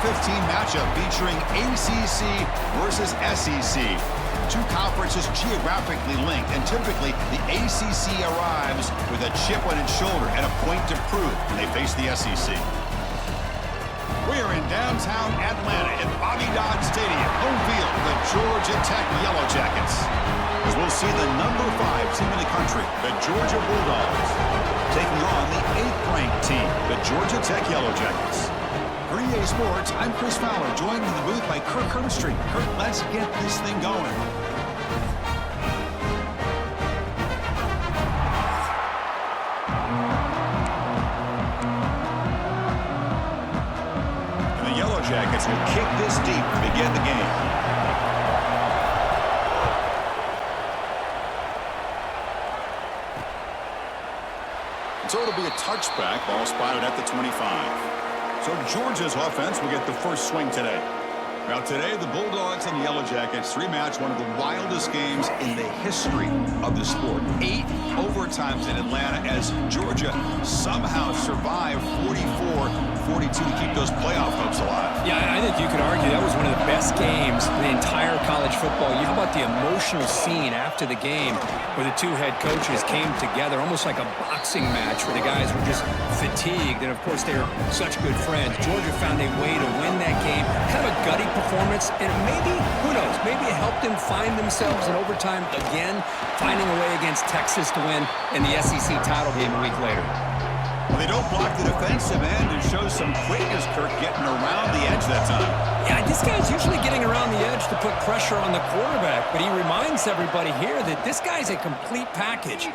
15 matchup featuring ACC versus SEC. Two conferences geographically linked, and typically the ACC arrives with a chip on its shoulder and a point to prove when they face the SEC. We are in downtown Atlanta at Bobby Dodd Stadium, home field for the Georgia Tech Yellow Jackets. As we'll see the number 5 team in the country, the Georgia Bulldogs, taking on the 8th-ranked team, the Georgia Tech Yellow Jackets. For EA Sports, I'm Chris Fowler, joined in the booth by Kirk Herbstreit. Kirk, let's get this thing going. And the Yellow Jackets will kick this deep to begin the game. So it'll be a touchback, ball spotted at the 25. So Georgia's offense will get the first swing today. Now today, the Bulldogs and the Yellow Jackets rematch one of the wildest games in the history of the sport. 8 overtimes in Atlanta as Georgia somehow survived 44-42 to keep those playoff hopes alive. Yeah, I think you could argue that was one of the best games in the entire college football. How about the emotional scene after the game where the two head coaches came together, almost like a boxing match where the guys were just fatigued, and of course they were such good friends. Georgia found a way to win that game, kind of a gutty performance, and maybe, who knows, maybe it helped them find themselves in overtime again, finding a way against Texas to win in the SEC title game a week later. Well, they don't block the defensive end and show some quickness, Kirk, getting around the edge that time. Yeah, this guy's usually getting around the edge to put pressure on the quarterback, but he reminds everybody here that this guy's a complete package.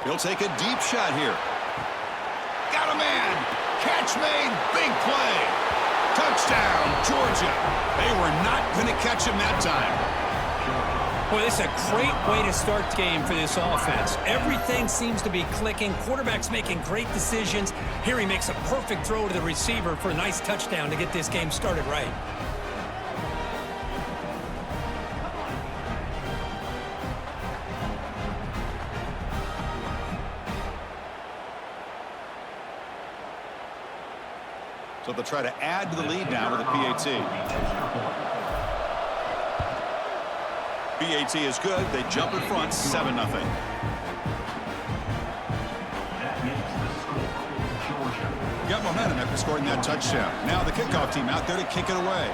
He'll take a deep shot here. Got a man. Catch made. Big play. Touchdown, Georgia. They were not going to catch him that time. Boy, this is a great way to start the game for this offense. Everything seems to be clicking. Quarterback's making great decisions. Here he makes a perfect throw to the receiver for a nice touchdown to get this game started right. So they'll try to add to the lead now with a PAT. PAT is good. They jump in front, 7-0. Got momentum after scoring that touchdown. Now the kickoff team out there to kick it away.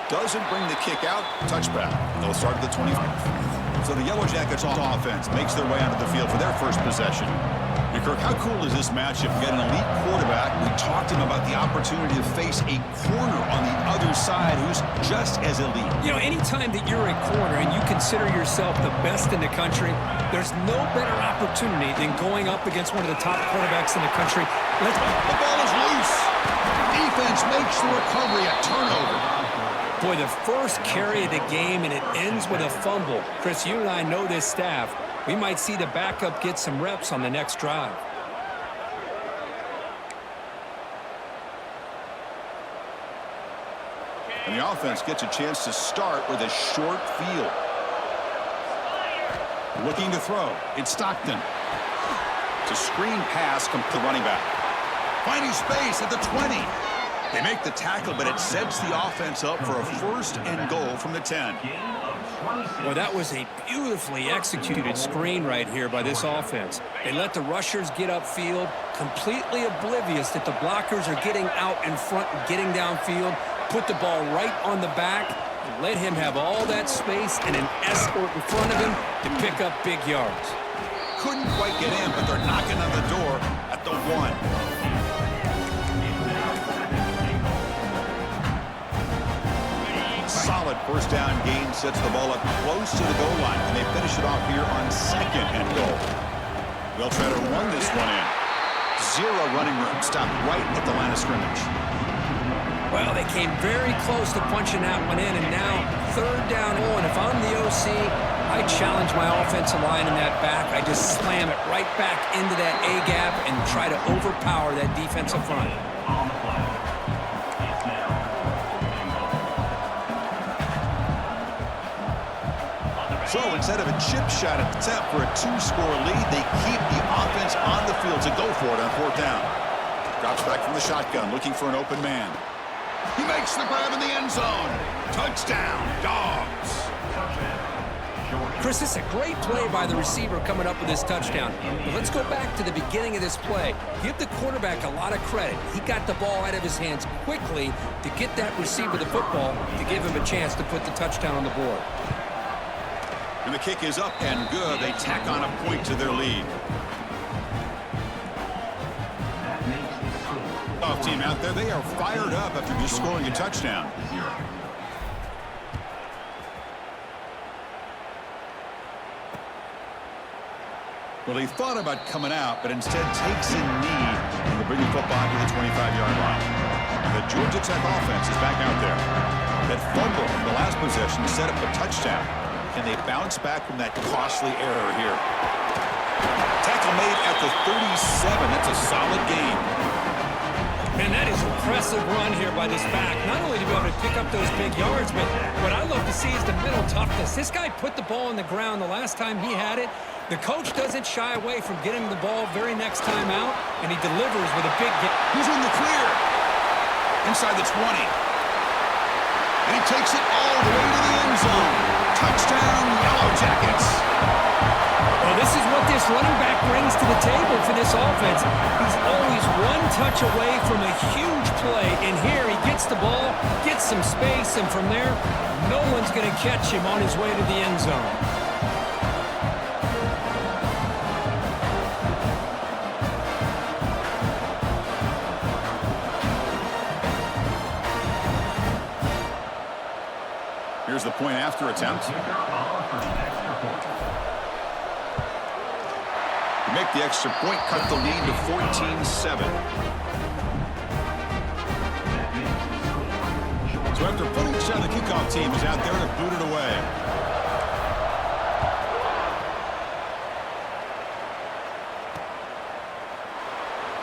Doesn't bring the kick out. Touchback. They'll start at the 25. So the Yellow Jackets offense makes their way onto the field for their first possession. Hey, Kirk, how cool is this matchup? You got an elite quarterback. We talked to him about the opportunity to face a corner on the other side who's just as elite. You know, anytime that you're a corner and you consider yourself the best in the country, there's no better opportunity than going up against one of the top quarterbacks in the country. The ball is loose. Defense makes the recovery, a turnover. Boy, the first carry of the game, and it ends with a fumble. Chris, you and I know this staff. We might see the backup get some reps on the next drive. And the offense gets a chance to start with a short field. Looking to throw. It's Stockton. It's a screen pass comes to running back. Finding space at the 20. They make the tackle, but it sets the offense up for a first and goal from the 10. Well, that was a beautifully executed screen right here by this offense. They let the rushers get upfield, completely oblivious that the blockers are getting out in front and getting downfield, put the ball right on the back, and let him have all that space and an escort in front of him to pick up big yards. Couldn't quite get in, but they're knocking on the door at the 1. Solid first down gain sets the ball up close to the goal line, and they finish it off here on 2nd and goal. They'll try to run this one in. 0 running room, stopped right at the line of scrimmage. Well, they came very close to punching that one in, and now 3rd down. And if I'm the OC, I challenge my offensive line in that back. I just slam it right back into that A-gap and try to overpower that defensive front. So instead of a chip shot attempt for a 2-score lead, they keep the offense on the 4th down. Drops back from the shotgun, looking for an open man. He makes the grab in the end zone. Touchdown, Dogs. Chris, this is a great play by the receiver coming up with this touchdown. But let's go back to the beginning of this play. Give the quarterback a lot of credit. He got the ball out of his hands quickly to get that receiver the football to give him a chance to put the touchdown on the board. And the kick is up and good. They tack on a point to their lead. Team out there, they are fired up after just scoring a touchdown. Well, he thought about coming out, but instead takes a knee and will bring the football to the 25-yard line. And the Georgia Tech offense is back out there. That fumble from the last possession set up a touchdown. Can they bounce back from that costly error here? Tackle made at the 37. That's a solid gain. Man, that is an impressive run here by this back. Not only to be able to pick up those big yards, but what I love to see is the mental toughness. This guy put the ball on the ground the last time he had it. The coach doesn't shy away from getting the ball very next time out, and he delivers with a big get. He's in the clear. Inside the 20. And he takes it all the way to the end zone. Touchdown, Yellow Jackets. Well, this is what this running back brings to the table for this offense. He's always one touch away from a huge play. And here he gets the ball, gets some space, and from there, no one's going to catch him on his way to the end zone. Here's the point after attempt. Make the extra point, cut the lead to 14-7. So after putting the shot, the kickoff team is out there to boot it away.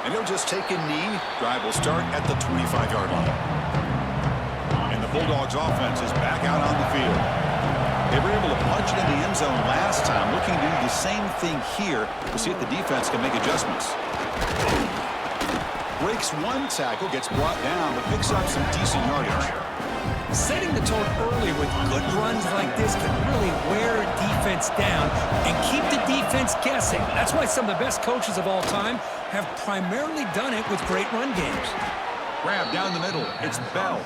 And he'll just take a knee. Drive will start at the 25-yard line. And the Bulldogs offense is back out on the field. They were able to punch it in the end zone last time, looking to do the same thing here to see if the defense can make adjustments. Breaks one tackle, gets brought down, but picks up some decent yardage. Setting the tone early with good runs like this can really wear a defense down and keep the defense guessing. That's why some of the best coaches of all time have primarily done it with great run games. Grab down the middle. It's Bell.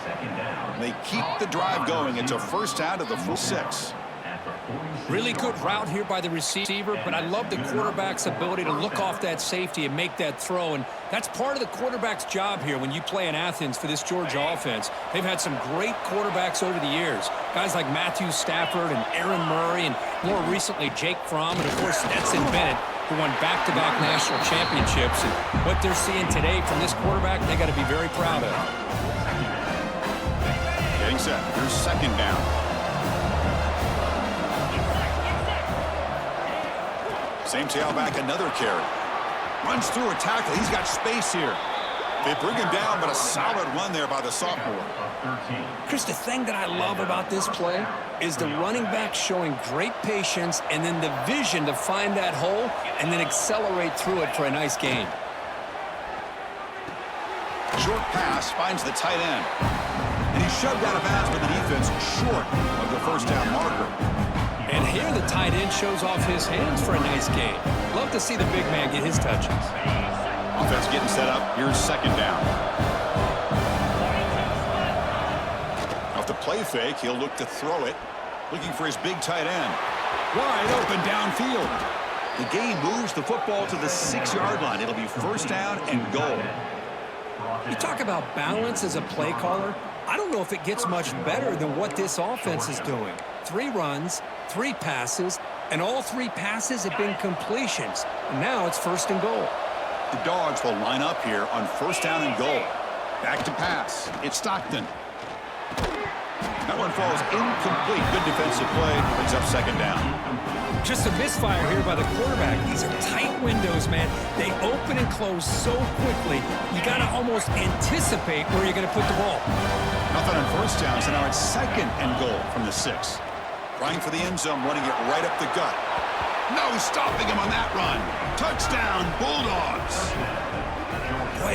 They keep the drive going. It's a first down to the full 6. Really good route here by the receiver, but I love the quarterback's ability to look off that safety and make that throw. And that's part of the quarterback's job here when you play in Athens for this Georgia offense. They've had some great quarterbacks over the years. Guys like Matthew Stafford and Aaron Murray, and more recently Jake Fromm, and of course Stetson Bennett, who won back-to-back national championships. And what they're seeing today from this quarterback, they got to be very proud of. Getting set. Here's second down. Same tailback, another carry. Runs through a tackle. He's got space here. They bring him down, but a solid run there by the sophomore. Chris, the thing that I love about this play is the running back showing great patience and then the vision to find that hole and then accelerate through it for a nice gain. Short pass finds the tight end. And he's shoved out of bounds by the defense short of the first down marker. And here the tight end shows off his hands for a nice gain. Love to see the big man get his touches. Offense getting set up. Here's second down. Off the play fake, he'll look to throw it. Looking for his big tight end. Wide open downfield. The game moves the football to the 6-yard line. It'll be first down and goal. You talk about balance as a play caller. I don't know if it gets much better than what this offense is doing. 3 runs, 3 passes, and all 3 passes have been completions. And now it's first and goal. The Dogs will line up here on first down and goal. Back to pass. It's Stockton. That one falls incomplete. Good defensive play. Brings up second down. Just a misfire here by the quarterback. These are tight windows, man. They open and close so quickly. You got to almost anticipate where you're going to put the ball. Nothing on first down, so now it's second and goal from the 6. Trying for the end zone, running it right up the gut. No stopping him on that run. Touchdown, Bulldogs.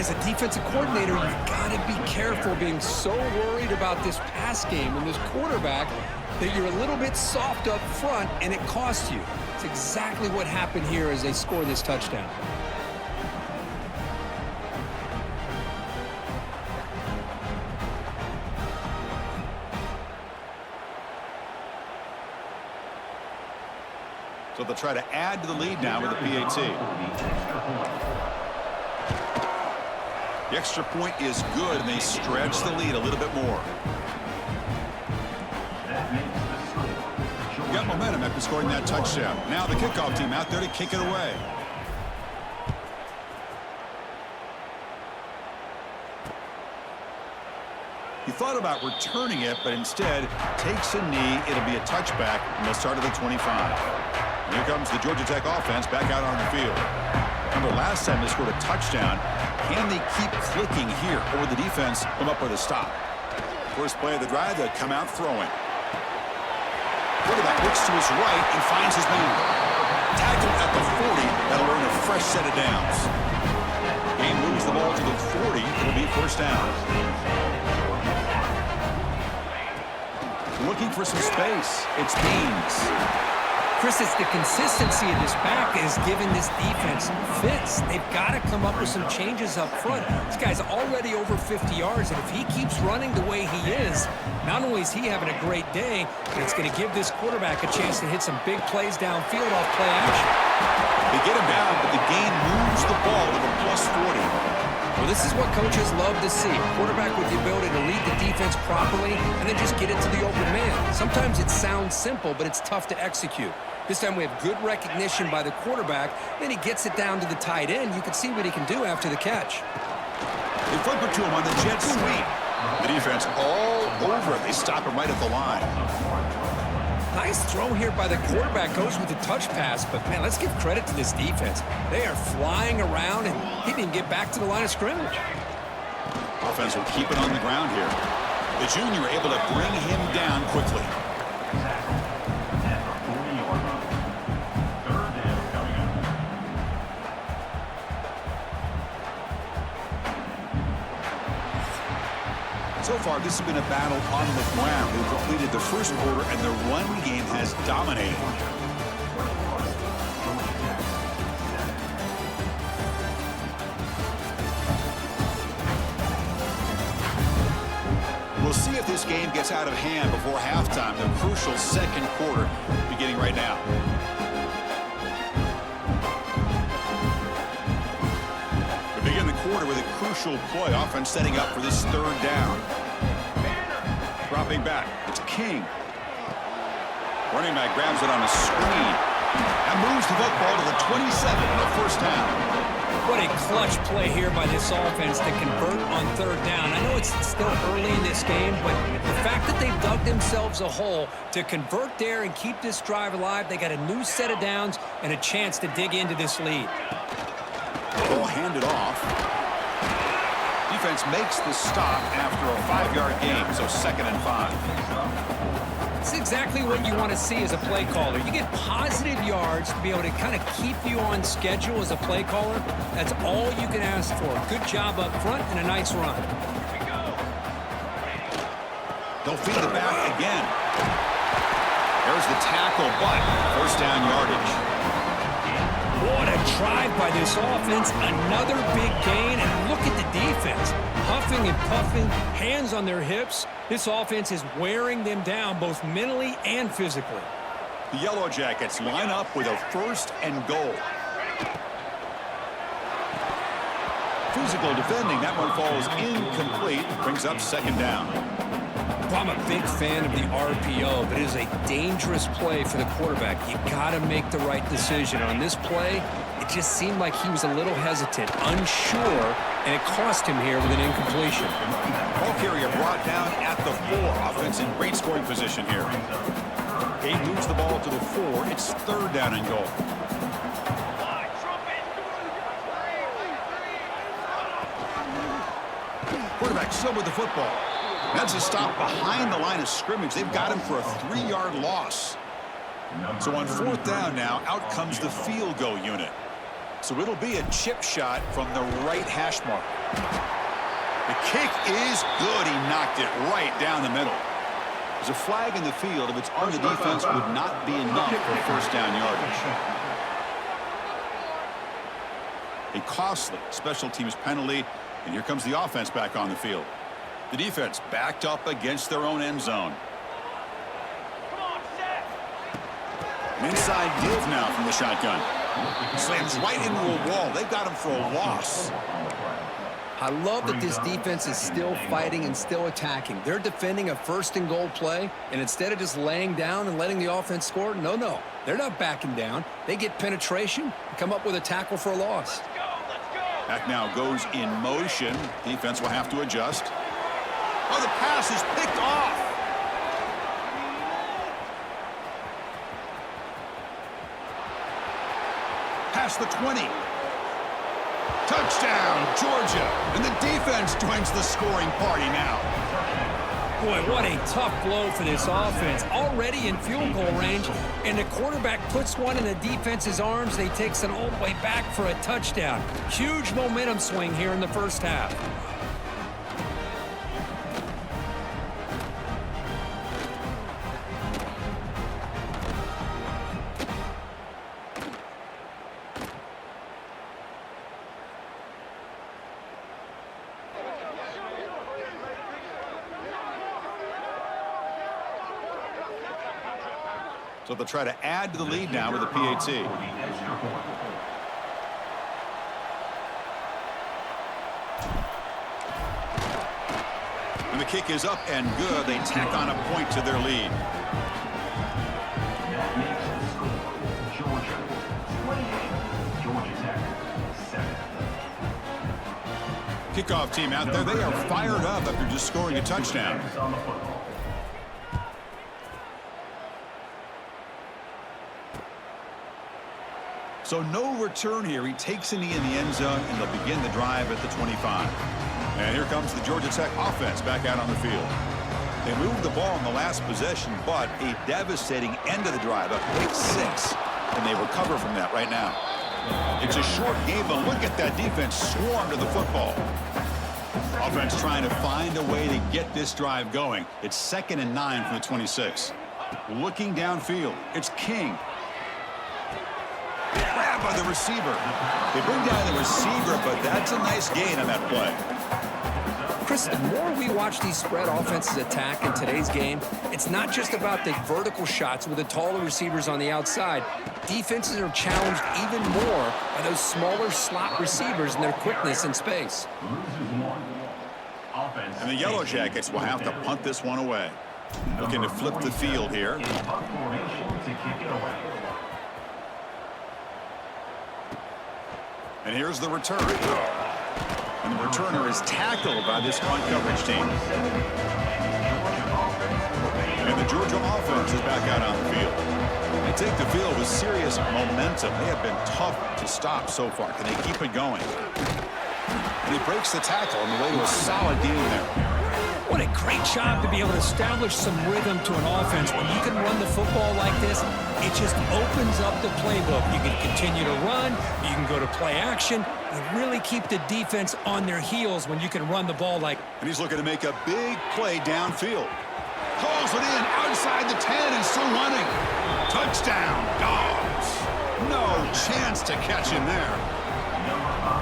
as a defensive coordinator, you've got to be careful being so worried about this pass game and this quarterback that you're a little bit soft up front and it costs you. It's exactly what happened here as they score this touchdown. So they'll try to add to the lead now with the PAT. The extra point is good, and they stretch the lead a little bit more. Got momentum after scoring that touchdown. Now the kickoff team out there to kick it away. He thought about returning it, but instead takes a knee. It'll be a touchback, and they'll start at the 25. Here comes the Georgia Tech offense back out on the field. Remember, last time they scored a touchdown. Can they keep clicking here, or the defense come up with a stop? First play of the drive, they'll come out throwing. Quarterback looks to his right and finds his man. Tackled at the 40. That'll earn a fresh set of downs. Game moves the ball to the 40. It'll be first down. Looking for some space. It's Haynes. Chris, it's the consistency of this back is giving this defense fits. They've got to come up with some changes up front. This guy's already over 50 yards, and if he keeps running the way he is, not only is he having a great day, but it's going to give this quarterback a chance to hit some big plays downfield off play action. They get him down, but the game moves the ball to the plus 40. Well, this is what coaches love to see. A quarterback with the ability to lead the defense properly and then just get it to the open man. Sometimes it sounds simple, but it's tough to execute. This time we have good recognition by the quarterback. Then he gets it down to the tight end. You can see what he can do after the catch. They flip it to him on the jet sweep. The defense all over it. They stop him right at the line. Nice throw here by the quarterback. Goes with the touch pass. But, man, let's give credit to this defense. They are flying around, and he didn't get back to the line of scrimmage. Offense will keep it on the ground here. The junior able to bring him down quickly. So far, this has been a battle on the ground. They've completed the first quarter, and the run game has dominated. We'll see if this game gets out of hand before halftime. The crucial second quarter beginning right now. We begin the quarter with a crucial play. Offense setting up for this third down. Dropping back. It's King. Running back grabs it on a screen and moves the football to the 27 and a first down. What a clutch play here by this offense to convert on third down. I know it's still early in this game, but the fact that they've dug themselves a hole to convert there and keep this drive alive, they got a new set of downs and a chance to dig into this lead. Ball handed off. Defense makes the stop after a 5-yard gain, so 2nd and 5. It's exactly what you want to see as a play caller. You get positive yards to be able to kind of keep you on schedule as a play caller. That's all you can ask for. Good job up front and a nice run. They'll feed it back again. There's the tackle, but first down yardage. What a drive by this offense. Another big gain, and look at the defense. Huffing and puffing, hands on their hips. This offense is wearing them down both mentally and physically. The Yellow Jackets line up with a 1st and goal. Physical defending. That one falls incomplete. Brings up 2nd down. I'm a big fan of the RPO, but it is a dangerous play for the quarterback. You got to make the right decision. On this play, it just seemed like he was a little hesitant, unsure, and it cost him here with an incompletion. Ball carrier brought down at the 4. Offense in great scoring position here. Gabe moves the ball to the 4. It's 3rd down and goal. Quarterback still with the football. That's a stop behind the line of scrimmage. They've got him for a 3-yard loss. So on 4th down now, out comes the field goal unit. So it'll be a chip shot from the right hash mark. The kick is good. He knocked it right down the middle. There's a flag in the field. If it's on the defense, would not be enough for first down yardage. A costly special teams penalty, and here comes the offense back on the field. The defense backed up against their own end zone. An inside give now from the shotgun. Slams right into a wall. They've got him for a loss. I love that this defense is still fighting and still attacking. They're defending a first-and-goal play, and instead of just laying down and letting the offense score, no. They're not backing down. They get penetration and come up with a tackle for a loss. Back now goes in motion. Defense will have to adjust. Oh, the pass is picked off. Past the 20. Touchdown, Georgia. And the defense joins the scoring party now. Boy, what a tough blow for this offense. Already in field goal range, and the quarterback puts one in the defense's arms, and he takes it all the way back for a touchdown. Huge momentum swing here in the first half. So they'll try to add to the lead now with a PAT. And the kick is up and good. They tack on a point to their lead. That makes the score Georgia 28, Georgia Tech 7. Kickoff team out there. They are fired up after just scoring a touchdown. So no return here. He takes a knee in the end zone, and they'll begin the drive at the 25. And here comes the Georgia Tech offense back out on the field. They moved the ball in the last possession, but a devastating end of the drive, a pick six, and they recover from that right now. It's a short game, but look at that defense swarm to the football. Offense trying to find a way to get this drive going. It's 2nd and 9 from the 26. Looking downfield, it's King. Grab by the receiver. They bring down the receiver, but that's a nice gain on that play. Chris, the more we watch these spread offenses attack in today's game, it's not just about the vertical shots with the taller receivers on the outside. Defenses are challenged even more by those smaller slot receivers and their quickness in space. And the Yellow Jackets will have to punt this one away. Looking to flip the field here. And here's the return. And the returner is tackled by this punt coverage team. And the Georgia offense is back out on the field. They take the field with serious momentum. They have been tough to stop so far. Can they keep it going? And he breaks the tackle on the way to a solid gain there. What a great job to be able to establish some rhythm to an offense. When you can run the football like this, it just opens up the playbook. You can continue to run, you can go to play action, and really keep the defense on their heels when you can run the ball like. And he's looking to make a big play downfield. Pulls it in outside the 10 and still running. Touchdown, Dogs. No chance to catch him there.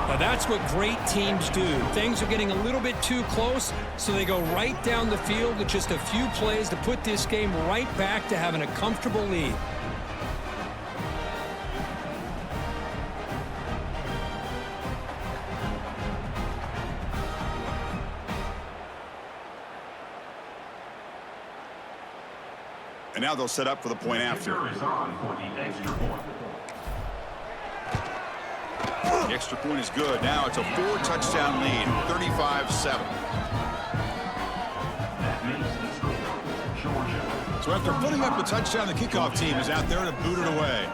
Now that's what great teams do. Things are getting a little bit too close, so they go right down the field with just a few plays to put this game right back to having a comfortable lead. And now they'll set up for the point after. The extra point is good. Now it's a 4-touchdown lead, 35-7. So after putting up the touchdown, the kickoff team is out there to boot it away.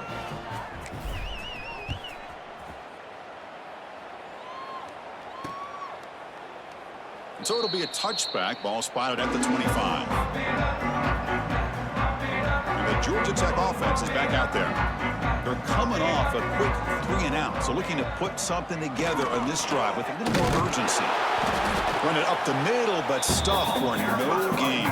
And so it'll be a touchback. Ball spotted at the 25. And the Georgia Tech offense is back out there. They're coming off a quick 3-and-out, so looking to put something together on this drive with a little more urgency. Run it up the middle, but stuffed for no gain.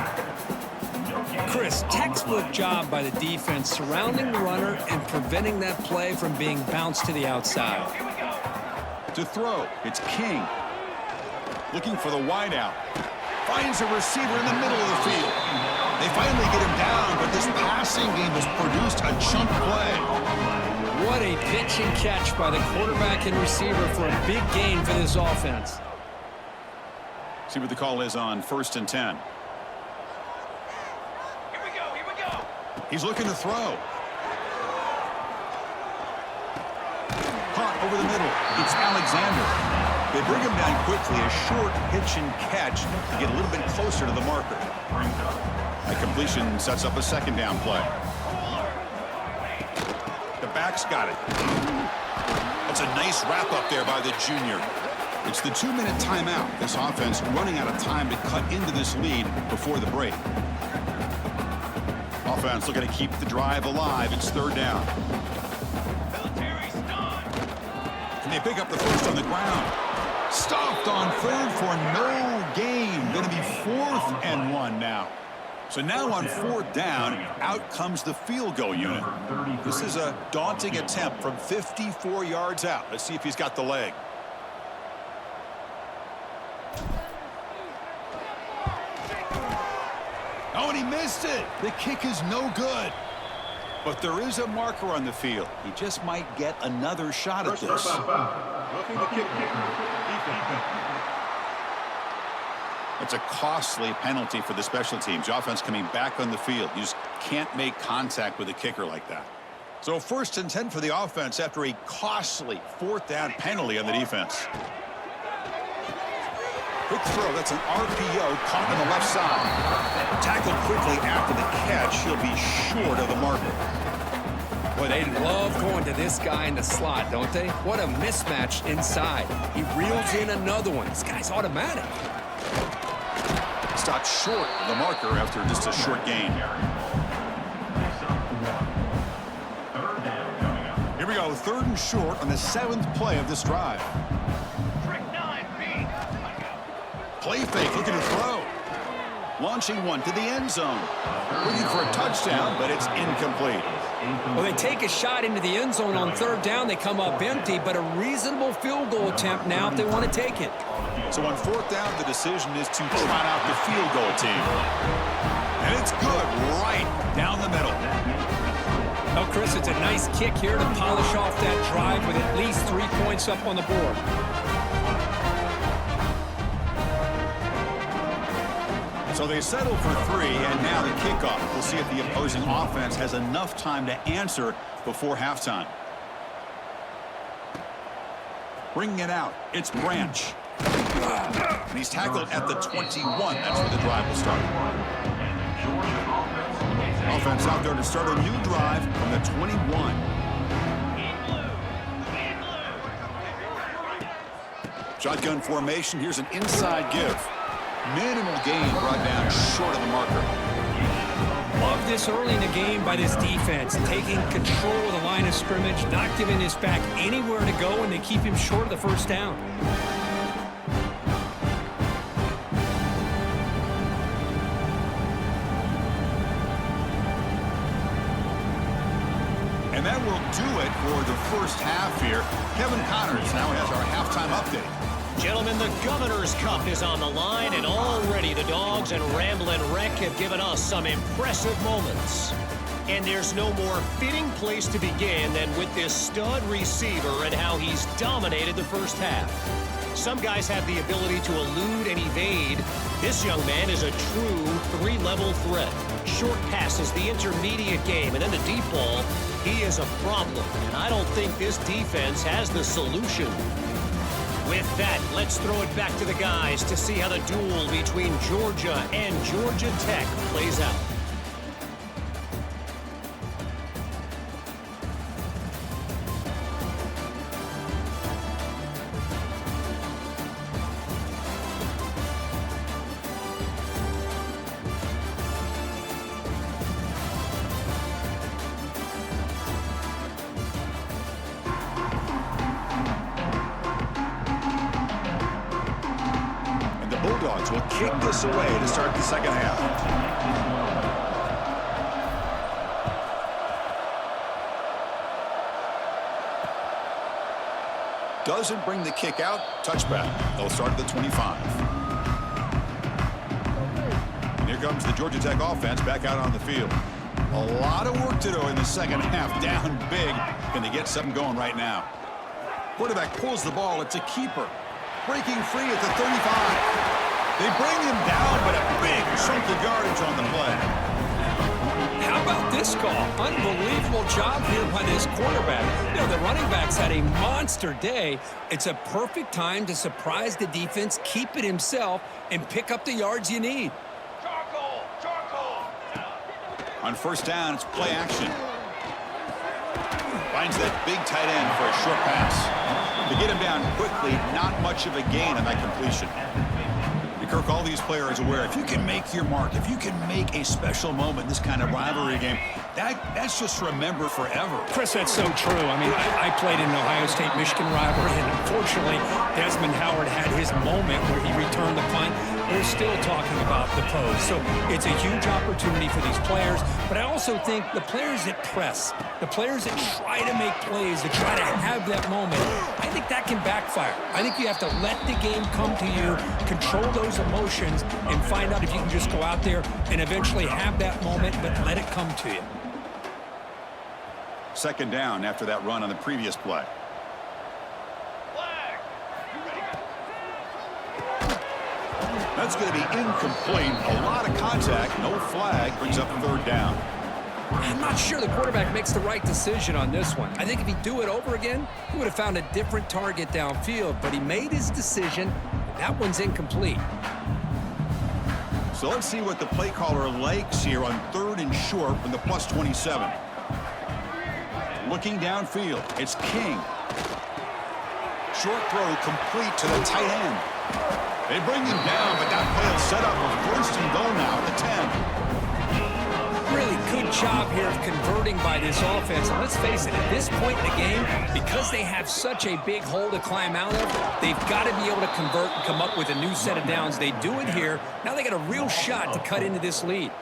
Chris, textbook job by the defense surrounding the runner and preventing that play from being bounced to the outside. To throw, it's King. Looking for the wideout. Finds a receiver in the middle of the field. They finally get him down, but this passing game has produced a chunk play. What a pitch and catch by the quarterback and receiver for a big gain for this offense. See what the call is on 1st and 10. Here we go. He's looking to throw. Caught over the middle. It's Alexander. They bring him down quickly. A short pitch and catch to get a little bit closer to the marker. A completion sets up a 2nd down play. The back's got it. That's a nice wrap up there by the junior. It's the 2-minute timeout. This offense running out of time to cut into this lead before the break. Offense looking to keep the drive alive. It's 3rd down. Can they pick up the first on the ground? Stopped on 3rd for no gain. Going to be 4th and 1 now. So now on 4th down, out comes the field goal unit. This is a daunting attempt from 54 yards out. Let's see if he's got the leg. Oh, and he missed it. The kick is no good. But there is a marker on the field. He just might get another shot at this. It's a costly penalty for the special teams. The offense coming back on the field. You just can't make contact with a kicker like that. So 1st and 10 for the offense after a costly 4th down penalty on the defense. Quick throw. That's an RPO caught on the left side. Tackled quickly after the catch. He'll be short of the marker. Boy, they love going to this guy in the slot, don't they? What a mismatch inside. He reels in another one. This guy's automatic. Stopped short of the marker after just a short gain. Here we go, 3rd and short on the 7th play of this drive. Play fake, looking to throw. Launching one to the end zone. Looking for a touchdown, but it's incomplete. Well, they take a shot into the end zone on 3rd down. They come up empty, but a reasonable field goal attempt now if they want to take it. So on 4th down, the decision is to trot out the field goal team. And it's good right down the middle. Oh, Chris, it's a nice kick here to polish off that drive with at least 3 points up on the board. So they settle for 3, and now the kickoff. We'll see if the opposing offense has enough time to answer before halftime. Bringing it out, it's Branch. And he's tackled at the 21. That's where the drive will start. Offense out there to start a new drive from the 21. Shotgun formation. Here's an inside give. Minimal gain brought down short of the marker. Love this early in the game by this defense, taking control of the line of scrimmage, not giving his back anywhere to go, and they keep him short of the 1st down. And that will do it for the 1st half here. Kevin Connors now has our halftime update. Gentlemen, the Governor's Cup is on the line, and already the Dogs and Ramblin' Wreck have given us some impressive moments. And there's no more fitting place to begin than with this stud receiver and how he's dominated the 1st half. Some guys have the ability to elude and evade. This young man is a true 3-level threat. Short passes, the intermediate game, and then the deep ball. He is a problem, and I don't think this defense has the solution. With that, let's throw it back to the guys to see how the duel between Georgia and Georgia Tech plays out. Bulldogs will kick this away to start the second half. Doesn't bring the kick out. Touchback. They'll start at the 25. And here comes the Georgia Tech offense back out on the field. A lot of work to do in the second half. Down big. Can they get something going right now? Quarterback pulls the ball. It's a keeper. Breaking free at the 35. They bring him down, but a big chunk of yardage on the play. How about this call? Unbelievable job here by this quarterback. You know, the running back's had a monster day. It's a perfect time to surprise the defense, keep it himself, and pick up the yards you need. On first down, it's play action. Finds that big tight end for a short pass. To get him down quickly, not much of a gain on that completion. Kirk, all these players aware, if you can make your mark, if you can make a special moment in this kind of rivalry game, that's just remembered forever. Chris, that's so true. I mean, I played in an Ohio State-Michigan rivalry, and unfortunately, Desmond Howard had his moment where he returned the punt. We're still talking about the pose. So it's a huge opportunity for these players, but I also think the players that press, the players that try to make plays, that try to have that moment, I think that can backfire. I think you have to let the game come to you, control those emotions, and find out if you can just go out there and eventually have that moment, but let it come to you. Second down after that run on the previous play. That's going to be incomplete. A lot of contact. No flag. Brings up third down. I'm not sure the quarterback makes the right decision on this one. I think if he'd do it over again, he would have found a different target downfield, but he made his decision. That one's incomplete. So let's see what the play caller likes here on third and short from the plus 27. Looking downfield, it's King. Short throw complete to the tight end. They bring him down, but that play will set up a first and goal now at the 10. Really good job here of converting by this offense. And let's face it, at this point in the game, because they have such a big hole to climb out of, they've got to be able to convert and come up with a new set of downs. They do it here. Now they got a real shot to cut into this lead.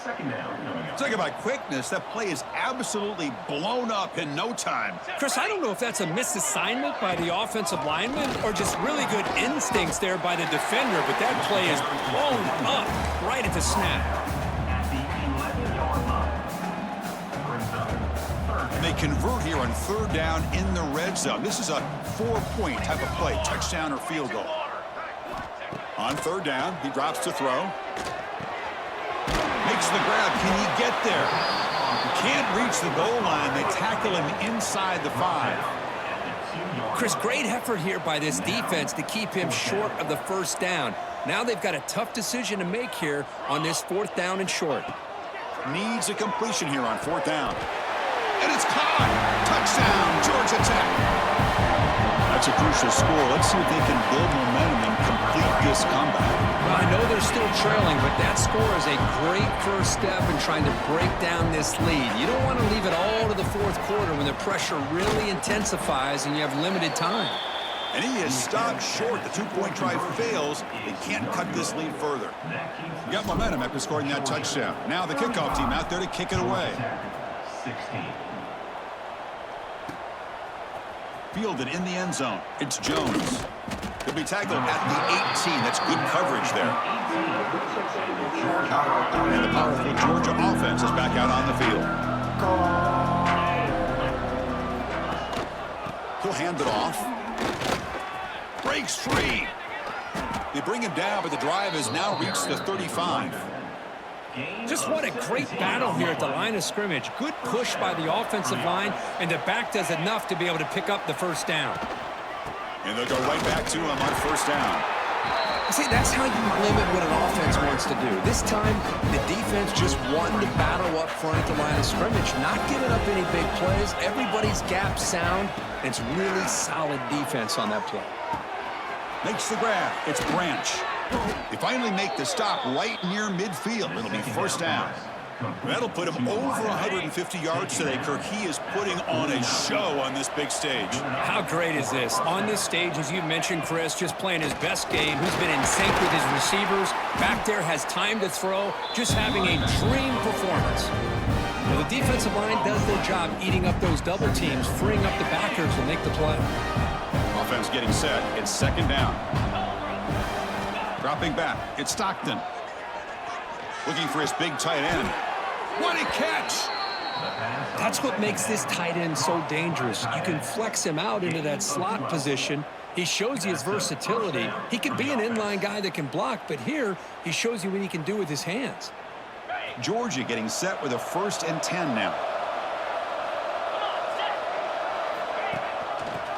Second down. Talk about quickness. That play is absolutely blown up in no time. Chris, I don't know if that's a misassignment by the offensive lineman or just really good instincts there by the defender, but that play is blown up right at the snap. And they convert here on third down in the red zone. This is a 4-point type of play, touchdown or field goal. On third down, he drops to throw. Makes the grab. Can he get there? Can't reach the goal line. They tackle him inside the 5. Chris, great effort here by this defense to keep him short of the first down. Now they've got a tough decision to make here on this fourth down and short. Needs a completion here on fourth down. And it's caught. Touchdown, Georgia Tech. That's a crucial score. Let's see if they can build momentum and complete this comeback. Well, I know they're still trailing, but that score is a great first step in trying to break down this lead. You don't want to leave it all to the fourth quarter when the pressure really intensifies and you have limited time. And he is stopped short. The two-point try fails. They can't cut this lead further. Got momentum after scoring that touchdown. Now the kickoff team out there to kick it away. 16. Fielded in the end zone. It's Jones. He'll be tackled at the 18. That's good coverage there. And the powerful Georgia offense is back out on the field. He'll hand it off. Breaks free. They bring him down, but the drive has now reached the 35. Just what a great battle here at the line of scrimmage. Good push by the offensive line, and the back does enough to be able to pick up the first down. And they'll go right back to him on first down. See, that's how you limit what an offense wants to do. This time, the defense just won the battle up front at the line of scrimmage, not giving up any big plays. Everybody's gap sound. It's really solid defense on that play. Makes the grab. It's Branch. They finally make the stop right near midfield. It'll be first down. That'll put him over 150 yards today, Kirk. He is putting on a show on this big stage. How great is this? On this stage, as you mentioned, Chris, just playing his best game. He's been in sync with his receivers. Back there has time to throw. Just having a dream performance. Well, the defensive line does their job eating up those double teams, freeing up the backers to make the play. Offense getting set. It's second down. Dropping back. It's Stockton. Looking for his big tight end. What a catch! That's what makes this tight end so dangerous. You can flex him out into that slot position. He shows you his versatility. He can be an inline guy that can block, but here he shows you what he can do with his hands. Georgia getting set with a 1st and 10 now.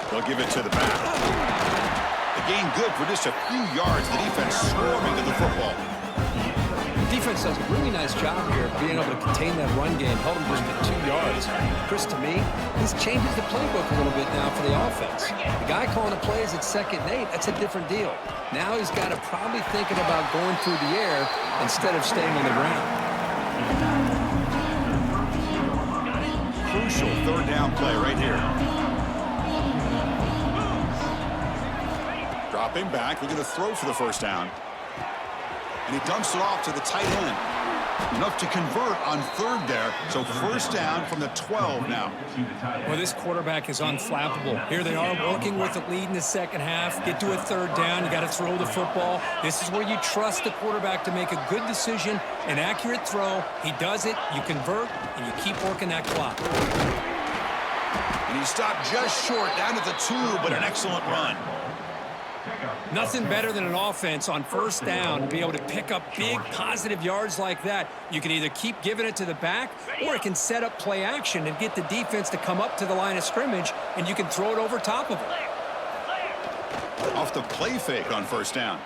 They'll give it to the back. The gain good for just a few yards. The defense swarming to the football. Defense does a really nice job here of being able to contain that run game, held him just at 2 yards. Chris, to me, this changes the playbook a little bit now for the offense. The guy calling the plays at 2nd and 8, that's a different deal. Now he's got to probably thinking about going through the air instead of staying on the ground. Crucial 3rd down play right here. Dropping back, looking to throw for the 1st down. And he dumps it off to the tight end. Enough to convert on 3rd there. So 1st down from the 12 now. Well, this quarterback is unflappable. Here they are working with the lead in the 2nd half. Get to a 3rd down. You got to throw the football. This is where you trust the quarterback to make a good decision, an accurate throw. He does it. You convert, and you keep working that clock. And he stopped just short down at the 2, but an excellent run. Nothing better than an offense on 1st down to be able to pick up big positive yards like that. You can either keep giving it to the back, or it can set up play action and get the defense to come up to the line of scrimmage, and you can throw it over top of it. Off the play fake on 1st down.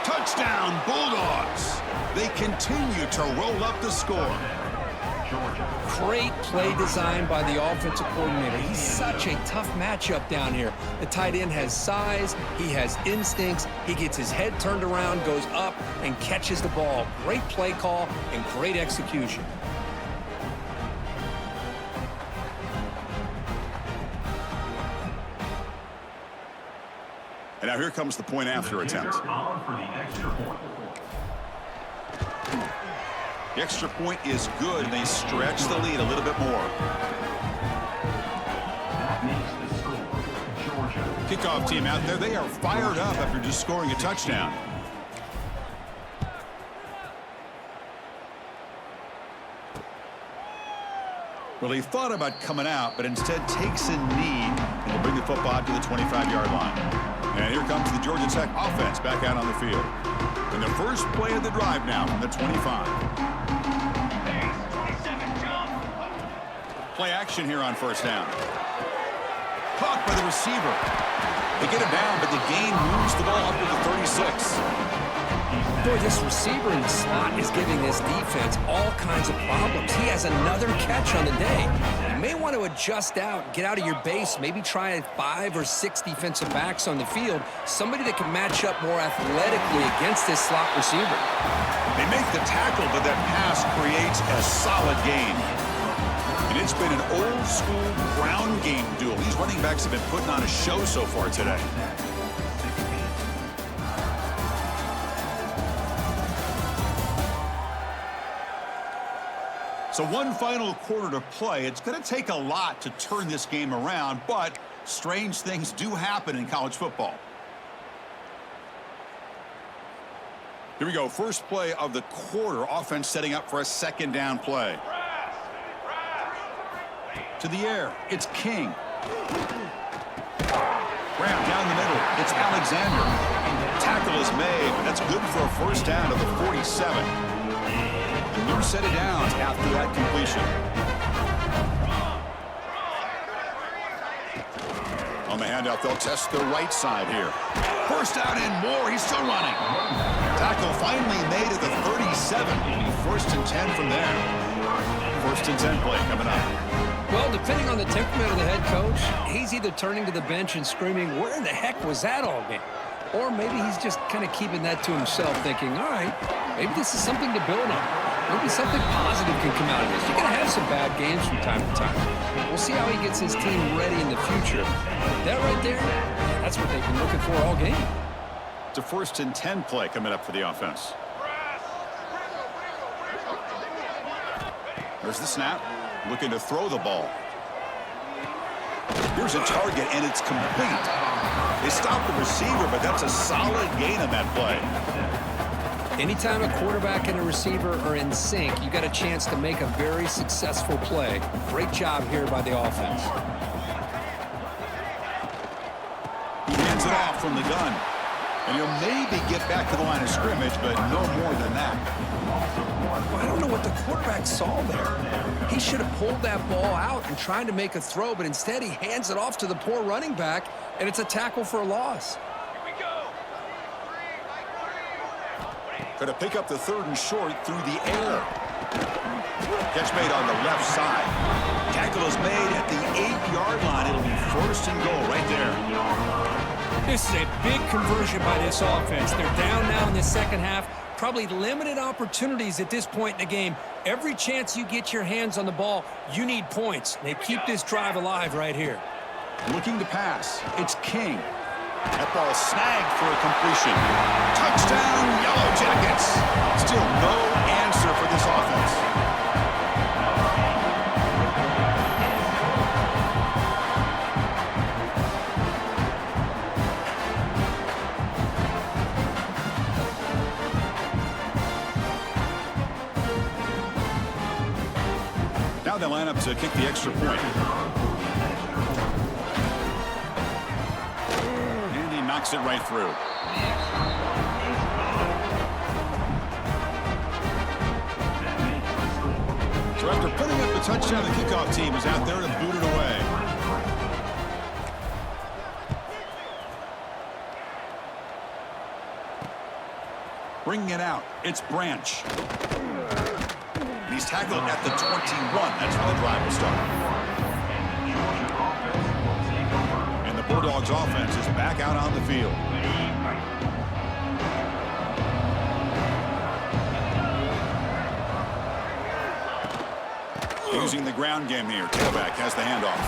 Touchdown, Bulldogs. They continue to roll up the score. Great play design by the offensive coordinator. He's such a tough matchup down here. The tight end has size, he has instincts, he gets his head turned around, goes up, and catches the ball. Great play call and great execution. And now here comes the point after attempt. The extra point is good, and they stretch the lead a little bit more. Kickoff team out there, they are fired up after just scoring a touchdown. Well, he thought about coming out, but instead takes a knee and will bring the football out to the 25-yard line. And here comes the Georgia Tech offense back out on the field. And the first play of the drive now from the 25. Play action here on 1st down. Caught by the receiver. They get it down, but the gain moves the ball up to the 36. Boy, this receiver in the slot is giving this defense all kinds of problems. He has another catch on the day. You may want to adjust out, get out of your base, maybe try 5 or 6 defensive backs on the field, somebody that can match up more athletically against this slot receiver. They make the tackle, but that pass creates a solid gain. And it's been an old-school ground game duel. These running backs have been putting on a show so far today. So one final quarter to play. It's going to take a lot to turn this game around, but strange things do happen in college football. Here we go. First play of the quarter. Offense setting up for a 2nd down play. To the air. It's King. Graham down the middle. It's Alexander. Tackle is made. That's good for a 1st down to the 47. New set of downs after that completion. On the handout, they'll test the right side here. 1st down and more. He's still running. Tackle finally made at the 37. 1st and 10 from there. 1st and 10 play coming up. Well, depending on the temperament of the head coach, he's either turning to the bench and screaming, "Where in the heck was that all game?" Or maybe he's just kind of keeping that to himself, thinking, all right, maybe this is something to build on. maybe something positive can come out of this. You're going to have some bad games from time to time. We'll see how he gets his team ready in the future. That right there, that's what they've been looking for all game. It's a 1st and 10 play coming up for the offense. There's the snap. Looking to throw the ball. Here's a target, and it's complete. They stopped the receiver, but that's a solid gain on that play. Anytime a quarterback and a receiver are in sync, you got a chance to make a very successful play. Great job here by the offense. He hands it off from the gun. And he'll maybe get back to the line of scrimmage, but no more than that. I don't know what the quarterback saw there. He should have pulled that ball out and tried to make a throw, but instead he hands it off to the poor running back, and it's a tackle for a loss. Going to pick up the 3rd and short through the air. Catch made on the left side. Tackle is made at the 8-yard line. It'll be 1st and goal right there. This is a big conversion by this offense. They're down now in the second half. Probably limited opportunities at this point in the game. Every chance you get your hands on the ball, you need points. They keep this drive alive right here. Looking to pass. It's King. That ball snagged for a completion. Touchdown, Yellow Jackets. Still no answer for this offense. Now they line up to kick the extra point. And he knocks it right through. So after putting up the touchdown, the kickoff team is out there to boot it away. Bringing it out, it's Branch. He's tackled at the 21. That's where the drive will start. And the Bulldogs offense is back out on the field. Using the ground game here. Tailback has the handoff.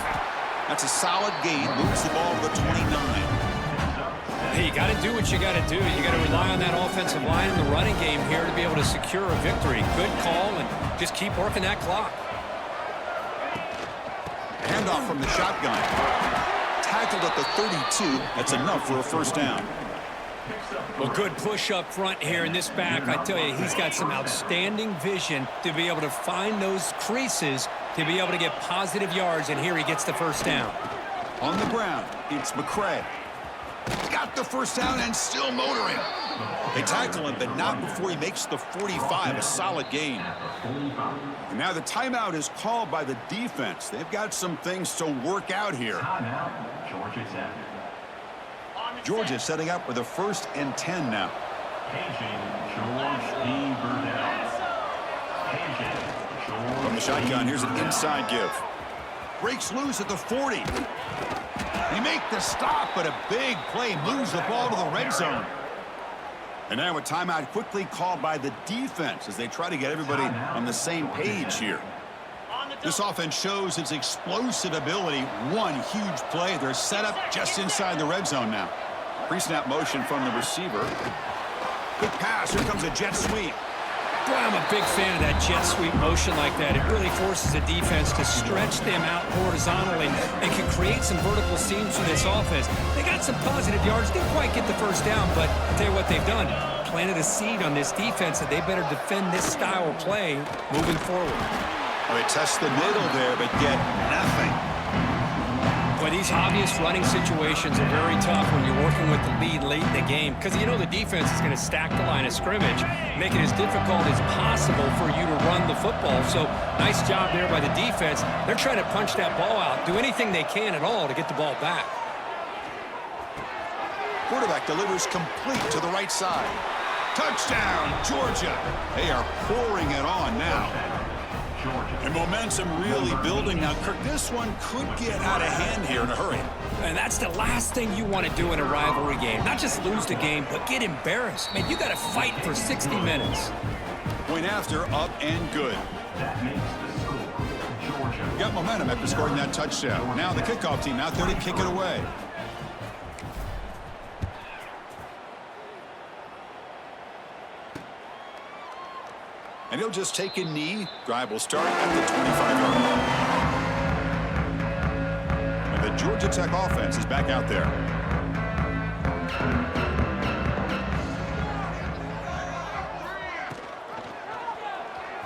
That's a solid gain. Moves the ball to the 29. Hey, you got to do what you got to do. You got to rely on that offensive line in the running game here to be able to secure a victory. Good call, and just keep working that clock. Handoff from the shotgun. Tackled at the 32. That's enough for a 1st down. Well, good push up front here in this back. I tell you, he's got some outstanding vision to be able to find those creases to be able to get positive yards, and here he gets the 1st down. On the ground, it's McCray. Got the 1st down and still motoring. They tackle him, but not before he makes the 45, a solid gain. And now the timeout is called by the defense. They've got some things to work out here. Georgia setting up with a 1st and 10 now. From the shotgun, here's an inside give. Breaks loose at the 40. They make the stop, but a big play moves the ball to the red zone. And now a timeout quickly called by the defense as they try to get everybody on the same page here. This offense shows its explosive ability. One huge play. They're set up just inside the red zone now. Pre-snap motion from the receiver. Good pass. Here comes a jet sweep. Boy, I'm a big fan of that jet sweep motion like that. It really forces the defense to stretch them out horizontally and can create some vertical seams for this offense. They got some positive yards. Didn't quite get the 1st down, but I'll tell you what they've done. Planted a seed on this defense that they better defend this style of play moving forward. Well, they test the middle there, but get nothing. Boy, these obvious running situations are very tough when you're working with the lead late in the game because you know the defense is going to stack the line of scrimmage, make it as difficult as possible for you to run the football. So nice job there by the defense. They're trying to punch that ball out, do anything they can at all to get the ball back. Quarterback delivers complete to the right side. Touchdown, Georgia. They are pouring it on now. And momentum really building now. Kirk, this one could get out of hand here in a hurry. And that's the last thing you want to do in a rivalry game. Not just lose the game, but get embarrassed. Man, you got to fight for 60 minutes. Point after, up and good. That makes the score Georgia. Got momentum after scoring that touchdown. Now the kickoff team out there to kick it away. And he'll just take a knee. Drive will start at the 25-yard line. And the Georgia Tech offense is back out there.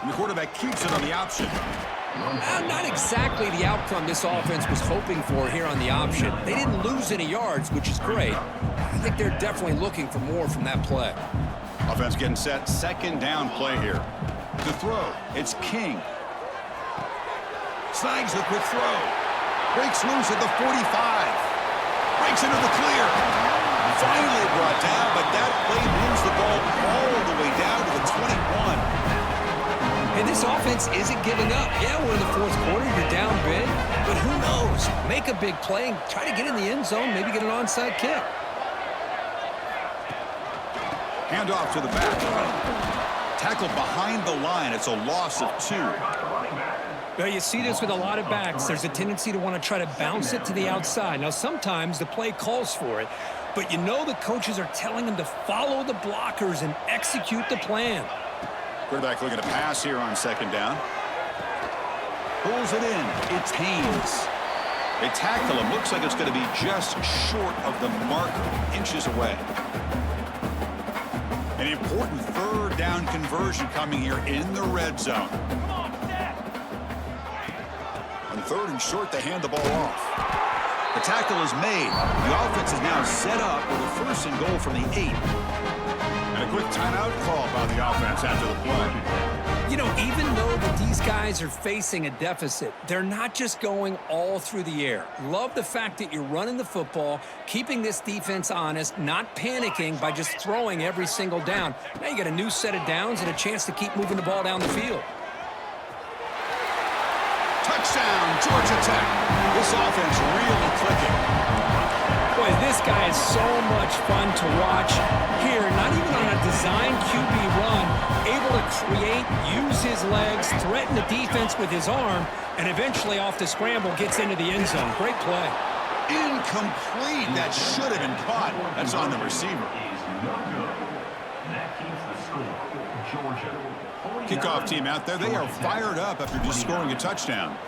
And the quarterback keeps it on the option. Not exactly the outcome this offense was hoping for here on the option. They didn't lose any yards, which is great. I think they're definitely looking for more from that play. Offense getting set. Second down play here. To throw, it's King. Snags the quick throw. Breaks loose at the 45. Breaks into the clear. Finally brought down, but that play moves the ball all the way down to the 21. And this offense isn't giving up. Yeah, we're in the fourth quarter. You're down big. But who knows? Make a big play and try to get in the end zone, maybe get an onside kick. Hand off to the back. Tackled behind the line. It's a loss of 2. Well, you see this with a lot of backs. There's a tendency to want to try to bounce it to the outside. Now, sometimes the play calls for it, but you know the coaches are telling them to follow the blockers and execute the plan. Quarterback looking to pass here on second down. Pulls it in. It's Haynes. They tackle him. Looks like it's going to be just short of the marker, inches away. An important third down conversion coming here in the red zone. On third and short, they hand the ball off. The tackle is made. The offense is now set up with a first and goal from the 8. And a quick timeout call by the offense after the play. You know, even though that these guys are facing a deficit, they're not just going all through the air. Love the fact that you're running the football, keeping this defense honest, not panicking by just throwing every single down. Now you got a new set of downs and a chance to keep moving the ball down the field. Touchdown, Georgia Tech. This offense really clicking. Boy, this guy is so much fun to watch here. Not even on a design QB run, able to create, use his legs, threaten the defense with his arm, and eventually off the scramble gets into the end zone. Great play. Incomplete. That should have been caught. That's on the receiver. That keeps the score Georgia. Kickoff team out there. They are fired up after just scoring a touchdown.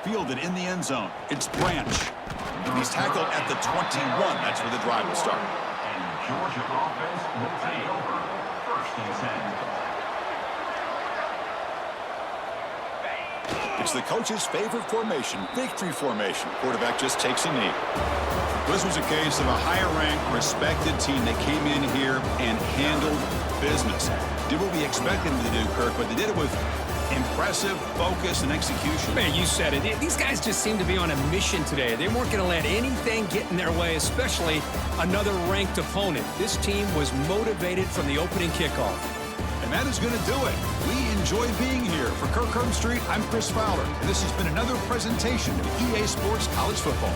Fielded in the end zone. It's Branch. And he's tackled at the 21. That's where the drive will start. And Georgia offense will take over. First and 10. It's the coach's favorite formation, victory formation. Quarterback just takes a knee. This was a case of a higher-ranked, respected team that came in here and handled business. Did what we expected them to do, Kirk, but they did it with impressive focus and execution. Man, you said it. These guys just seem to be on a mission today. They weren't going to let anything get in their way, especially another ranked opponent. This team was motivated from the opening kickoff. And that is going to do it. We enjoy being here. For Kirk Herbstreit, I'm Chris Fowler, and this has been another presentation of EA Sports College Football.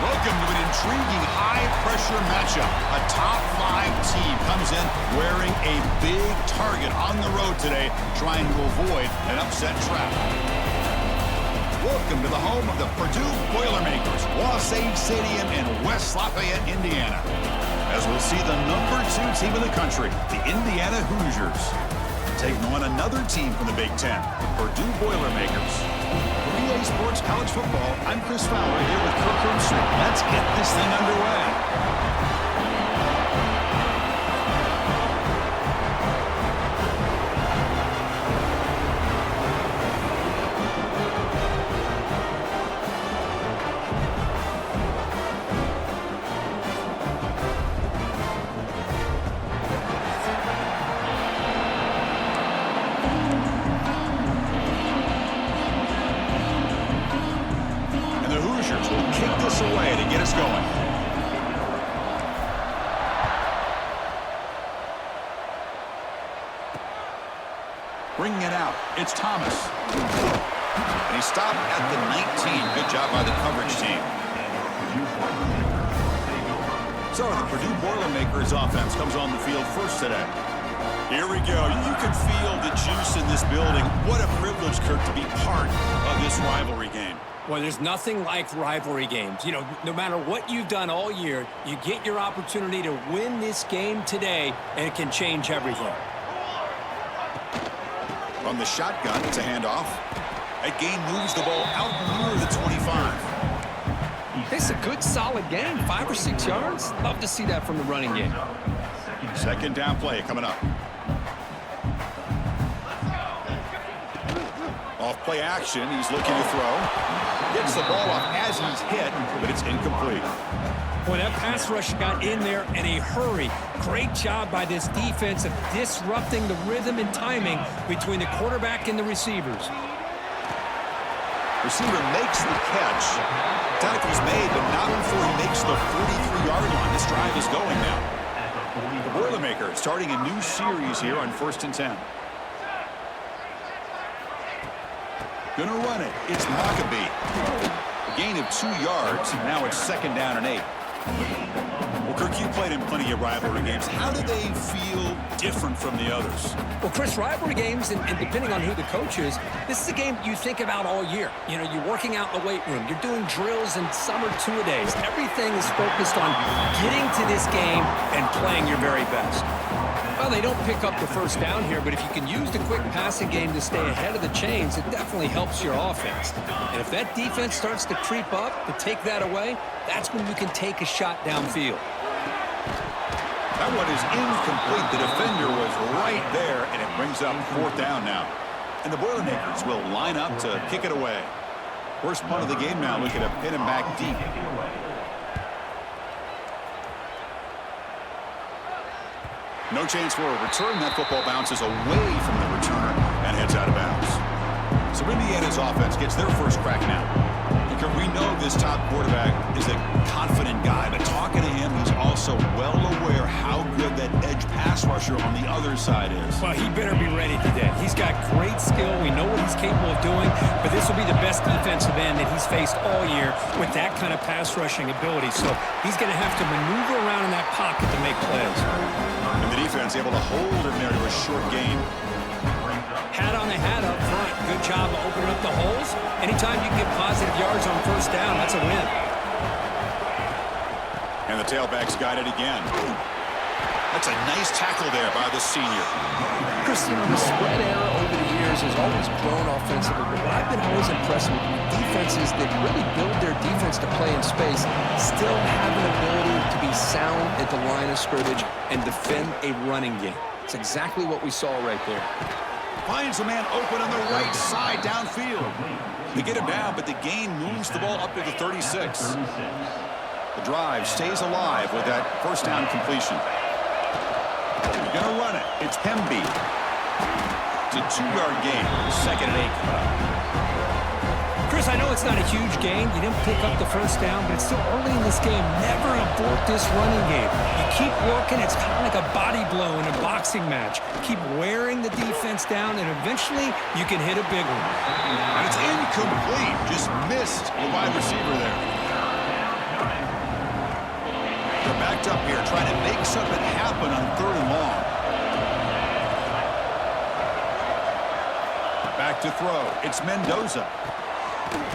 Welcome to an intriguing high-pressure matchup. A top-5 team comes in wearing a big target on the road today, trying to avoid an upset trap. Welcome to the home of the Purdue Boilermakers, Wasatch Stadium in West Lafayette, Indiana. As we'll see the number 2 team in the country, the Indiana Hoosiers, taking on another team from the Big Ten, the Purdue Boilermakers. For EA Sports College Football, I'm Chris Fowler here with Kirk Herbstreit. Let's get this thing underway. Away to get us going. Bringing it out, it's Thomas. And he stopped at the 19. Good job by the coverage team. So the Purdue Boilermakers offense comes on the field first today. Here we go. You can feel the juice in this building. What a privilege, Kirk, to be part of this rivalry game. Well, there's nothing like rivalry games. You know, no matter what you've done all year, you get your opportunity to win this game today, and it can change everything. From the shotgun, it's a handoff. That gain moves the ball out near the 25. It's a good, solid game. 5 or 6 yards. Love to see that from the running game. Second down play coming up. Off play action, he's looking to throw. Gets the ball off as he's hit, but it's incomplete. Well, that pass rush got in there in a hurry. Great job by this defense of disrupting the rhythm and timing between the quarterback and the receivers. Receiver makes the catch. Tackle's made, but not before he makes the 43-yard line. This drive is going now. The Boilermakers starting a new series here on 1st and 10. Gonna run it. It's Maccabee. A gain of 2 yards. Now it's 2nd down and 8. Well, Kirk, you played in plenty of rivalry games. How do they feel different from the others? Well, Chris, rivalry games, and depending on who the coach is, this is a game you think about all year. You know, you're working out in the weight room. You're doing drills and summer two-a-days. Everything is focused on getting to this game and playing your very best. Well, they don't pick up the first down here, but if you can use the quick passing game to stay ahead of the chains, it definitely helps your offense. And if that defense starts to creep up to take that away, that's when you can take a shot downfield. That one is incomplete. The defender was right there, and it brings up 4th down now. And the Boilermakers will line up to kick it away. First punt of the game now. Look at a pin him back deep. No chance for a return. That football bounces away from the returner and heads out of bounds. So Indiana's offense gets their first crack now. Because we know this top quarterback is a confident guy, but talking to him, he's also well aware how good that edge pass rusher on the other side is. Well, he better be ready today. He's got great skill. We know what he's capable of doing, but this will be the best defensive end that he's faced all year with that kind of pass rushing ability. So he's going to have to maneuver around in that pocket to make plays. And the defense able to hold him there to a short gain. Hat on the hat up front. Good job of opening up the holes. Anytime you can get positive yards on first down, that's a win. And the tailback's got it again. That's a nice tackle there by the senior. Chris, you know, the spread error over the years has always grown offensively, but what I've been always impressed with defenses that really build their defense to play in space still have an ability to be sound at the line of scrimmage and defend a running game. It's exactly what we saw right there. Finds a man open on the right side downfield. They get him down, but the gain moves the ball up to the 36. The drive stays alive with that first down completion. They're going to run it. It's Hemby. It's a 2-yard gain. 2nd and 8 coming up. Chris, I know it's not a huge gain. You didn't pick up the first down, but it's still early in this game. Never abort this running game. You keep working. It's kind of like a body blow in a boxing match. Keep wearing the defense down, and eventually you can hit a big one. And it's incomplete. Just missed the wide receiver there. They're backed up here, trying to make something happen on 3rd and long. Back to throw. It's Mendoza.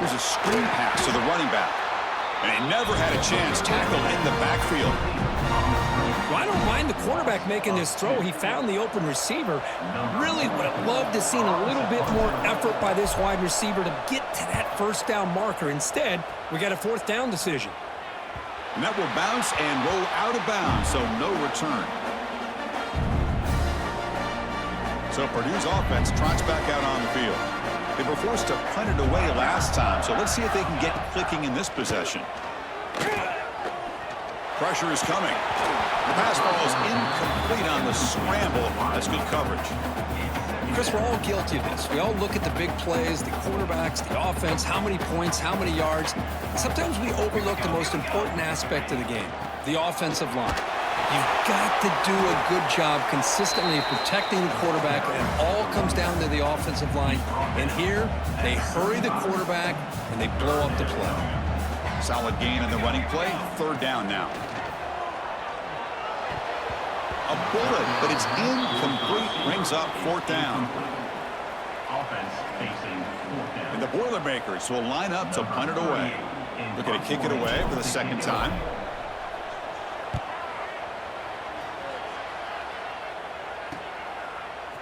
Here's a screen pass to the running back. And he never had a chance. Tackled in the backfield. Well, I don't mind the quarterback making this throw. He found the open receiver. Really would have loved to seen a little bit more effort by this wide receiver to get to that first down marker. Instead, we got a 4th down decision. And that will bounce and roll out of bounds, so no return. So Purdue's offense trots back out on the field. They were forced to punt it away last time, so let's see if they can get clicking in this possession. Pressure is coming. The pass falls incomplete on the scramble. That's good coverage. Chris, we're all guilty of this. We all look at the big plays, the quarterbacks, the offense, how many points, how many yards. Sometimes we overlook the most important aspect of the game, the offensive line. You've got to do a good job consistently protecting the quarterback, and it all comes down to the offensive line. And here, they hurry the quarterback, and they blow up the play. Solid gain in the running play. Third down now. A bullet, but it's incomplete. Brings up fourth down. Offense facing fourth down. And the Boilermakers will line up to punt it away. Looking to kick it away for the second time.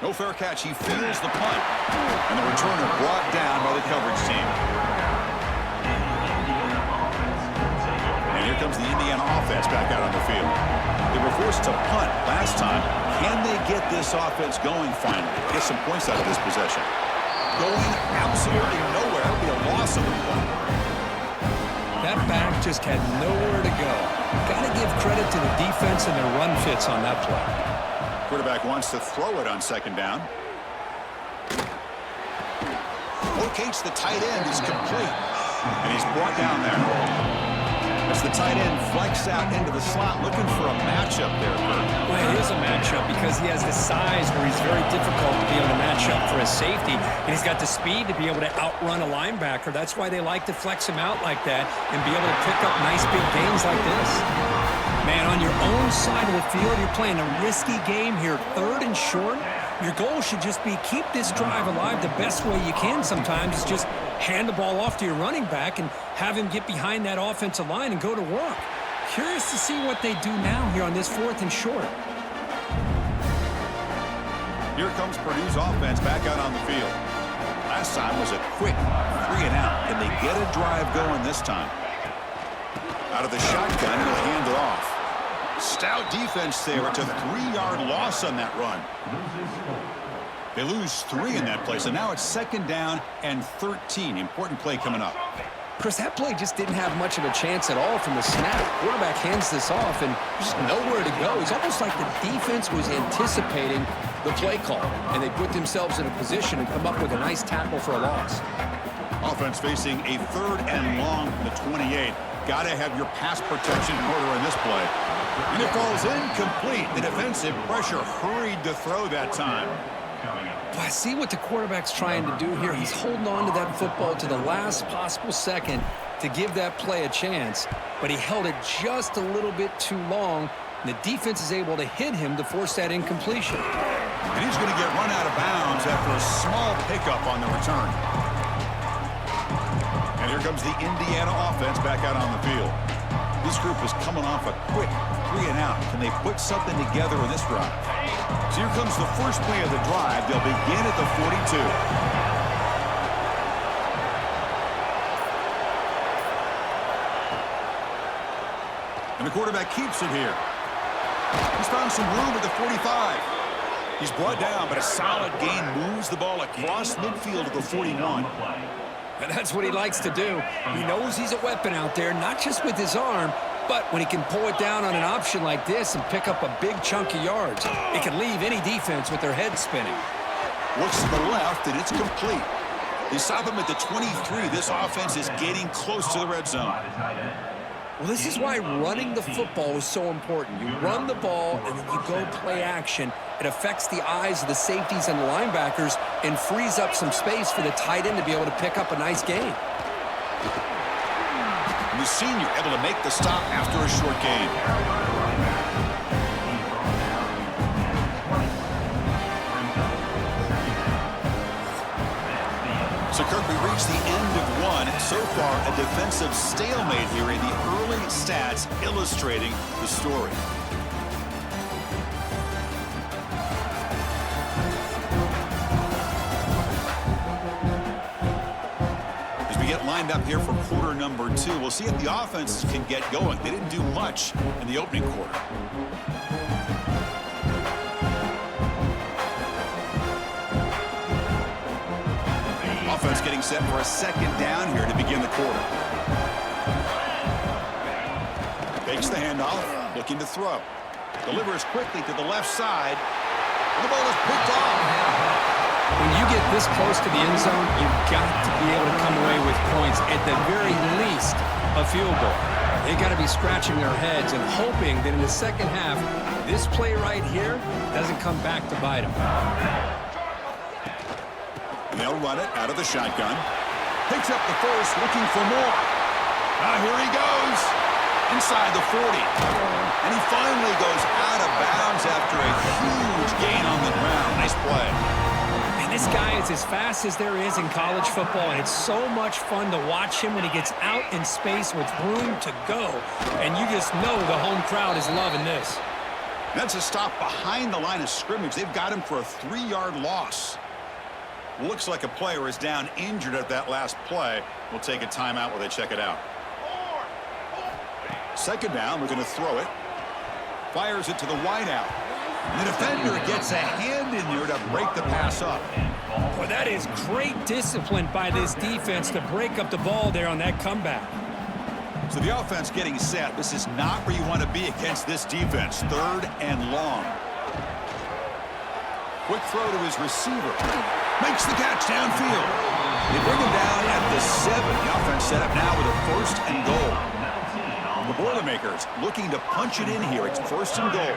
No fair catch. He fields the punt. And the returner brought down by the coverage team. And here comes the Indiana offense back out on the field. They were forced to punt last time. Can they get this offense going finally? Get some points out of this possession. Going absolutely nowhere. It'll be a loss of the point. That back just had nowhere to go. Got to give credit to the defense and their run fits on that play. Quarterback wants to throw it on second down. Locates the tight end. He's complete. And he's brought down there. As the tight end flex out into the slot, looking for a matchup there, Bert. Well, it is a matchup because he has the size where he's very difficult to be able to match up for his safety, and he's got the speed to be able to outrun a linebacker. That's why they like to flex him out like that and be able to pick up nice big gains like this. Man, on your own side of the field, you're playing a risky game here, third and short. Your goal should just be keep this drive alive the best way you can sometimes. Is just hand the ball off to your running back and have him get behind that offensive line and go to work. Curious to see what they do now here on this fourth and short. Here comes Purdue's offense back out on the field. Last time was a quick 3 and out. Can they get a drive going this time? Out of the shotgun, he'll hand it off. Stout defense there. It's a 3-yard loss on that run. They lose 3 in that play, so now it's second down and 13. Important play coming up. Chris, that play just didn't have much of a chance at all from the snap. Quarterback hands this off, and there's just nowhere to go. It's almost like the defense was anticipating the play call, and they put themselves in a position and come up with a nice tackle for a loss. Offense facing a third and long from the 28. Got to have your pass protection in order in this play. And it falls incomplete. The defensive pressure hurried to throw that time. Well, I see what the quarterback's trying to do here. He's holding on to that football to the last possible second to give that play a chance, but he held it just a little bit too long, and the defense is able to hit him to force that incompletion. And he's going to get run out of bounds after a small pickup on the return. And here comes the Indiana offense back out on the field. This group is coming off a quick 3 and out. Can they put something together in this drive? So here comes the first play of the drive. They'll begin at the 42. And the quarterback keeps it here. He's found some room at the 45. He's brought down, but a solid gain moves the ball across midfield to the 41. And that's what he likes to do. He knows he's a weapon out there, not just with his arm, but when he can pull it down on an option like this and pick up a big chunk of yards, it can leave any defense with their head spinning. Looks to the left, and it's complete. They stop him at the 23. This offense is getting close to the red zone. Well, this is why running the football is so important. You run the ball, and then you go play action. It affects the eyes of the safeties and the linebackers and frees up some space for the tight end to be able to pick up a nice gain. And the senior able to make the stop after a short gain. So, Kirk, we reached the end of one. So far, a defensive stalemate here in the early stats illustrating the story. As we get lined up here for quarter number 2, we'll see if the offenses can get going. They didn't do much in the opening quarter. Offense getting set for a second down here to begin the quarter. Takes the handoff, looking to throw. Delivers quickly to the left side. And the ball is picked off. When you get this close to the end zone, you've got to be able to come away with points, at the very least, a field goal. They got to be scratching their heads and hoping that in the second half, this play right here doesn't come back to bite them. And they'll run it out of the shotgun. Picks up the first, looking for more. Here he goes. Inside the 40. And he finally goes out of bounds after a huge gain on the ground. Nice play. And this guy is as fast as there is in college football, and it's so much fun to watch him when he gets out in space with room to go. And you just know the home crowd is loving this. That's a stop behind the line of scrimmage. They've got him for a 3-yard loss. Looks like a player is down injured at that last play. We'll take a timeout while they check it out. Second down, we're going to throw it. Fires it to the wideout. And the defender gets a hand in there to break the pass up. Well, that is great discipline by this defense to break up the ball there on that comeback. So the offense getting set. This is not where you want to be against this defense. 3rd and long. Quick throw to his receiver. Makes the catch downfield. They bring him down at the 7. The offense set up now with a 1st and goal. The Boilermakers looking to punch it in here. It's 1st and goal.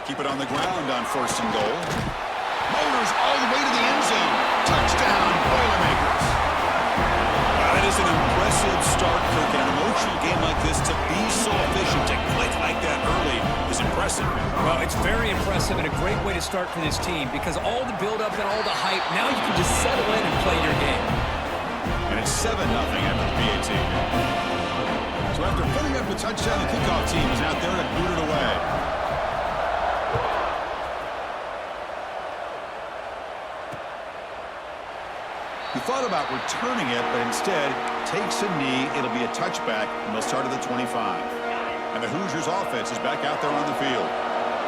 Keep it on the ground on 1st and goal. Motors all the way to the end zone. Touchdown, Boilermakers. That is an impressive start, Kirk. In an emotional game like this, to be so efficient, to click like that early is impressive. Well, it's very impressive and a great way to start for this team because all the build-up and all the hype, now you can just settle in and play your game. And it's 7-0 after the PAT. So after putting up the touchdown, the kickoff team is out there to boot it away. He thought about returning it, but instead takes a knee. It'll be a touchback, and they'll start at the 25. And the Hoosiers offense is back out there on the field.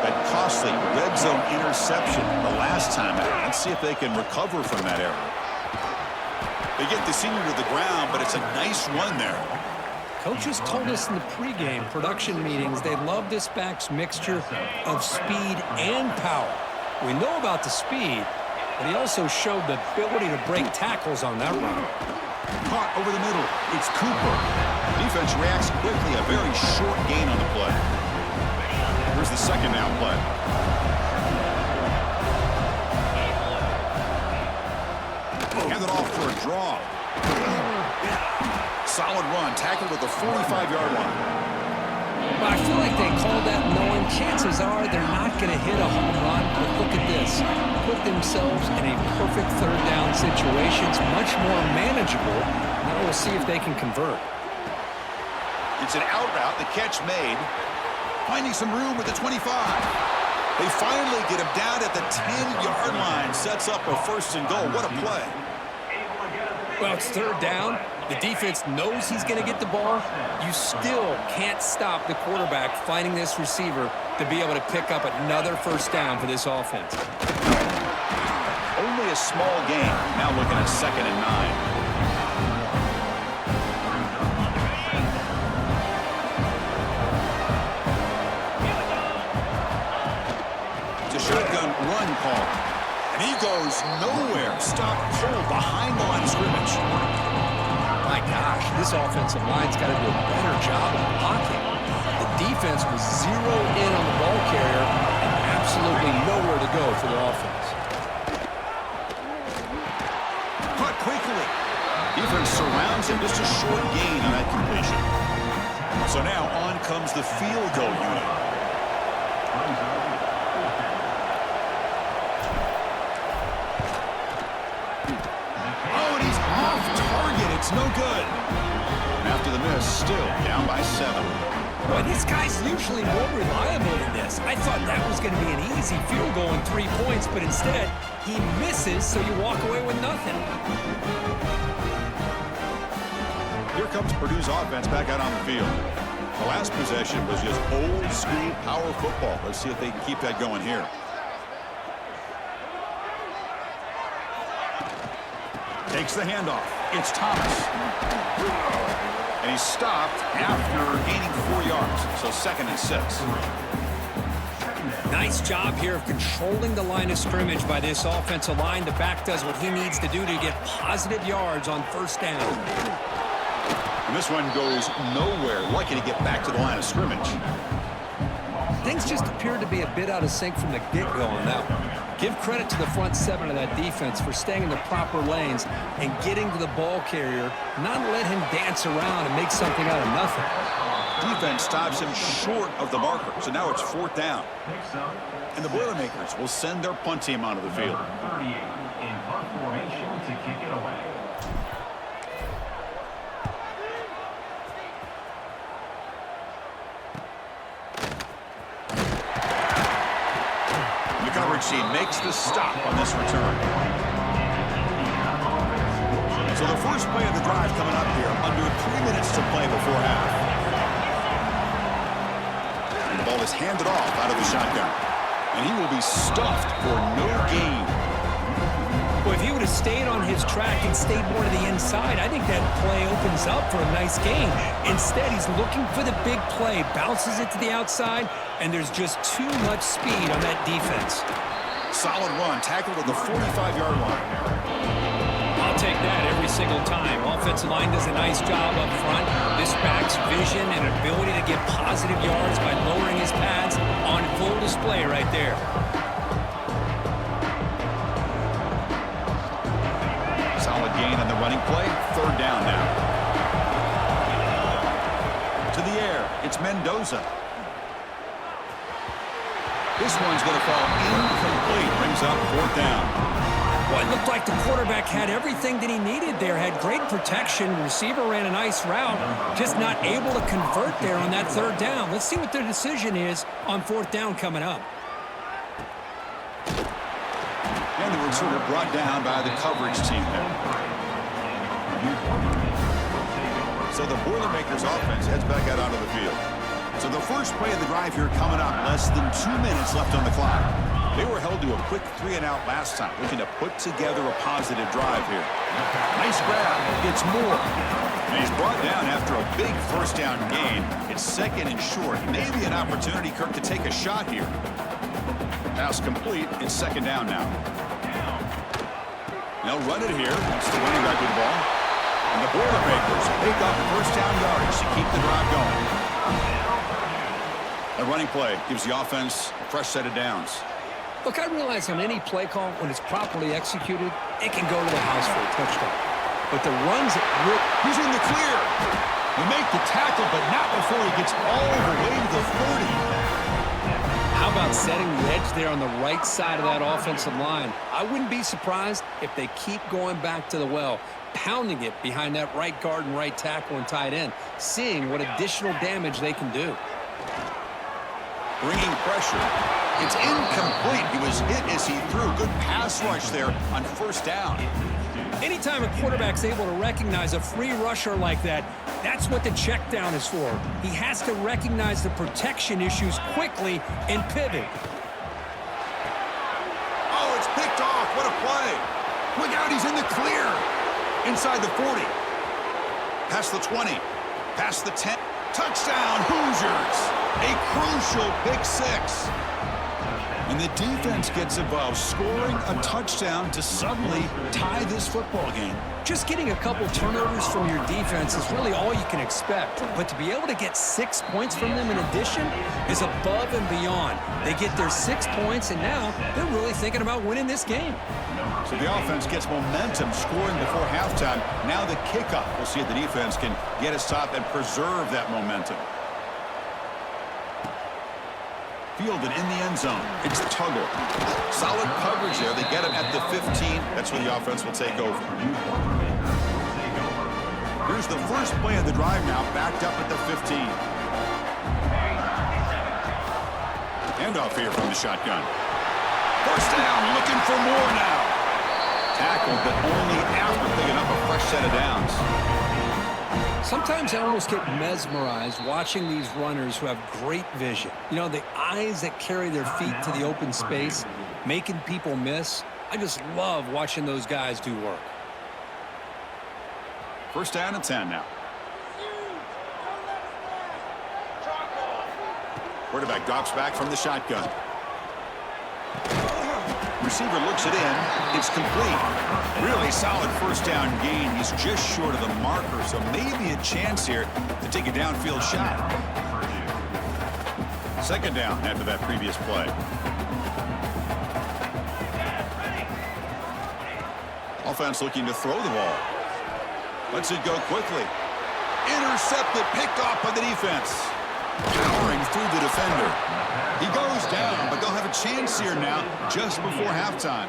That costly red zone interception the last time out. Let's see if they can recover from that error. They get the senior to the ground, but it's a nice run there. Coaches told us in the pregame production meetings they love this back's mixture of speed and power. We know about the speed, but he also showed the ability to break tackles on that run. Caught over the middle. It's Cooper. Defense reacts quickly. A very short gain on the play. Here's the second down play. Hand it off for a draw. Solid run. Tackled at the 45-yard line. Well, I feel like they called that knowing chances are they're not going to hit a home run. But look at this. Put themselves in a perfect 3rd down situation. It's much more manageable. Now we'll see if they can convert. It's an out route. The catch made. Finding some room with the 25. They finally get him down at the 10-yard line. Sets up a 1st and goal. What a play. Well, it's 3rd down. The defense knows he's going to get the ball. You still can't stop the quarterback finding this receiver to be able to pick up another 1st down for this offense. Only a small gain. Now looking at 2nd and 9. Shotgun run call. And he goes nowhere. Stop pull behind the line of scrimmage. My gosh, this offensive line's got to do a better job of blocking. The defense was zeroed in on the ball carrier and absolutely nowhere to go for the offense. Caught quickly. Defense surrounds him. Just a short gain on that completion. So now on comes the field goal unit. It's no good. And after the miss, still down by 7. Boy, this guy's usually more reliable than this. I thought that was going to be an easy field goal in 3 points, but instead, he misses, so you walk away with nothing. Here comes Purdue's offense back out on the field. The last possession was just old-school power football. Let's see if they can keep that going here. Takes the handoff. It's Thomas. And he's stopped after gaining 4 yards. So 2nd and 6. Nice job here of controlling the line of scrimmage by this offensive line. The back does what he needs to do to get positive yards on 1st down. And this one goes nowhere. Lucky to get back to the line of scrimmage. Things just appeared to be a bit out of sync from the get-go on that one. Give credit to the front seven of that defense for staying in the proper lanes and getting to the ball carrier, not let him dance around and make something out of nothing. Defense stops him short of the marker, so now it's 4th down. And the Boilermakers will send their punt team onto the field. 38 in punt formation to kick it away. The coverage team makes the stop on this return. So the first play of the drive coming up here, under 3 minutes to play before half. And the ball is handed off out of the shotgun. And he will be stuffed for no gain. Well, if he would have stayed on his track and stayed more to the inside, I think that play opens up for a nice gain. Instead, he's looking for the big play, bounces it to the outside, and there's just too much speed on that defense. Solid run, tackled at the 45-yard line. I'll take that every single time. Offensive line does a nice job up front. This back's vision and ability to get positive yards by lowering his pads on full display right there. Solid gain on the running play. 3rd down now. To the air, it's Mendoza. This one's going to fall incomplete. Brings up 4th down. Well, it looked like the quarterback had everything that he needed there. Had great protection. Receiver ran a nice route. Just not able to convert there on that 3rd down. Let's see what their decision is on 4th down coming up. And the returner brought down by the coverage team there. So the Boilermakers offense heads back out onto the field. So the first play of the drive here coming up. Less than 2 minutes left on the clock. They were held to a quick 3-and-out last time, looking to put together a positive drive here. Nice grab. It's Moore. And he's brought down after a big 1st down gain. It's 2nd and short. Maybe an opportunity, Kirk, to take a shot here. Pass complete. It's 2nd down now. They'll run it here. That's the running back with the ball. And the Boilermakers pick up 1st down yardage to keep the drive going. A running play gives the offense a fresh set of downs. Look, I realize on any play call, when it's properly executed, it can go to the house for a touchdown. But the runs that he's in the clear. They make the tackle, but not before he gets all the way to the 30. How about setting the edge there on the right side of that offensive line? I wouldn't be surprised if they keep going back to the well, pounding it behind that right guard and right tackle and tight end, seeing what additional damage they can do. Bringing pressure. It's incomplete. He was hit as he threw. Good pass rush there on 1st down. Anytime a quarterback's able to recognize a free rusher like that, that's what the check down is for. He has to recognize the protection issues quickly and pivot. Oh, it's picked off. What a play. Look out, he's in the clear. Inside the 40. Past the 20. Past the 10. Touchdown, Hoosiers. A crucial pick 6. And the defense gets involved, scoring a touchdown to suddenly tie this football game. Just getting a couple turnovers from your defense is really all you can expect. But to be able to get 6 points from them in addition is above and beyond. They get their 6 points, and now they're really thinking about winning this game. So the offense gets momentum, scoring before halftime. Now the kickoff. We'll see if the defense can get a stop and preserve that momentum. Fielded in the end zone. It's Tuggle. Solid coverage there. They get him at the 15. That's where the offense will take over. Here's the first play of the drive now, backed up at the 15. Handoff here from the shotgun. 1st down, looking for more now. Tackled, but only after picking up a fresh set of downs. Sometimes I almost get mesmerized watching these runners who have great vision. You know, the eyes that carry their feet to the open space, making people miss. I just love watching those guys do work. 1st down and 10 now. Quarterback drops back from the shotgun. Receiver looks it in. It's complete. Really solid first down gain. He's just short of the marker, so maybe a chance here to take a downfield shot. Second down after that previous play. Offense looking to throw the ball. Lets it go quickly. Intercepted, picked off by the defense. Powering through the defender. He goes down, but they'll have a chance here now just before halftime.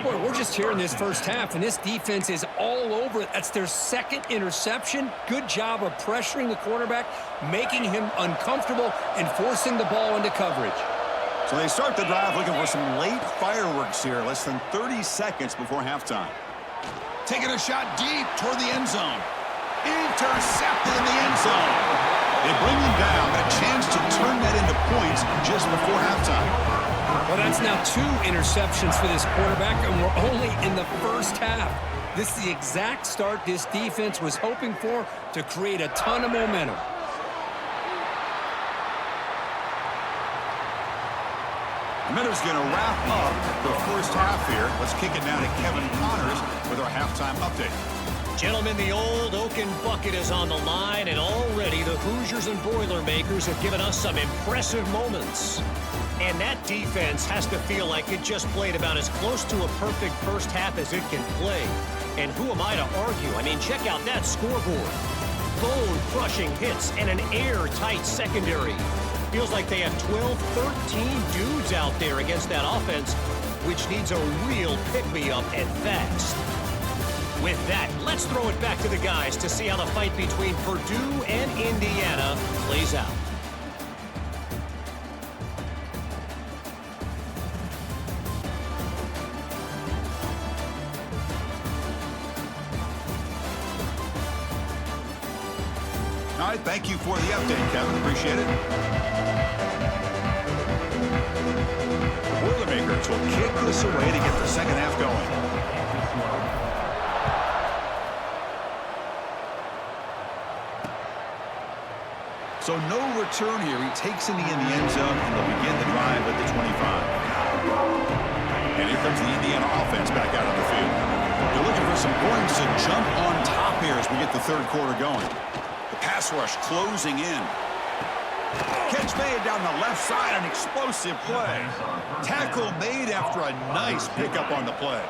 Boy, we're just here in this first half, and this defense is all over it. That's their second interception. Good job of pressuring the quarterback, making him uncomfortable, and forcing the ball into coverage. So they start the drive looking for some late fireworks here, less than 30 seconds before halftime. Taking a shot deep toward the end zone. Intercepted in the end zone. They bring him down, but a chance to turn that into points just before halftime. Well, that's now 2 interceptions for this quarterback, and we're only in the first half. This is the exact start this defense was hoping for to create a ton of momentum. The Minnows going to wrap up the first half here. Let's kick it down to Kevin Connors with our halftime update. Gentlemen, the old Oaken bucket is on the line, and already the Hoosiers and Boilermakers have given us some impressive moments. And that defense has to feel like it just played about as close to a perfect first half as it can play. And who am I to argue? I mean, check out that scoreboard. Bone-crushing hits and an airtight secondary. Feels like they have 12, 13 dudes out there against that offense, which needs a real pick-me-up and fast. With that, let's throw it back to the guys to see how the fight between Purdue and Indiana plays out. All right, thank you for the update, Kevin. Appreciate it. The Boilermakers will kick this away to get the second half going. So no return here. He takes in the end zone, and they'll begin the drive at the 25. And here comes the Indiana offense back out on the field. They're looking for some points to jump on top here as we get the third quarter going. The pass rush closing in. Catch made down the left side, an explosive play. Tackle made after a nice pickup on the play.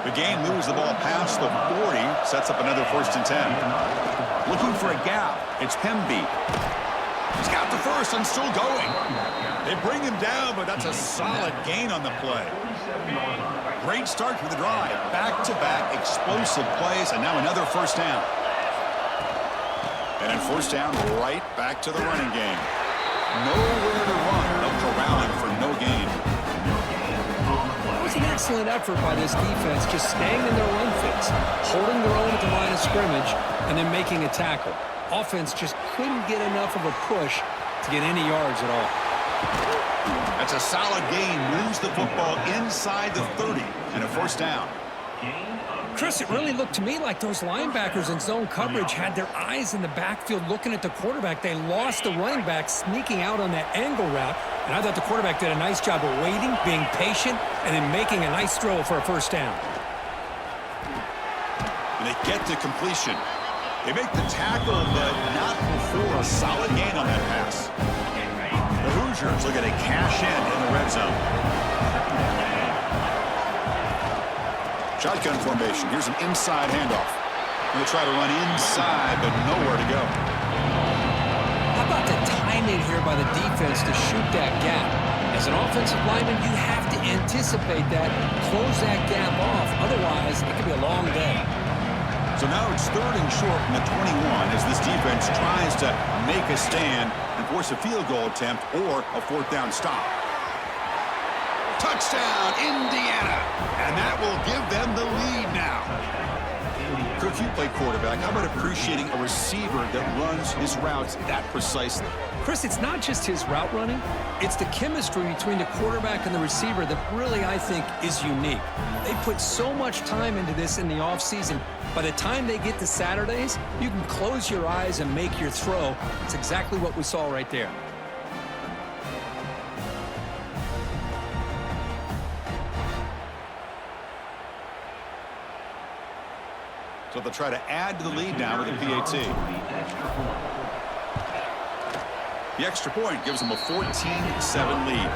The game moves the ball past the 40, sets up another 1st and 10. Looking for a gap. It's Hemby. He's got the first and still going. They bring him down, but that's a solid gain on the play. Great start to the drive. Back-to-back explosive plays, and now another 1st down. And then 1st down, right back to the running game. Nowhere to run. No corralling for no gain. It was an excellent effort by this defense, just staying in their run fits, holding their own at the line of scrimmage, and then making a tackle. Offense just couldn't get enough of a push to get any yards at all. That's a solid gain. Moves the football inside the 30 and a 1st down. Chris, it really looked to me like those linebackers in zone coverage had their eyes in the backfield looking at the quarterback. They lost the running back sneaking out on that angle route, and I thought the quarterback did a nice job of waiting, being patient, and then making a nice throw for a 1st down. And they get to completion. They make the tackle, but not before a solid gain on that pass. The Hoosiers looking to cash in the red zone. Shotgun formation. Here's an inside handoff. They'll try to run inside, but nowhere to go. How about the timing here by the defense to shoot that gap? As an offensive lineman, you have to anticipate that, close that gap off. Otherwise, it could be a long day. So now it's 3rd and short from the 21 as this defense tries to make a stand and force a field goal attempt or a 4th down stop. Touchdown, Indiana! And that will give them the lead now. Coach, you play quarterback. How about appreciating a receiver that runs his routes that precisely? Chris, it's not just his route running. It's the chemistry between the quarterback and the receiver that really, I think, is unique. They put so much time into this in the offseason. By the time they get to Saturdays, you can close your eyes and make your throw. It's exactly what we saw right there. So they'll try to add to the lead now with a PAT. The extra point gives them a 14-7 lead.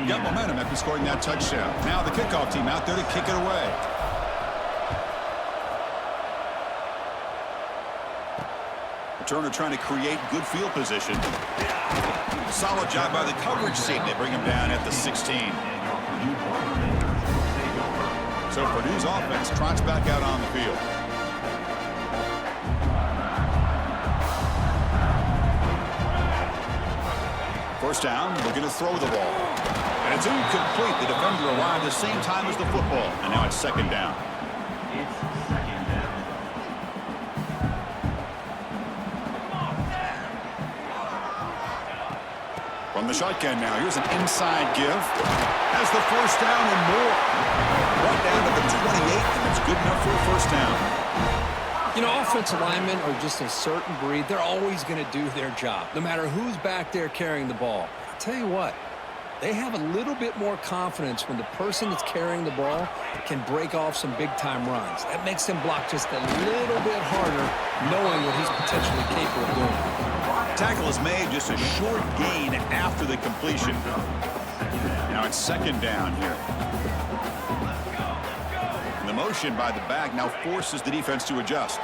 Got momentum after scoring that touchdown. Now the kickoff team out there to kick it away. Returner trying to create good field position. Solid job by the coverage team. They bring him down at the 16. So Purdue's offense trots back out on the field. First down, looking to throw the ball. And it's incomplete. The defender arrived the same time as the football. And now it's second down. From the shotgun now, here's an inside give. Has the first down and more. Right down to the 28, and it's good enough for a first down. You know, offensive linemen are just a certain breed. They're always going to do their job, no matter who's back there carrying the ball. I'll tell you what, they have a little bit more confidence when the person that's carrying the ball can break off some big-time runs. That makes them block just a little bit harder, knowing what he's potentially capable of doing. Tackle is made, just a short gain after the completion. Now it's second down here. And the motion by the back now forces the defense to adjust.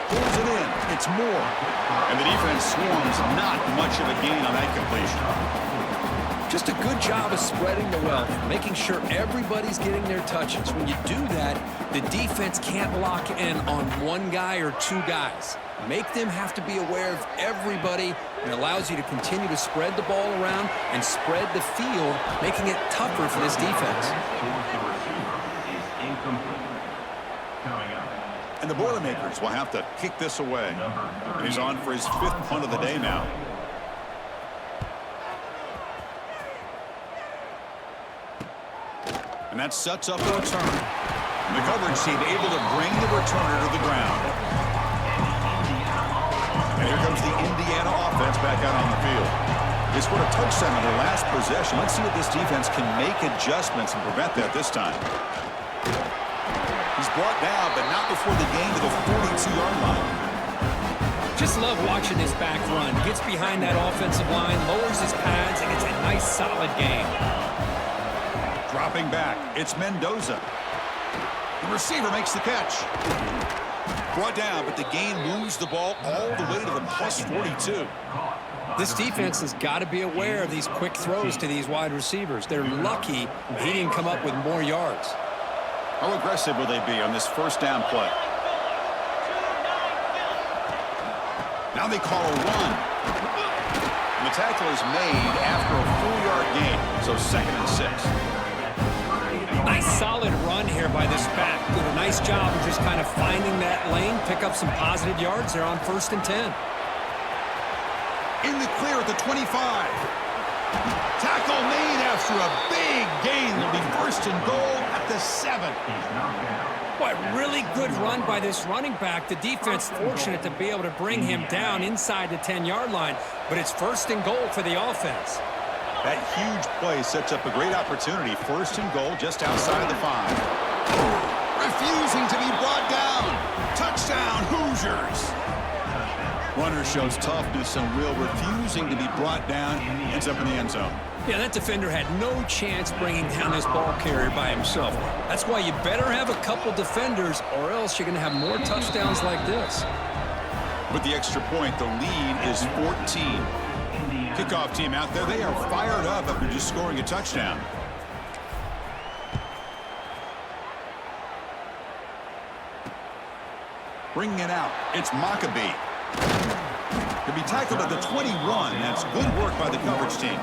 Pulls it in. It's more. And the defense swarms. Not much of a gain on that completion. Just a good job of spreading the wealth, making sure everybody's getting their touches. When you do that, the defense can't lock in on one guy or two guys. Make them have to be aware of everybody, and allows you to continue to spread the ball around and spread the field, making it tougher for this defense. And the Boilermakers will have to kick this away. And he's on for his 5th punt of the day now. And that sets up the return. And the coverage team able to bring the returner to the ground. And here comes the Indiana offense back out on the field. They scored a touchdown on their last possession. Let's see if this defense can make adjustments and prevent that this time. He's brought down, but not before the gain to the 42-yard line. Just love watching this back run. Gets behind that offensive line, lowers his pads, and gets a nice solid gain. Dropping back, it's Mendoza. The receiver makes the catch. Brought down, but the gain moves the ball all the way to the plus 42. This defense has got to be aware of these quick throws to these wide receivers. They're lucky he didn't come up with more yards. How aggressive will they be on this first down play? Now they call a run. And the tackle is made after a 4-yard gain, so 2nd and 6. Nice solid run here by this back. Did a nice job of just kind of finding that lane, pick up some positive yards there on 1st and 10. In the clear at the 25. Tackle made after a big gain. Will be 1st and goal at the 7. Boy, really good run by this running back. The defense fortunate to be able to bring him down inside the 10-yard line, but it's 1st and goal for the offense. That huge play sets up a great opportunity. 1st and goal just outside the 5. Refusing to be brought down. Touchdown, Hoosiers. Runner shows toughness and will, refusing to be brought down. Ends up in the end zone. Yeah, that defender had no chance bringing down this ball carrier by himself. That's why you better have a couple defenders, or else you're going to have more touchdowns like this. With the extra point, the lead is 14. Kickoff team out there, they are fired up after just scoring a touchdown. Bringing it out, it's Maccabee. To be tackled at the 21, that's good work by the coverage team.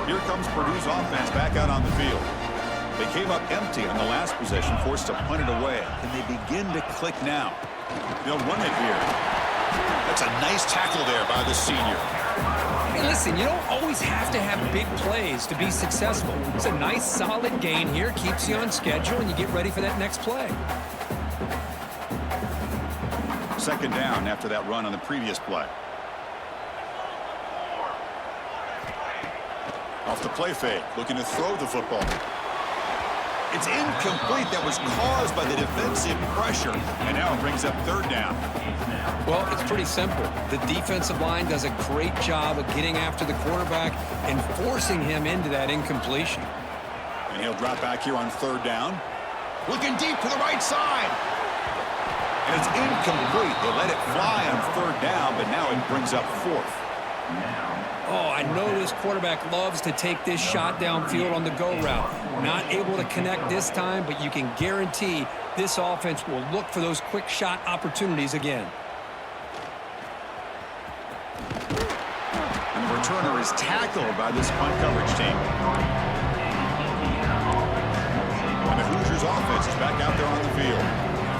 Here comes Purdue's offense back out on the field. They came up empty on the last possession, forced to punt it away. Can they begin to click now? They'll run it here. That's a nice tackle there by the senior. Hey, listen, you don't always have to have big plays to be successful. It's a nice, solid gain here, keeps you on schedule, and you get ready for that next play. 2nd down after that run on the previous play. Off the play fake, looking to throw the football. It's incomplete. That was caused by the defensive pressure. And now it brings up third down. Well, it's pretty simple. The defensive line does a great job of getting after the quarterback and forcing him into that incompletion. And he'll drop back here on third down. Looking deep to the right side. And it's incomplete. They let it fly on third down, but now it brings up fourth. Oh, I know this quarterback loves to take this shot downfield on the go route. Not able to connect this time, but you can guarantee this offense will look for those quick shot opportunities again. And the returner is tackled by this punt coverage team. And the Hoosiers offense is back out there on the field.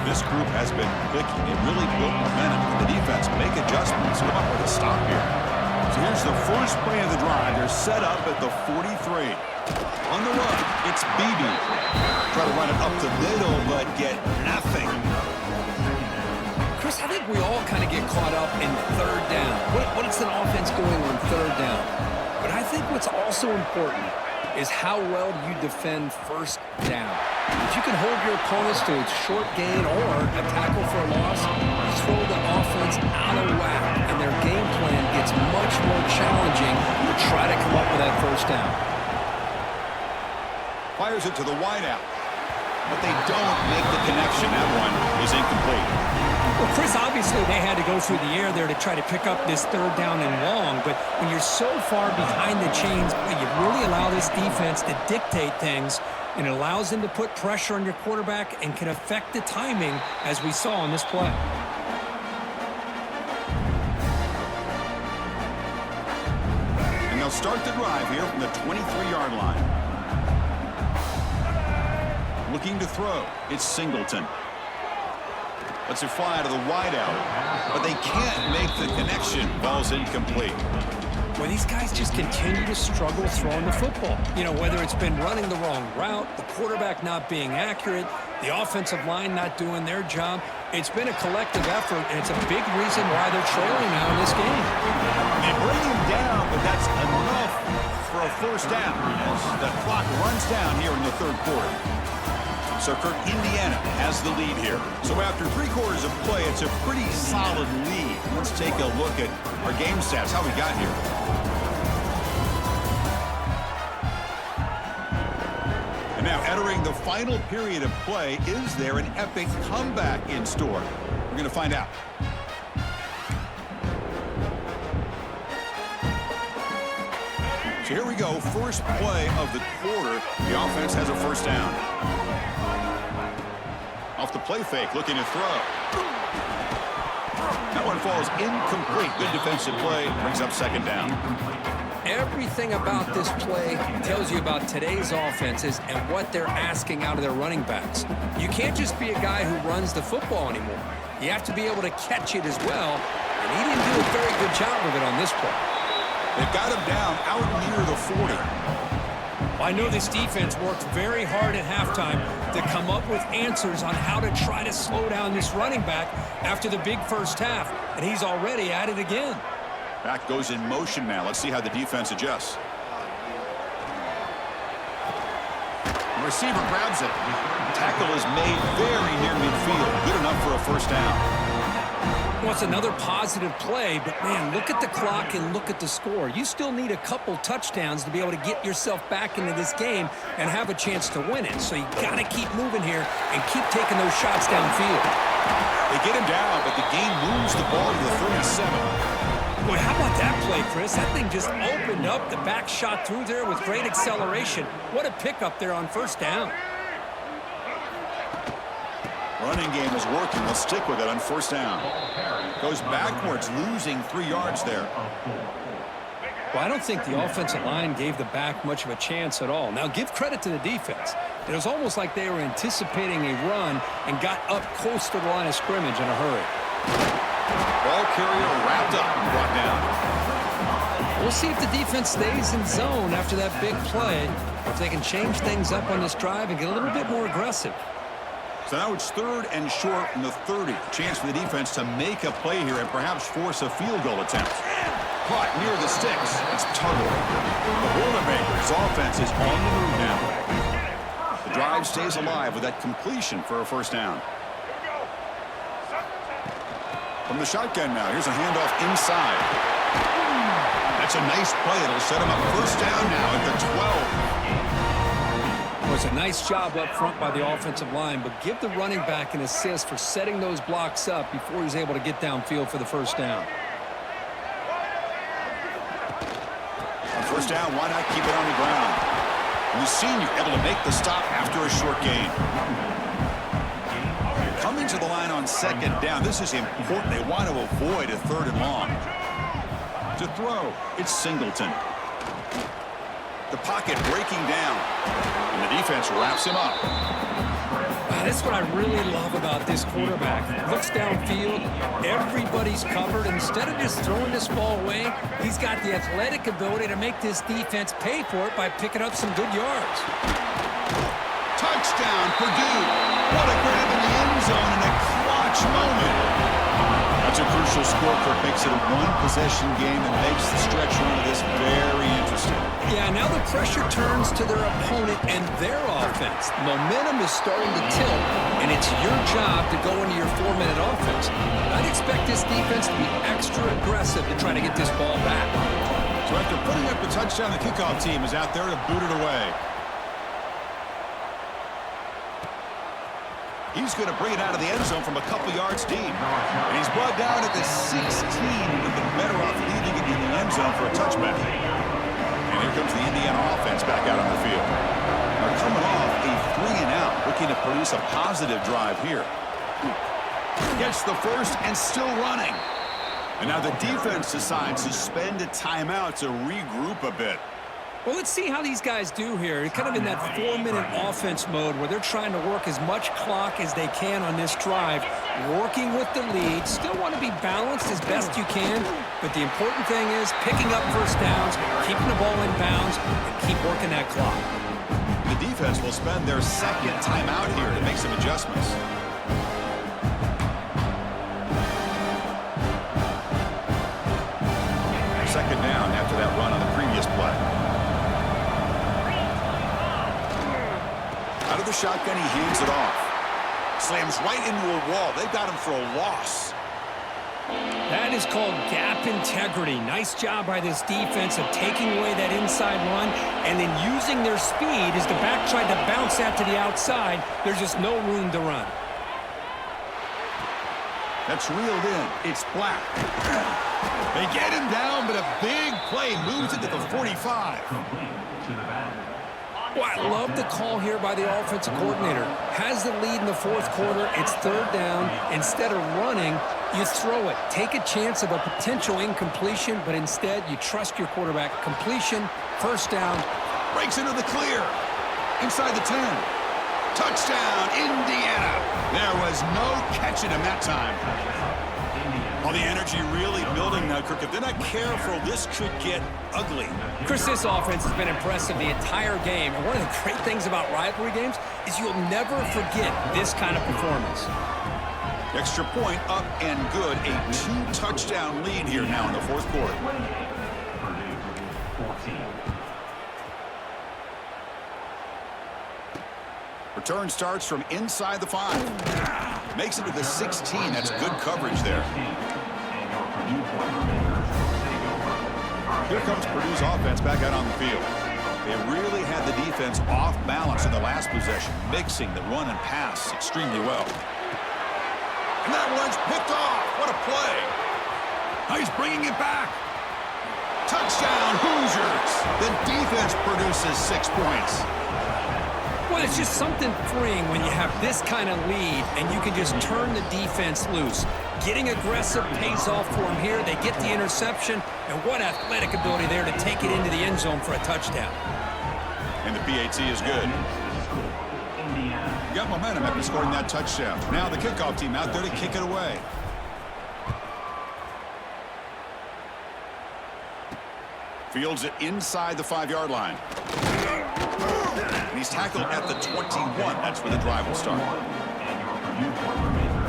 This group has been clicking. It really built momentum. The defense make adjustments. Come up with a stop here. So here's the first play of the drive. They're set up at the 43. On the run, it's Beebe. Try to run it up the middle, but get nothing. Chris, I think we all kind of get caught up in third down. What is an offense doing on third down? But I think what's also important is how well you defend first down. If you can hold your opponents to a short gain or a tackle for a loss, you throw the offense out of whack, and their game plan gets much more challenging to try to come up with that first down. Fires it to the wideout, but they don't make the connection. That one is incomplete. Well, Chris, obviously they had to go through the air there to try to pick up this third down and long, but when you're so far behind the chains, you really allow this defense to dictate things, and it allows them to put pressure on your quarterback and can affect the timing, as we saw on this play. And they'll start the drive here from the 23-yard line. Looking to throw, it's Singleton. Lets it fly out of the wideout, but they can't make the connection. Ball's incomplete. Well, these guys just continue to struggle throwing the football. You know, whether it's been running the wrong route, the quarterback not being accurate, the offensive line not doing their job. It's been a collective effort, and it's a big reason why they're trailing now in this game. They bring him down, but that's enough for a first down as the clock runs down here in the third quarter. So Kirk, Indiana has the lead here. So after 3 quarters of play, it's a pretty solid lead. Let's take a look at our game stats, how we got here. And now entering the final period of play, is there an epic comeback in store? We're going to find out. So here we go, first play of the quarter. The offense has a first down. Off the play fake, looking to throw. That one falls incomplete. Good defensive play, brings up second down. Everything about this play tells you about today's offenses and what they're asking out of their running backs. You can't just be a guy who runs the football anymore. You have to be able to catch it as well, and he didn't do a very good job of it on this play. They've got him down out near the 40. I know this defense worked very hard at halftime to come up with answers on how to try to slow down this running back after the big first half, and he's already at it again. Back goes in motion now. Let's see how the defense adjusts. The receiver grabs it. Tackle is made very near midfield. Good enough for a first down. Well, it's another positive play, but, man, look at the clock and look at the score. You still need a couple touchdowns to be able to get yourself back into this game and have a chance to win it. So you got to keep moving here and keep taking those shots downfield. They get him down, but the game moves the ball to the 37. Boy, how about that play, Chris? That thing just opened up. The back shot through there with great acceleration. What a pickup there on first down. Running game is working. Let's stick with it on first down. Goes backwards, losing 3 yards there. Well, I don't think the offensive line gave the back much of a chance at all. Now, give credit to the defense. It was almost like they were anticipating a run and got up close to the line of scrimmage in a hurry. Ball carrier wrapped up and brought down. We'll see if the defense stays in zone after that big play, or if they can change things up on this drive and get a little bit more aggressive. So now it's 3rd and short from the 30. Chance for the defense to make a play here and perhaps force a field goal attempt. Caught near the sticks. It's Tuttle. The Boilermakers offense is on the move now. The drive stays alive with that completion for a first down. From the shotgun now, here's a handoff inside. That's a nice play. It'll set him up first down now at the 12. Well, it's a nice job up front by the offensive line, but give the running back an assist for setting those blocks up before he's able to get downfield for the first down. On first down, why not keep it on the ground? And the senior able to make the stop after a short gain. Coming to the line on 2nd down. This is important. They want to avoid a 3rd and long. To throw, it's Singleton. The pocket breaking down. And the defense wraps him up. Wow, that's what I really love about this quarterback. Looks downfield, everybody's covered. Instead of just throwing this ball away, he's got the athletic ability to make this defense pay for it by picking up some good yards. Touchdown, Purdue. What a grab in the end zone in a clutch moment. That's a crucial score. Kirk makes it a one-possession game and makes the stretch run of this very interesting. Yeah, now the pressure turns to their opponent and their offense. Momentum is starting to tilt, and it's your job to go into your 4-minute offense. I'd expect this defense to be extra aggressive to try to get this ball back. So after putting up the touchdown, the kickoff team is out there to boot it away. He's going to bring it out of the end zone from a couple yards deep. And he's brought down at the 16 with the better off leaving it in the end zone for a touchback. And here comes the Indiana offense back out on the field. They're coming off a 3-and-out, looking to produce a positive drive here. Gets the first and still running. And now the defense decides to spend a timeout to regroup a bit. Well, let's see how these guys do here. Kind of in that 4-minute offense mode where they're trying to work as much clock as they can on this drive, working with the lead. Still want to be balanced as best you can, but the important thing is picking up first downs, keeping the ball in bounds, and keep working that clock. The defense will spend their 2nd timeout here to make some adjustments. Second down after that run on the previous play. Out of the shotgun, he hands it off. Slams right into a wall. They've got him for a loss. That is called gap integrity. Nice job by this defense of taking away that inside run and then using their speed as the back tried to bounce that to the outside. There's just no room to run. That's reeled in. It's Black. They get him down, but a big play moves it to the 45. Well, I love the call here by the offensive coordinator. Has the lead in the 4th quarter. It's 3rd down. Instead of running, you throw it. Take a chance of a potential incompletion, but instead you trust your quarterback. Completion, first down. Breaks into the clear. Inside the 10. Touchdown, Indiana. There was no catching him that time. Well, the energy really building now, Kirk. If they're not careful, this could get ugly. Chris, this offense has been impressive the entire game. And one of the great things about rivalry games is you'll never forget this kind of performance. Extra point up and good. A 2-touchdown lead here now in the 4th quarter. Return starts from inside the 5. Makes it to the 16. That's good coverage there. Here comes Purdue's offense back out on the field. They really had the defense off balance in the last possession, mixing the run and pass extremely well. And that one's picked off. What a play. Now he's bringing it back. Touchdown, Hoosiers. The defense produces 6 points. Well, it's just something freeing when you have this kind of lead and you can just turn the defense loose. Getting aggressive pays off for them here. They get the interception, and what athletic ability there to take it into the end zone for a touchdown. And the PAT is good. Got momentum after scoring that touchdown. Now the kickoff team out there to kick it away. Fields it inside the 5-yard line. And he's tackled at the 21. That's where the drive will start. Viewpoint remainder.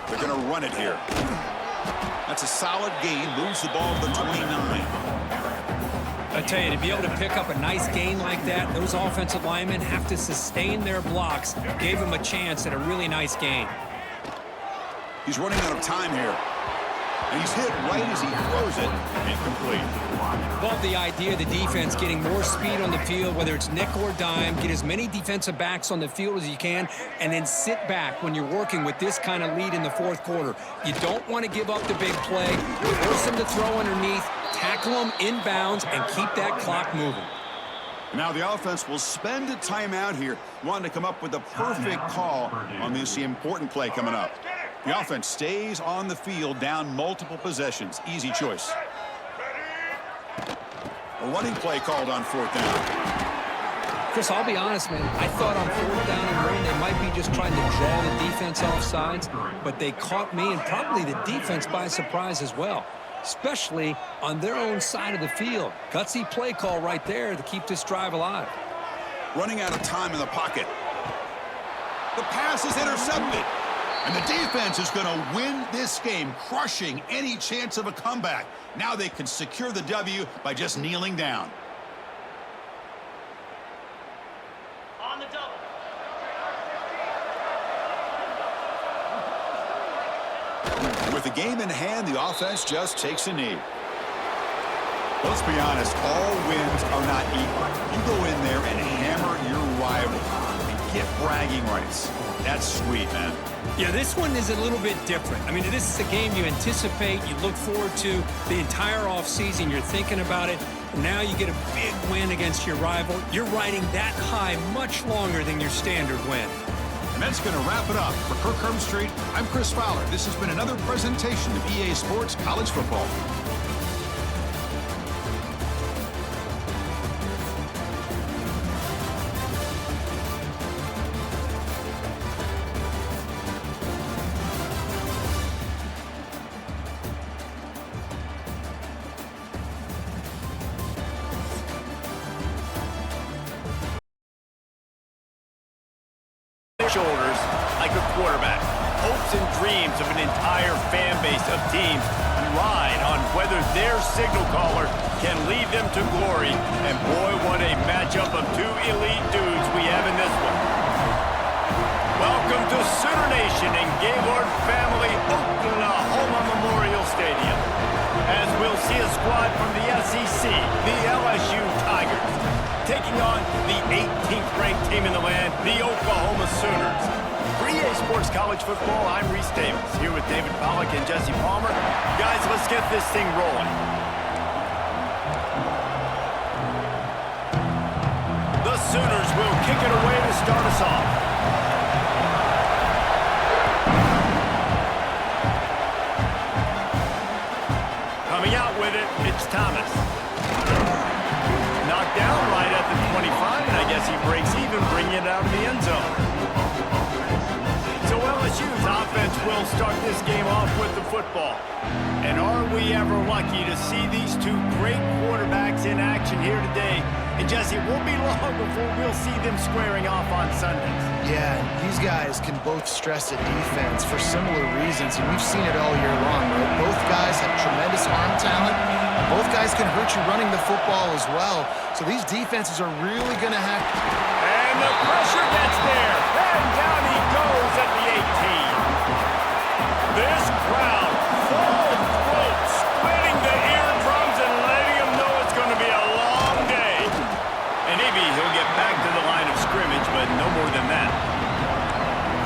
They're going to run it here. That's a solid gain. Moves the ball to the 29. I tell you, to be able to pick up a nice gain like that, those offensive linemen have to sustain their blocks. Gave him a chance at a really nice gain. He's running out of time here. And he's hit right as he throws it. Incomplete. Love the idea of the defense getting more speed on the field, whether it's nickel or dime, get as many defensive backs on the field as you can, and then sit back when you're working with this kind of lead in the fourth quarter. You don't want to give up the big play. Force them to throw underneath, tackle them inbounds, and keep that clock moving. Now the offense will spend a timeout here, wanting to come up with the perfect call on this important play coming up. The offense stays on the field, down multiple possessions. Easy choice. A running play called on fourth down. Chris, I'll be honest, man. I thought on fourth down and one, they might be just trying to draw the defense off sides, but they caught me and probably the defense by surprise as well, especially on their own side of the field. Gutsy play call right there to keep this drive alive. Running out of time in the pocket. The pass is intercepted. And the defense is going to win this game, crushing any chance of a comeback. Now they can secure the W by just kneeling down. On the double. With the game in hand, the offense just takes a knee. Let's be honest, all wins are not equal. You go in there and hammer your rival and get bragging rights. That's sweet, man. Yeah, this one is a little bit different. I mean, this is a game you anticipate, you look forward to the entire offseason. You're thinking about it. Now you get a big win against your rival. You're riding that high much longer than your standard win. And that's going to wrap it up. For Kirk Herbstreit, I'm Chris Fowler. This has been another presentation of EA Sports College Football. Shoulders like a quarterback. Hopes and dreams of an entire fan base of teams ride on whether their signal caller can lead them to glory. And boy, what a matchup of two elite dudes we have in this one. Welcome to Sooner Nation and Gaylord Family Oklahoma Memorial Stadium, as we'll see a squad from the SEC, the LSU Tigers, taking on the 18th ranked team in the land, the Oklahoma Sooners. For EA Sports College Football, I'm Reese Davis, here with David Pollack and Jesse Palmer. Guys, let's get this thing rolling. The Sooners will kick it away to start us off. Coming out with it, it's Thomas. Knocked down right at the 25, and I guess he breaks even, bringing it out of the end zone. So LSU's offense will start this game off with the football. And are we ever lucky to see these two great quarterbacks in action here today? And Jesse, it won't be long before we'll see them squaring off on Sundays. Yeah, these guys can both stress a defense for similar reasons, and we've seen it all year long, right? Both guys have tremendous arm talent. Both guys can hurt you running the football as well. So these defenses are really going to have... And the pressure gets there. And down he goes at the 18. This crowd, full throat, splitting the eardrums and letting them know it's going to be a long day. And maybe he'll get back to the line of scrimmage, but no more than that.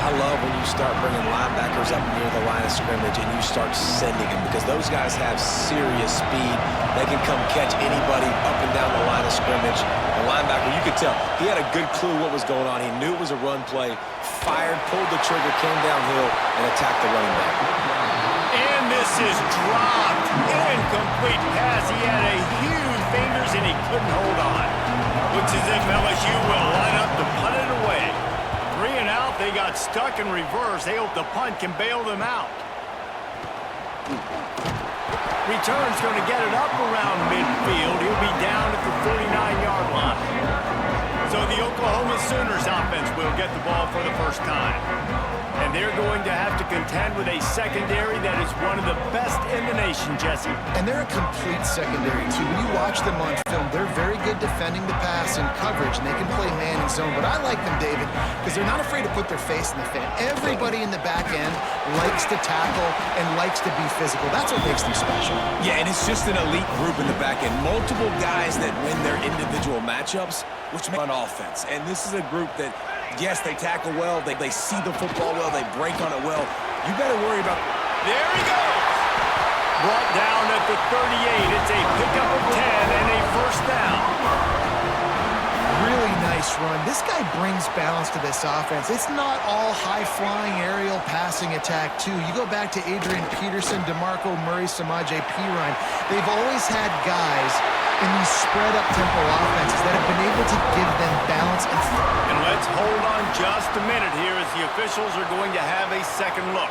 I love when you start bringing linebackers up near the line of scrimmage and you start sending them, because those guys have serious speed. They can come catch anybody up and down the line of scrimmage. The linebacker, you could tell, he had a good clue what was going on. He knew it was a run play, fired, pulled the trigger, came downhill, and attacked the running back. And this is dropped. Incomplete pass. He had a huge fingers and he couldn't hold on. Looks as if LSU will line up to punt it away. 3 and out, they got stuck in reverse. They hope the punt can bail them out. Return's going to get it up around midfield. He'll be down at the 49-yard line. So the Oklahoma Sooners offense will get the ball for the first time. And they're going to have to contend with a secondary that is one of the best in the nation, Jesse. And they're a complete secondary, too. When you watch them on film, they're very good defending the pass and coverage, and they can play man and zone. But I like them, David, because they're not afraid to put their face in the fan. Everybody in the back end likes to tackle and likes to be physical. That's what makes them special. Yeah, and it's just an elite group in the back end. Multiple guys that win their individual matchups, which make on offense. And this is a group that, yes, they tackle well, they see the football well, they break on it well. You got to worry about... There he goes! Brought down at the 38. It's a pickup of 10 and a first down. Really nice run. This guy brings balance to this offense. It's not all high-flying aerial passing attack, too. You go back to Adrian Peterson, DeMarco Murray, Samaje Perine. They've always had guys in these spread-up tempo offenses that have been able to give them balance and let's hold on just a minute here as the officials are going to have a second look.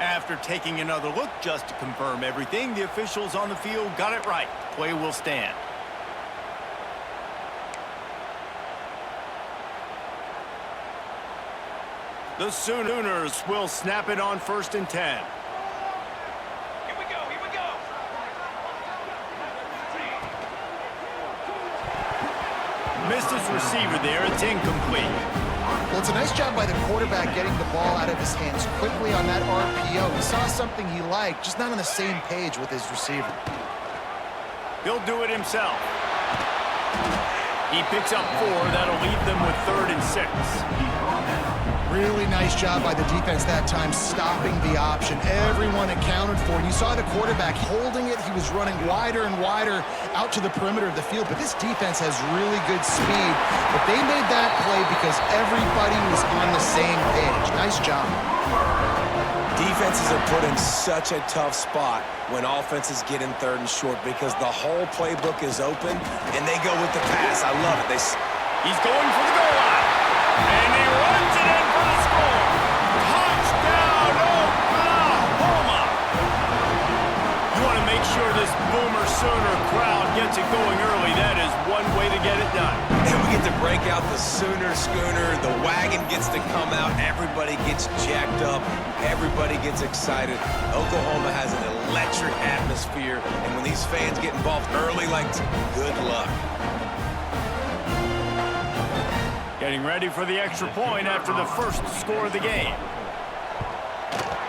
After taking another look just to confirm everything, the officials on the field got it right. Play will stand. The Sooners will snap it on 1st and 10. Here we go, here we go. Missed his receiver there. It's incomplete. Well, it's a nice job by the quarterback getting the ball out of his hands quickly on that RPO. He saw something he liked, just not on the same page with his receiver. He'll do it himself. He picks up 4. That'll leave them with 3rd and 6. Really nice job by the defense that time, stopping the option. Everyone accounted for it. You saw the quarterback holding it. He was running wider and wider out to the perimeter of the field. But this defense has really good speed. But they made that play because everybody was on the same page. Nice job. Defenses are put in such a tough spot when offenses get in 3rd and short because the whole playbook is open, and they go with the pass. I love it. He's going for the goal line. And he runs it in for the score. Touchdown, Oklahoma! You want to make sure this Boomer Sooner crowd gets it going early. That is one way to get it done. And we get to break out the Sooner schooner. The wagon gets to come out. Everybody gets jacked up. Everybody gets excited. Oklahoma has an electric atmosphere. And when these fans get involved early, good luck. Getting ready for the extra point after the first score of the game.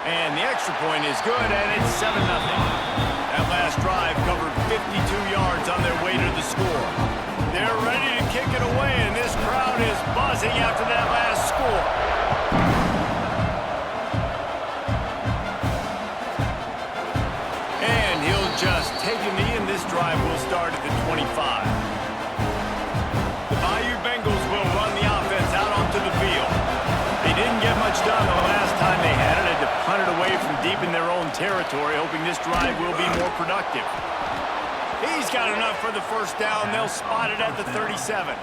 And the extra point is good, and it's 7-0. That last drive covered 52 yards on their way to the score. They're ready to kick it away, and this crowd is buzzing after that last score. And he'll just take a knee, and this drive will start at the 25. The Bayou Bengals will run the offense out onto the field. They didn't get much done the last time they had it. Had to punt it away from deep in their own territory, hoping this drive will be more productive. He's got enough for the first down. They'll spot it at the 37.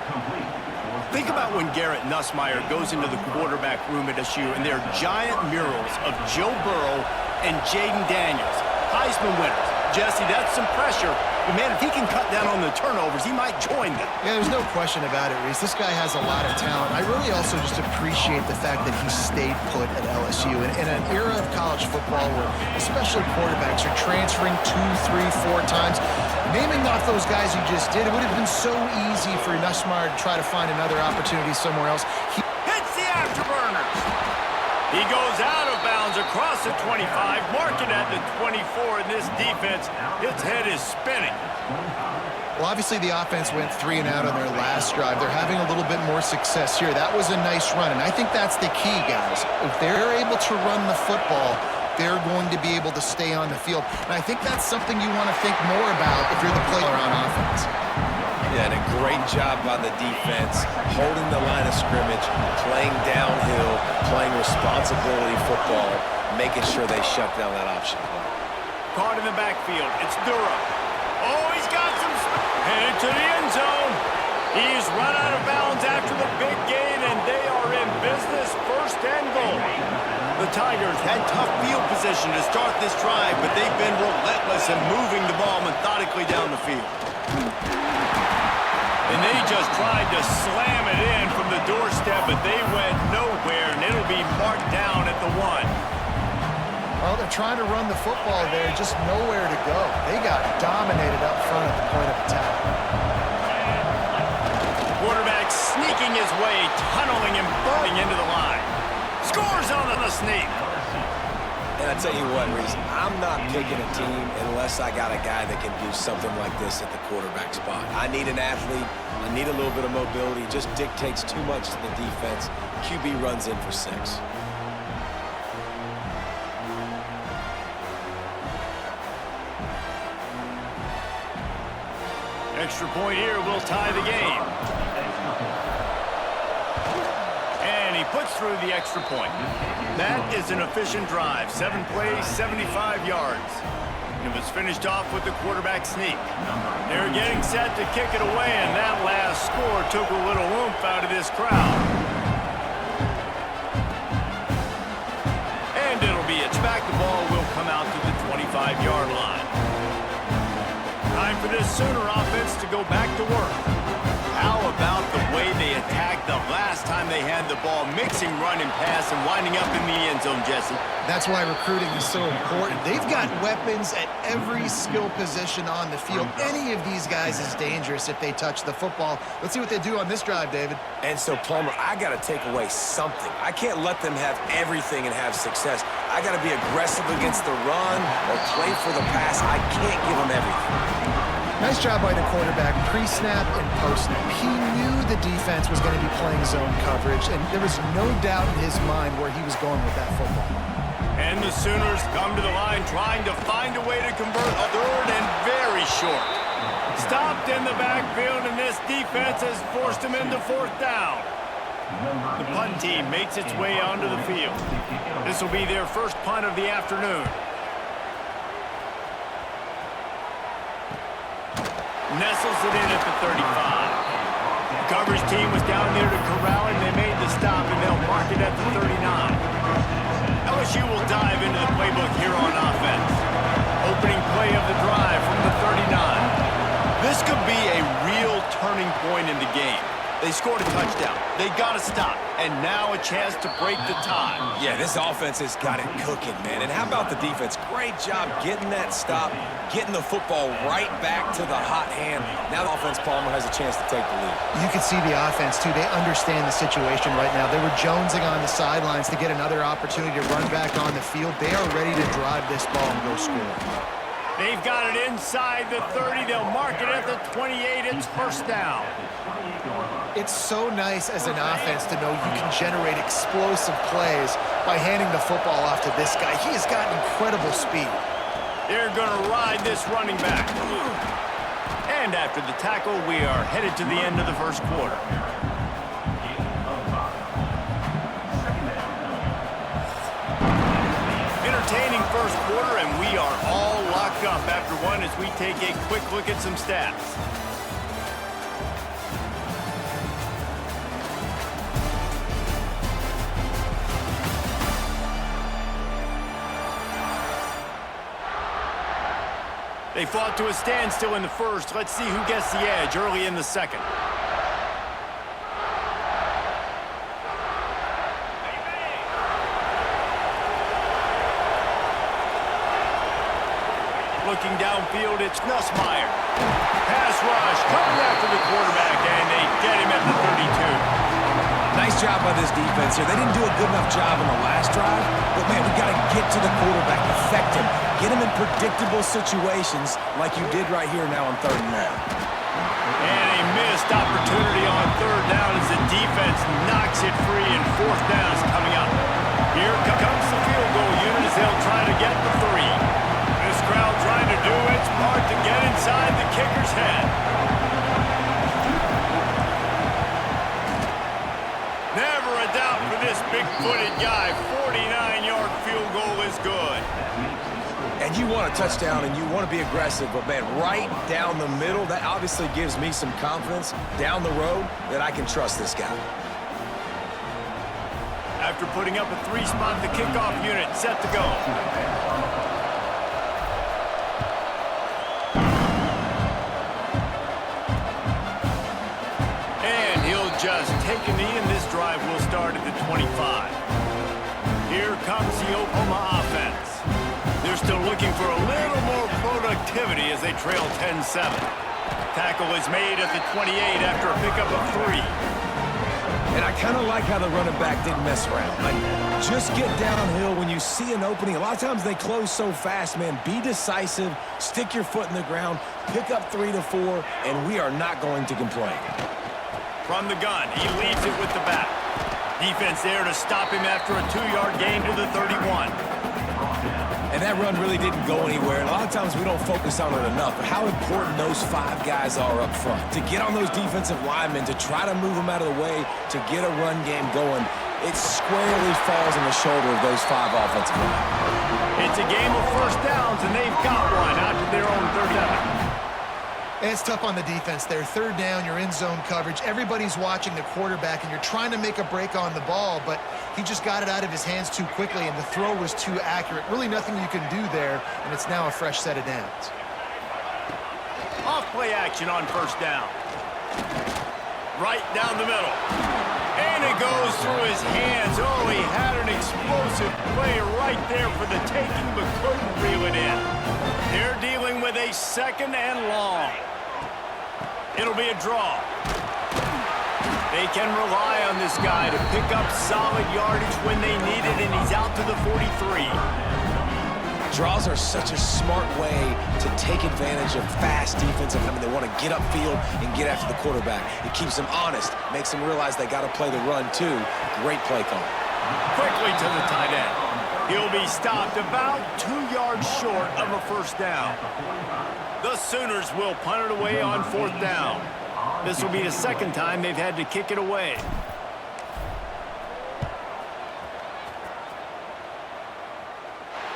Think about when Garrett Nussmeier goes into the quarterback room at SU and there are giant murals of Joe Burrow and Jaden Daniels, Heisman winners. Jesse, that's some pressure. But, man, if he can cut down on the turnovers, he might join them. Yeah, there's no question about it, Reese. This guy has a lot of talent. I really also just appreciate the fact that he stayed put at LSU. In an era of college football where especially quarterbacks are transferring 2, 3, 4 times, naming off those guys you just did, it would have been so easy for Nussmeier to try to find another opportunity somewhere else. Hits the afterburners. He goes out of bounds across the 25, mark it at the 24, and this defense, its head is spinning. Well, obviously the offense went 3 and out on their last drive. They're having a little bit more success here. That was a nice run, and I think that's the key, guys. If they're able to run the football, they're going to be able to stay on the field. And I think that's something you want to think more about if you're the player on offense. Yeah, and a great job by the defense, holding the line of scrimmage, playing downhill, playing responsibility football, making sure they shut down that option. Caught in the backfield. It's Durham. Oh, he's got some headed to the end zone. He's run out of bounds after the big gain, and they are in business, 1st and goal. The Tigers had tough field position to start this drive, but they've been relentless in moving the ball methodically down the field. And they just tried to slam it in from the doorstep, but they went nowhere, and it'll be marked down at the 1. Well, they're trying to run the football there, just nowhere to go. They got dominated up front at the point of attack. Quarterback sneaking his way, tunneling and burning into the line. Scores on the sneak. And I tell you what, Reese, I'm not picking a team unless I got a guy that can do something like this at the quarterback spot. I need an athlete. I need a little bit of mobility. It just dictates too much to the defense. QB runs in for 6. Extra point here will tie the game. And he puts through the extra point. That is an efficient drive. 7 plays, 75 yards. It was finished off with the quarterback sneak. They're getting set to kick it away, and that last score took a little oomph out of this crowd. And it'll be a back. The ball will come out to the 25-yard line. Time for this Sooner offense to go back to work. How about the way they attacked the last time they had the ball, mixing run and pass and winding up in the end zone, Jesse? That's why recruiting is so important. They've got weapons at every skill position on the field. Any of these guys is dangerous if they touch the football. Let's see what they do on this drive, David. And so, Palmer, I got to take away something. I can't let them have everything and have success. I got to be aggressive against the run or play for the pass. I can't give them everything. Nice job by the quarterback, pre-snap and post-snap. He knew the defense was going to be playing zone coverage, and there was no doubt in his mind where he was going with that football. And the Sooners come to the line trying to find a way to convert a 3rd and very short. Stopped in the backfield, and this defense has forced him into 4th down. The punt team makes its way onto the field. This will be their first punt of the afternoon. Nestles it in at the 35. The coverage team was down there to corral him. They made the stop, and they'll mark it at the 39. LSU will dive into the playbook here on offense. Opening play of the drive from the 39. This could be a real turning point in the game. They scored a touchdown. They got to stop. And now a chance to break the tie. Yeah, this offense has got it cooking, man. And how about the defense? Great job getting that stop, getting the football right back to the hot hand. Now the offense, Palmer, has a chance to take the lead. You can see the offense, too. They understand the situation right now. They were jonesing on the sidelines to get another opportunity to run back on the field. They are ready to drive this ball and go score. They've got it inside the 30. They'll mark it at the 28. It's 1st down. It's so nice as an offense to know you can generate explosive plays by handing the football off to this guy. He has got incredible speed. They're going to ride this running back. And after the tackle, we are headed to the end of the 1st quarter. Entertaining 1st quarter, and we are all locked up after one as we take a quick look at some stats. They fought to a standstill in the 1st. Let's see who gets the edge early in the 2nd. Looking downfield, it's Nussmeier. Pass rush, coming after the quarterback, and they get him at the 32. Nice job by this defense here. They didn't do a good enough job on the last drive, but, man, we got to get to the quarterback, affect him, get him in predictable situations like you did right here now on 3rd and long. And a missed opportunity on 3rd down as the defense knocks it free, and 4th down is coming up. Here comes the field goal unit as they'll try to get the 3. This crowd trying to do its part to get inside the kicker's head. Never a doubt for this big-footed guy. 49-yard field goal is good. And you want a touchdown and you want to be aggressive, but man, right down the middle, that obviously gives me some confidence down the road that I can trust this guy. After putting up a 3-spot, the kickoff unit set to go. And he'll just take a knee, and this drive will start at the 25. Here comes the Oklahoma offense. They're still looking for a little more productivity as they trail 10-7. Tackle is made at the 28 after a pickup of 3. And I kind of like how the running back didn't mess around. Like, just get downhill when you see an opening. A lot of times they close so fast, man. Be decisive, stick your foot in the ground, pick up 3 to 4, and we are not going to complain. From the gun, he leaves it with the back. Defense there to stop him after a 2-yard gain to the 31. And that run really didn't go anywhere. And a lot of times we don't focus on it enough. But how important those 5 guys are up front. To get on those defensive linemen, to try to move them out of the way, to get a run game going, it squarely falls on the shoulder of those 5 offensive linemen. It's a game of first downs, and they've got one out to their own 37. And it's tough on the defense there. 3rd down, you're in zone coverage. Everybody's watching the quarterback, and you're trying to make a break on the ball, but he just got it out of his hands too quickly, and the throw was too accurate. Really nothing you can do there, and it's now a fresh set of downs. Off play action on first down. Right down the middle. And it goes through his hands. Oh, he had an explosive play right there for the taking, but couldn't reel it in. They're dealing with a 2nd and long. It'll be a draw. They can rely on this guy to pick up solid yardage when they need it, and he's out to the 43. Draws are such a smart way to take advantage of fast defensive. I mean, they want to get upfield and get after the quarterback. It keeps them honest, makes them realize they got to play the run too. Great play call. Quickly to the tight end. He'll be stopped about 2 yards short of a first down. The Sooners will punt it away on 4th down. This will be the 2nd time they've had to kick it away.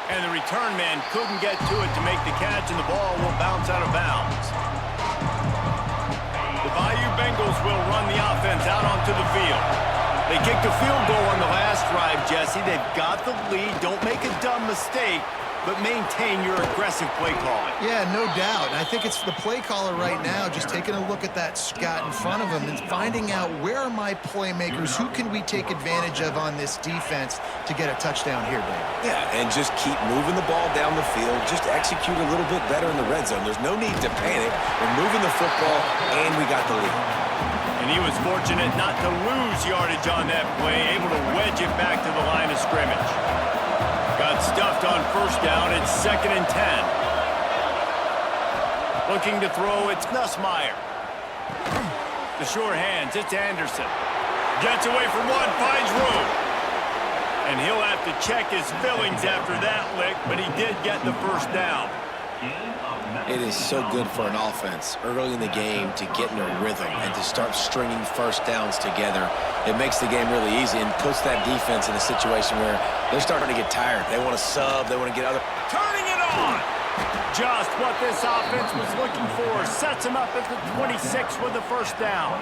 And the return man couldn't get to it to make the catch, and the ball will bounce out of bounds. The Bayou Bengals will run the offense out onto the field. They kicked a field goal on the last drive, Jesse. They've got the lead. Don't make a dumb mistake, but maintain your aggressive play calling. Yeah, no doubt. And I think it's the play caller right now just taking a look at that Scott in front of him and finding out where are my playmakers, who can we take advantage of on this defense to get a touchdown here, Dave. Yeah, and just keep moving the ball down the field. Just execute a little bit better in the red zone. There's no need to panic. We're moving the football, and we got the lead. And he was fortunate not to lose yardage on that play, able to wedge it back to the line of scrimmage. Got stuffed on first down. It's 2nd and 10. Looking to throw, it's Nussmeier. The sure hands, it's Anderson. Gets away from one, finds room. And he'll have to check his fillings after that lick, but he did get the first down. It is so good for an offense early in the game to get in a rhythm and to start stringing first downs together. It makes the game really easy and puts that defense in a situation where they're starting to get tired. They want to sub. They want to get other... Turning it on! Just what this offense was looking for. Sets him up at the 26 with the first down.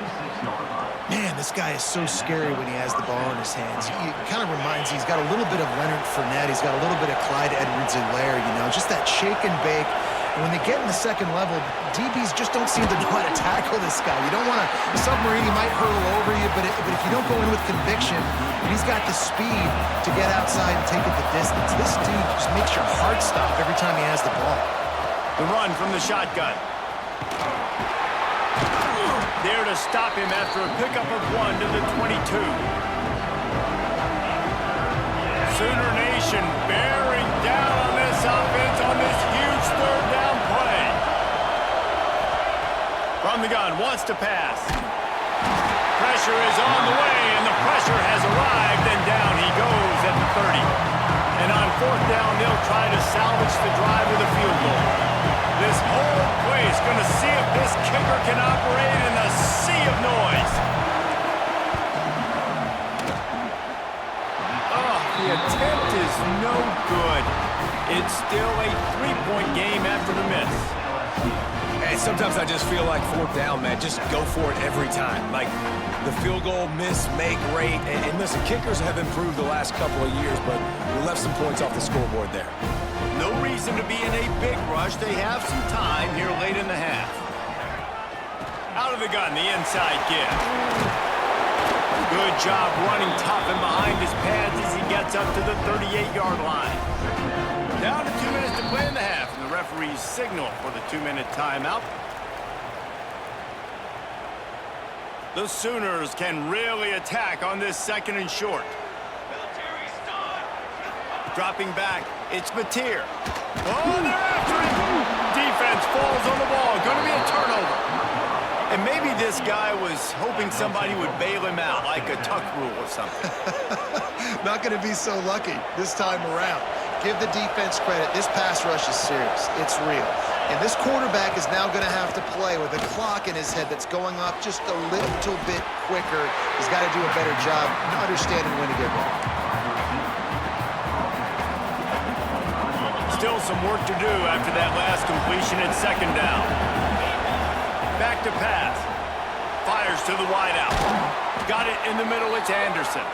Man, this guy is so scary when he has the ball in his hands. He kind of reminds me, he's got a little bit of Leonard Fournette. He's got a little bit of Clyde Edwards-Helaire, you know, just that shake and bake. And when they get in the 2nd level, DBs just don't seem to know how to tackle this guy. You don't want to, the submarine, he might hurtle over you, but if you don't go in with conviction, and he's got the speed to get outside and take it the distance, this dude just makes your heart stop every time he has the ball. The run from the shotgun. There to stop him after a pickup of 1 to the 22. Sooner Nation bearing down on this offense on this huge 3rd down play. From the gun, wants to pass. Pressure is on the way, and the pressure has arrived, and down he goes at the 30. And on 4th down, they'll try to salvage the drive with a field goal. This whole play is going to see if this kicker can operate in a sea of noise. Oh, the attempt is no good. It's still a 3-point game after the miss. And sometimes I just feel like fourth down, man, just go for it every time. Like the field goal, miss, make, rate. And listen, kickers have improved the last couple of years, but we left some points off the scoreboard there. No reason to be in a big rush. They have some time here late in the half. Out of the gun, the inside give. Good job running tough and behind his pads as he gets up to the 38-yard line. Down to 2 minutes to play in the half, and the referees signal for the 2-minute timeout. The Sooners can really attack on this 2nd and short. Dropping back, it's Mateer. Oh, they're after him! Defense falls on the ball. Going to be a turnover. And maybe this guy was hoping somebody would bail him out, like a tuck rule or something. Not going to be so lucky this time around. Give the defense credit. This pass rush is serious. It's real. And this quarterback is now going to have to play with a clock in his head that's going off just a little bit quicker. He's got to do a better job understanding when to get ready. Still some work to do after that last completion at 2nd down. Back to pass. Fires to the wideout. Got it in the middle. It's Anderson.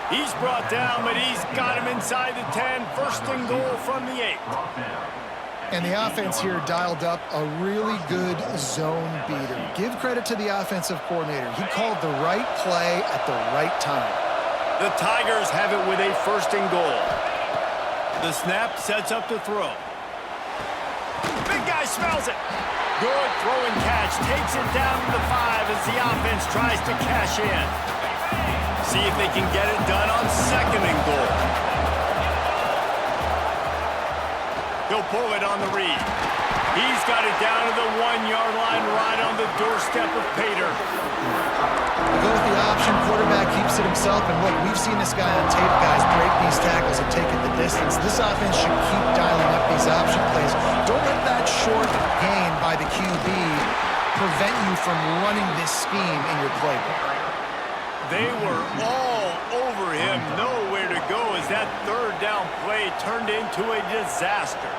He's brought down, but he's got him inside the 10. 1st and goal from the 8. And the offense here dialed up a really good zone beater. Give credit to the offensive coordinator. He called the right play at the right time. The Tigers have it with a 1st and goal. The snap sets up the throw. Big guy smells it. Good throw and catch. Takes it down to the 5 as the offense tries to cash in. See if they can get it done on 2nd and goal. He'll pull it on the read. He's got it down to the 1-yard line right on the doorstep of Pater. Go with the option. Quarterback keeps it himself. And look, we've seen this guy on tape, guys, break these tackles and take it the distance. This offense should keep dialing up these option plays. Don't let that short gain by the QB prevent you from running this scheme in your playbook. They were all over him. Nowhere to go as that 3rd down play turned into a disaster.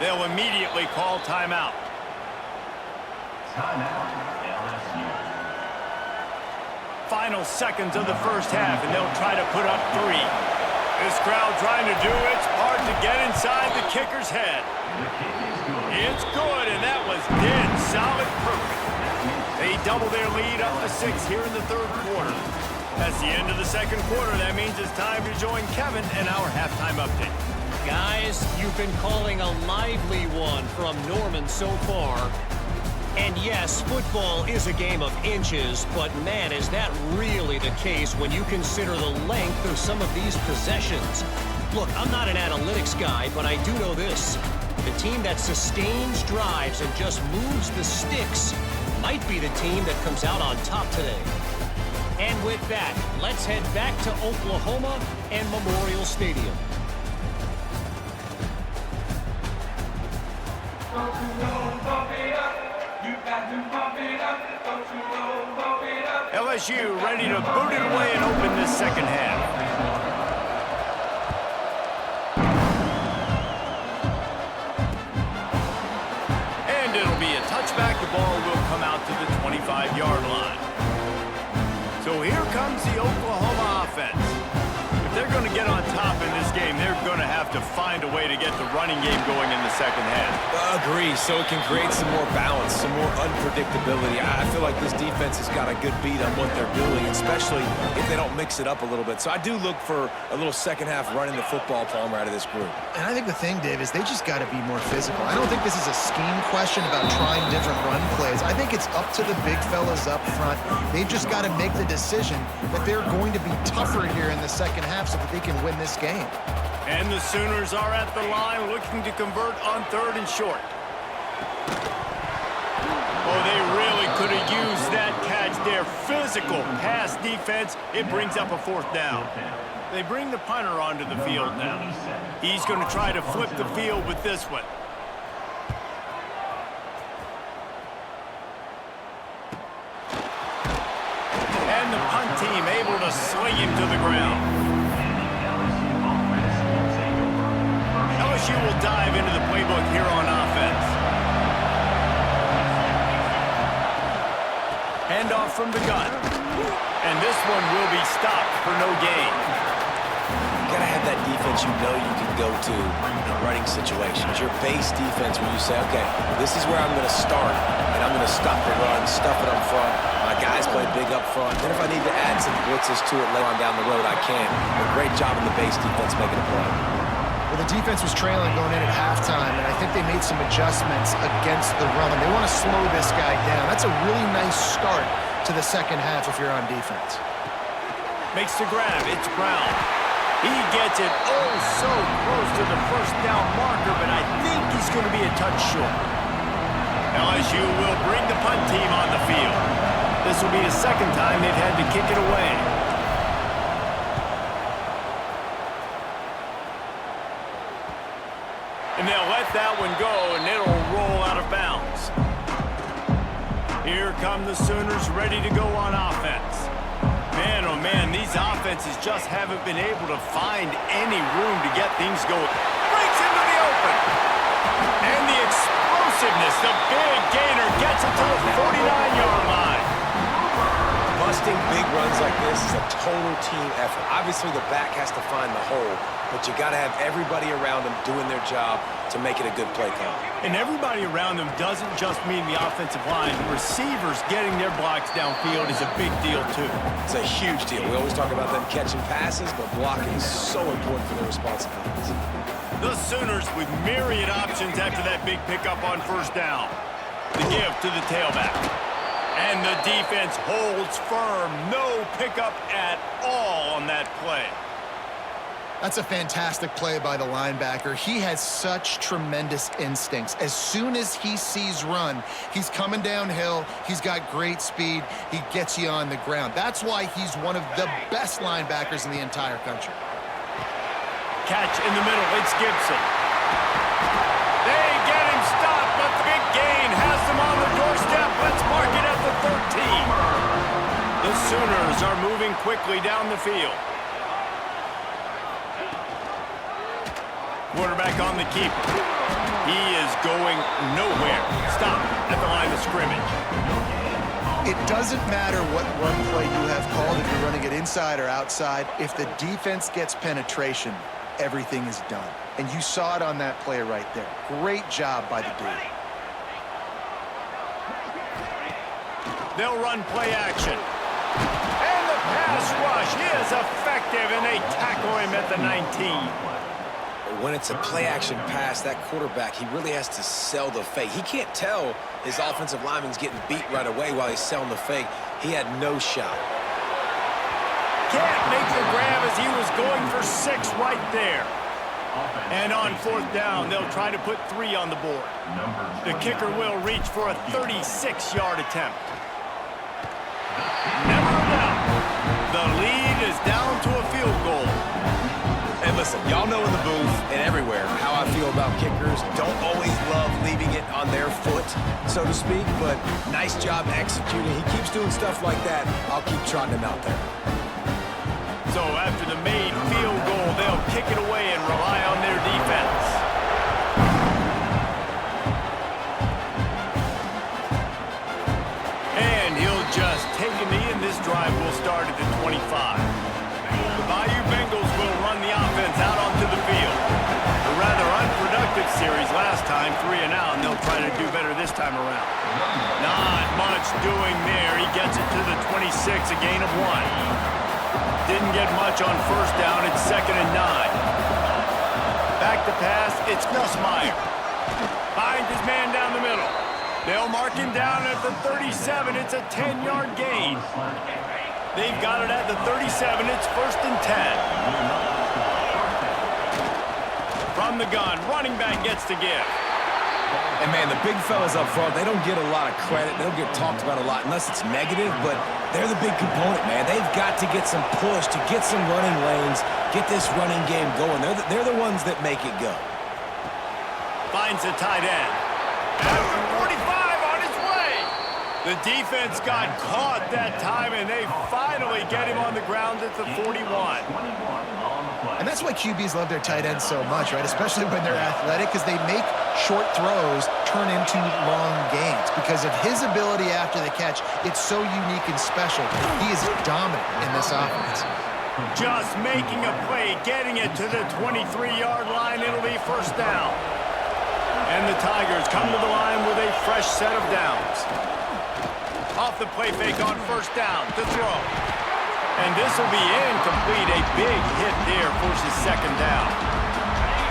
They'll immediately call timeout. Timeout, LSU. Final seconds of the 1st half, and they'll try to put up 3. This crowd trying to do its part to get inside the kicker's head. It's good, and that was dead solid perfect. They double their lead up to 6 here in the 3rd quarter. That's the end of the 2nd quarter. That means it's time to join Kevin and our halftime update. Guys, you've been calling a lively one from Norman so far. And yes, football is a game of inches, but man, is that really the case when you consider the length of some of these possessions. Look, I'm not an analytics guy, but I do know this. The team that sustains drives and just moves the sticks might be the team that comes out on top today. And with that, let's head back to Oklahoma and Memorial Stadium. LSU ready to boot it away and open this 2nd half. And it'll be a touchback. The ball will come out to the 25-yard line. So here comes the Oklahoma offense. If they're going to get on top in this game, they're going to have to find a way to get the running game going in the 2nd half. Agree, so it can create some more balance, some more unpredictability. I feel like this defense has got a good beat on what they're doing, especially if they don't mix it up a little bit. So I do look for a little 2nd half running the football, Palmer, out of this group. And I think the thing, Dave, is they just got to be more physical. I don't think this is a scheme question about trying different run plays. I think it's up to the big fellas up front. They've just got to make the decision that they're going to be tougher here in the 2nd half so that they can win this game. And the Sooners are at the line looking to convert on 3rd and short. Oh, they really could have used that catch there. Physical pass defense. It brings up a 4th down. They bring the punter onto the field now. He's going to try to flip the field with this one. team able to sling him to the ground. LSU will dive into the playbook here on offense. Handoff from the gun. And this one will be stopped for no gain. You gotta have that defense you know you can go to in running situations. Your base defense where you say, okay, this is where I'm gonna start, and I'm gonna stop the run, stuff it up front. My guys play big up front. Then if I need to add some blitzes to it later on down the road, I can. A great job in the base defense making a play. Well, the defense was trailing going in at halftime, and I think they made some adjustments against the run. They want to slow this guy down. That's a really nice start to the second half if you're on defense. Makes the grab. It's Brown. He gets it oh so close to the first down marker, but I think he's going to be a touch short. LSU will bring the punt team on the field. This will be the second time they've had to kick it away. And they'll let that one go, and it'll roll out of bounds. Here come the Sooners ready to go on offense. Man, oh man, these offenses just haven't been able to find any room to get things going. Breaks into the open. And the explosiveness, the big gainer gets it to the 49-yard line. Busting big runs like this is a total team effort. Obviously, the back has to find the hole, but you got to have everybody around them doing their job to make it a good play call. And everybody around them doesn't just mean the offensive line. The receivers getting their blocks downfield is a big deal, too. It's a huge deal. We always talk about them catching passes, but blocking is so important for their responsibilities. The Sooners with myriad options after that big pickup on first down. The give to the tailback. And the defense holds firm. No pickup at all on that play. That's a fantastic play by the linebacker. He has such tremendous instincts. As soon as he sees run, he's coming downhill. He's got great speed. He gets you on the ground. That's why he's one of the best linebackers in the entire country. Catch in the middle. It's Gibson. They get him stopped, but the big gain has them on the doorstep. Let's mark it at the 13. The Sooners are moving quickly down the field. Quarterback on the keeper. He is going nowhere. Stop at the line of scrimmage. It doesn't matter what run play you have called, if you're running it inside or outside. If the defense gets penetration, everything is done. And you saw it on that play right there. Great job by the D. They'll run play action. And the pass rush is effective, and they tackle him at the 19. When it's a play-action pass, that quarterback, he really has to sell the fake. He can't tell his offensive lineman's getting beat right away while he's selling the fake. He had no shot. Can't make the grab as he was going for 6 right there. And on fourth down, they'll try to put 3 on the board. The kicker will reach for a 36-yard attempt. Never a doubt. The lead is down to a field goal. And listen, y'all know in the booth and everywhere how I feel about kickers. Don't always love leaving it on their foot, so to speak, but nice job executing. He keeps doing stuff like that. I'll keep trotting him out there. So after the made field goal, they'll kick it away and rely on their defense. And he'll just take a knee, and this drive will start at the 25. The Bayou Bengals will run the offense out onto the field. A rather unproductive series last time, 3 and out, and they'll try to do better this time around. Not much doing there. He gets it to the 26, a gain of 1. Didn't get much on first down. It's 2nd and 9. Back to pass. It's Nussmeier. Finds his man down the middle. They'll mark him down at the 37. It's a 10-yard gain. They've got it at the 37. It's 1st and 10. From the gun, running back gets to give. And, man, the big fellas up front, they don't get a lot of credit. They don't get talked about a lot unless it's negative, but they're the big component, man. They've got to get some push, to get some running lanes, get this running game going. They're the ones that make it go. Finds a tight end. After 45 on his way. The defense got caught that time, and they finally get him on the ground at the 41. And that's why QBs love their tight ends so much, right? Especially when they're athletic, because they make short throws turn into long gains. Because of his ability after the catch, it's so unique and special. He is dominant in this offense. Just making a play, getting it to the 23-yard line. It'll be first down. And the Tigers come to the line with a fresh set of downs. Off the play fake on first down to throw. And this will be incomplete. A big hit there forces second down.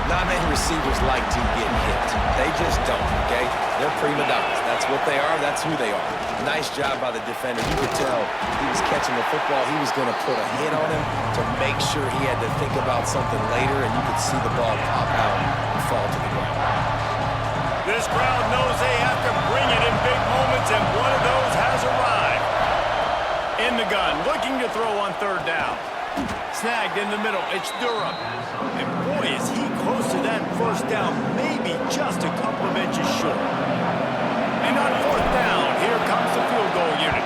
Not many receivers like to get hit. They just don't, okay? They're prima donnas. That's what they are. That's who they are. Nice job by the defender. You could tell he was catching the football. He was going to put a hit on him to make sure he had to think about something later, and you could see the ball pop out and fall to the ground. This crowd knows they have to bring it in big moments, and one of those has arrived. In the gun, looking to throw on third down. Snagged in the middle, it's Durham. And boy, is he close to that first down, maybe just a couple of inches short. And on fourth down, here comes the field goal unit.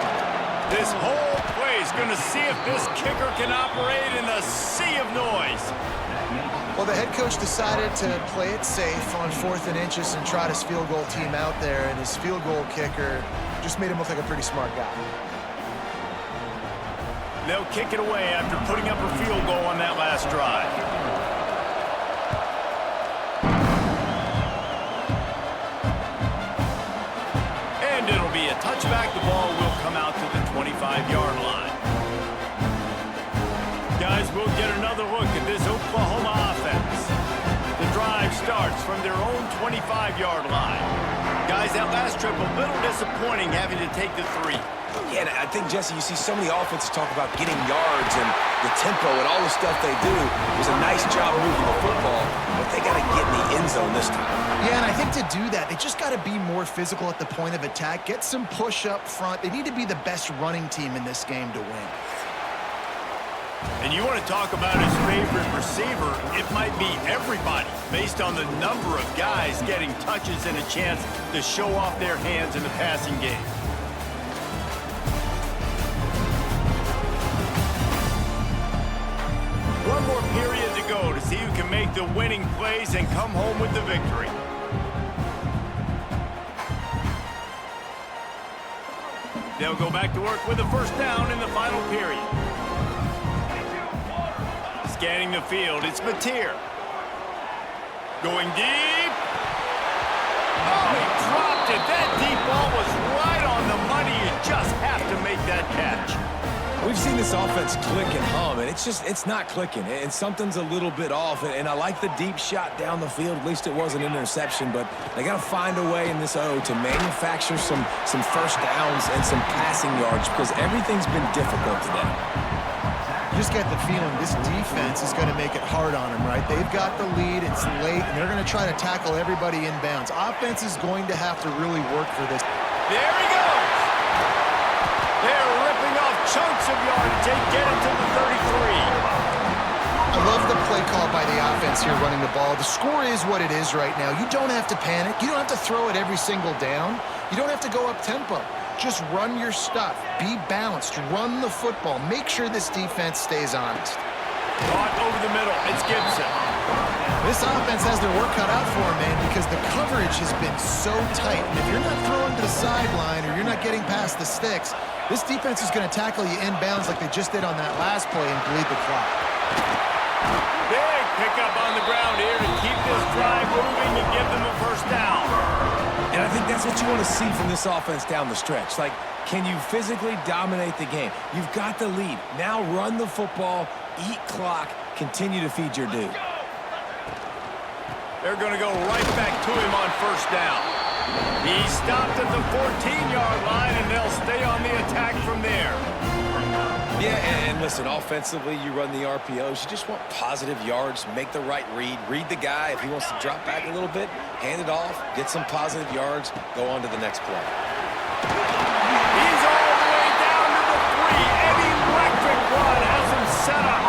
This whole play is going to see if this kicker can operate in the sea of noise. Well, the head coach decided to play it safe on 4th and inches and trot his field goal team out there, and his field goal kicker just made him look like a pretty smart guy. They'll kick it away after putting up a field goal on that last drive. And it'll be a touchback. The ball will come out to the 25-yard line. Guys, we'll get another look at this Oklahoma offense. The drive starts from their own 25-yard line. Guys, that last trip a little disappointing having to take the 3. Yeah, and I think, Jesse, you see so many offenses talk about getting yards and the tempo and all the stuff they do. It was a nice job moving the football, but they got to get in the end zone this time. Yeah, and I think to do that, they just got to be more physical at the point of attack, get some push up front. They need to be the best running team in this game to win. And you want to talk about his favorite receiver, it might be everybody, based on the number of guys getting touches and a chance to show off their hands in the passing game. One more period to go to see who can make the winning plays and come home with the victory. They'll go back to work with the first down in the final period. Scanning the field, it's Mateer. Going deep. Oh, he dropped it. That deep ball was right on the money. You just have to make that catch. We've seen this offense click and hum, and it's not clicking, and something's a little bit off. And I like the deep shot down the field. At least it was an interception, but they got to find a way in this O to manufacture some first downs and some passing yards because everything's been difficult today. You just get the feeling this defense is going to make it hard on them, right? They've got the lead, it's late, and they're going to try to tackle everybody inbounds. Offense is going to have to really work for this. There he goes. They're ripping off chunks of yardage. They get it to the 33. I love the play call by the offense here running the ball. The score is what it is right now. You don't have to panic. You don't have to throw it every single down. You don't have to go up tempo. Just run your stuff. Be balanced. Run the football. Make sure this defense stays honest. Caught over the middle. It's Gibson. This offense has their work cut out for them, man, because the coverage has been so tight. And if you're not throwing to the sideline or you're not getting past the sticks, this defense is going to tackle you inbounds like they just did on that last play and bleed the clock. Big pickup on the ground here to keep this drive moving and give them a first down. And I think that's what you want to see from this offense down the stretch. Like, can you physically dominate the game? You've got the lead. Now run the football, eat clock, continue to feed your dude. They're going to go right back to him on first down. He stopped at the 14-yard line, and they'll stay on the attack from there. Yeah, and listen, offensively, you run the RPOs. You just want positive yards, make the right read, read the guy. If he wants to drop back a little bit, hand it off, get some positive yards, go on to the next play. He's all the way down to the 3. An electric run has him set up.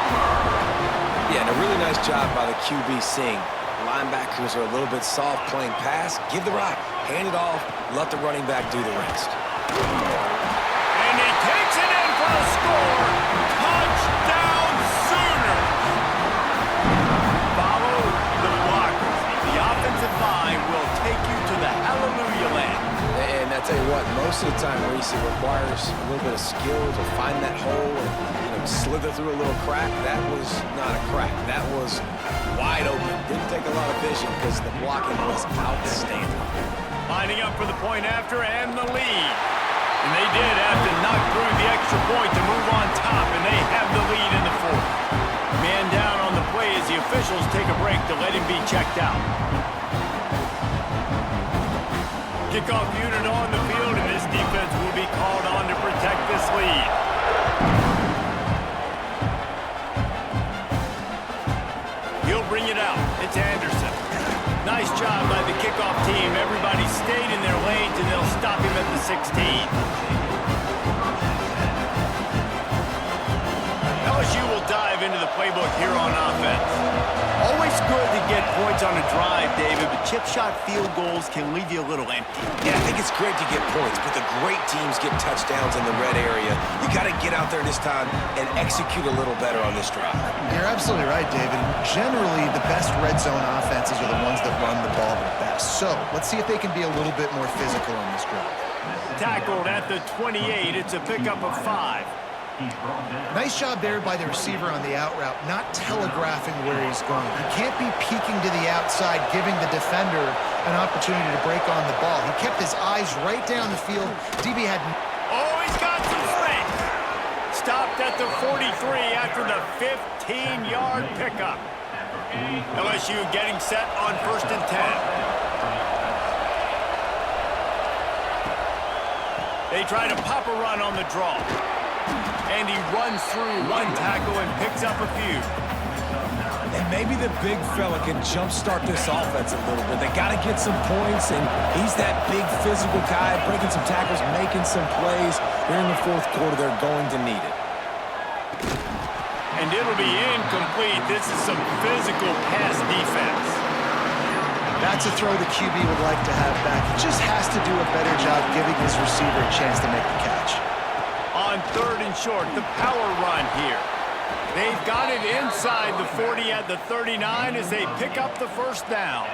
Yeah, and a really nice job by the QB seeing linebackers are a little bit soft playing pass. Give the rock, hand it off, let the running back do the rest. And he takes it in for a score. Touchdown Sooners. Follow the blockers. The offensive line will take you to the hallelujah land. And I tell you what, most of the time, Reese, it requires a little bit of skill to find that hole and slither through a little crack. That was not a crack. That was wide open. Didn't take a lot of vision because the blocking was outstanding. Lining up for the point after and the lead. And they did have to knock through the extra point to move on top, and they have the lead in the fourth. Man down on the play as the officials take a break to let him be checked out. Kickoff unit on the field, and this defense will be called on to protect this lead. He'll bring it out. It's Anderson. Nice job by the kickoff team. Everybody stayed in their lanes, and they'll stop him at the 16. LSU will dive into the playbook here on offense. Always good to get points on a drive, David, but chip shot field goals can leave you a little empty. Yeah, I think it's great to get points, but the great teams get touchdowns in the red area. You got to get out there this time and execute a little better on this drive. You're absolutely right, David. Generally, the best red zone offenses are the ones that run the ball the best. So let's see if they can be a little bit more physical on this drive. Tackled at the 28. It's a pickup of 5. Nice job there by the receiver on the out route, not telegraphing where he's going. He can't be peeking to the outside, giving the defender an opportunity to break on the ball. He kept his eyes right down the field. DB had... Oh, he's got some strength. Stopped at the 43 after the 15-yard pickup. LSU getting set on 1st and 10. They try to pop a run on the draw. And he runs through one tackle and picks up a few. And maybe the big fella can jumpstart this offense a little bit. They got to get some points, and he's that big physical guy, breaking some tackles, making some plays. Here in the fourth quarter, they're going to need it. And it'll be incomplete. This is some physical pass defense. That's a throw the QB would like to have back. He just has to do a better job giving his receiver a chance to make the catch. On 3rd and short, the power run here. They've got it inside the 40 at the 39 as they pick up the 1st down.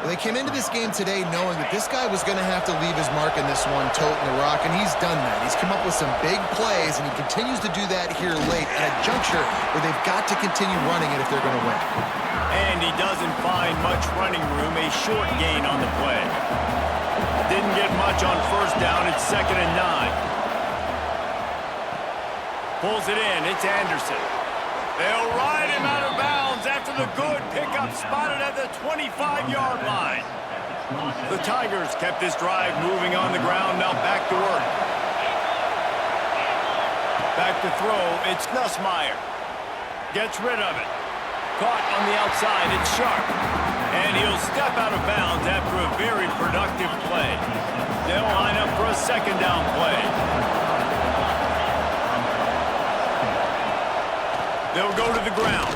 Well, they came into this game today knowing that this guy was going to have to leave his mark in this one, toting the rock, and he's done that. He's come up with some big plays, and he continues to do that here late at a juncture where they've got to continue running it if they're going to win. And he doesn't find much running room, a short gain on the play. Didn't get much on 1st down, it's 2nd and 9. Pulls it in, it's Anderson. They'll ride him out of bounds after the good pickup spotted at the 25-yard line. The Tigers kept this drive moving on the ground, now back to work. Back to throw, it's Nussmeier. Gets rid of it. Caught on the outside, it's Sharp. And he'll step out of bounds after a very productive play. They'll line up for a 2nd down play. They'll go to the ground.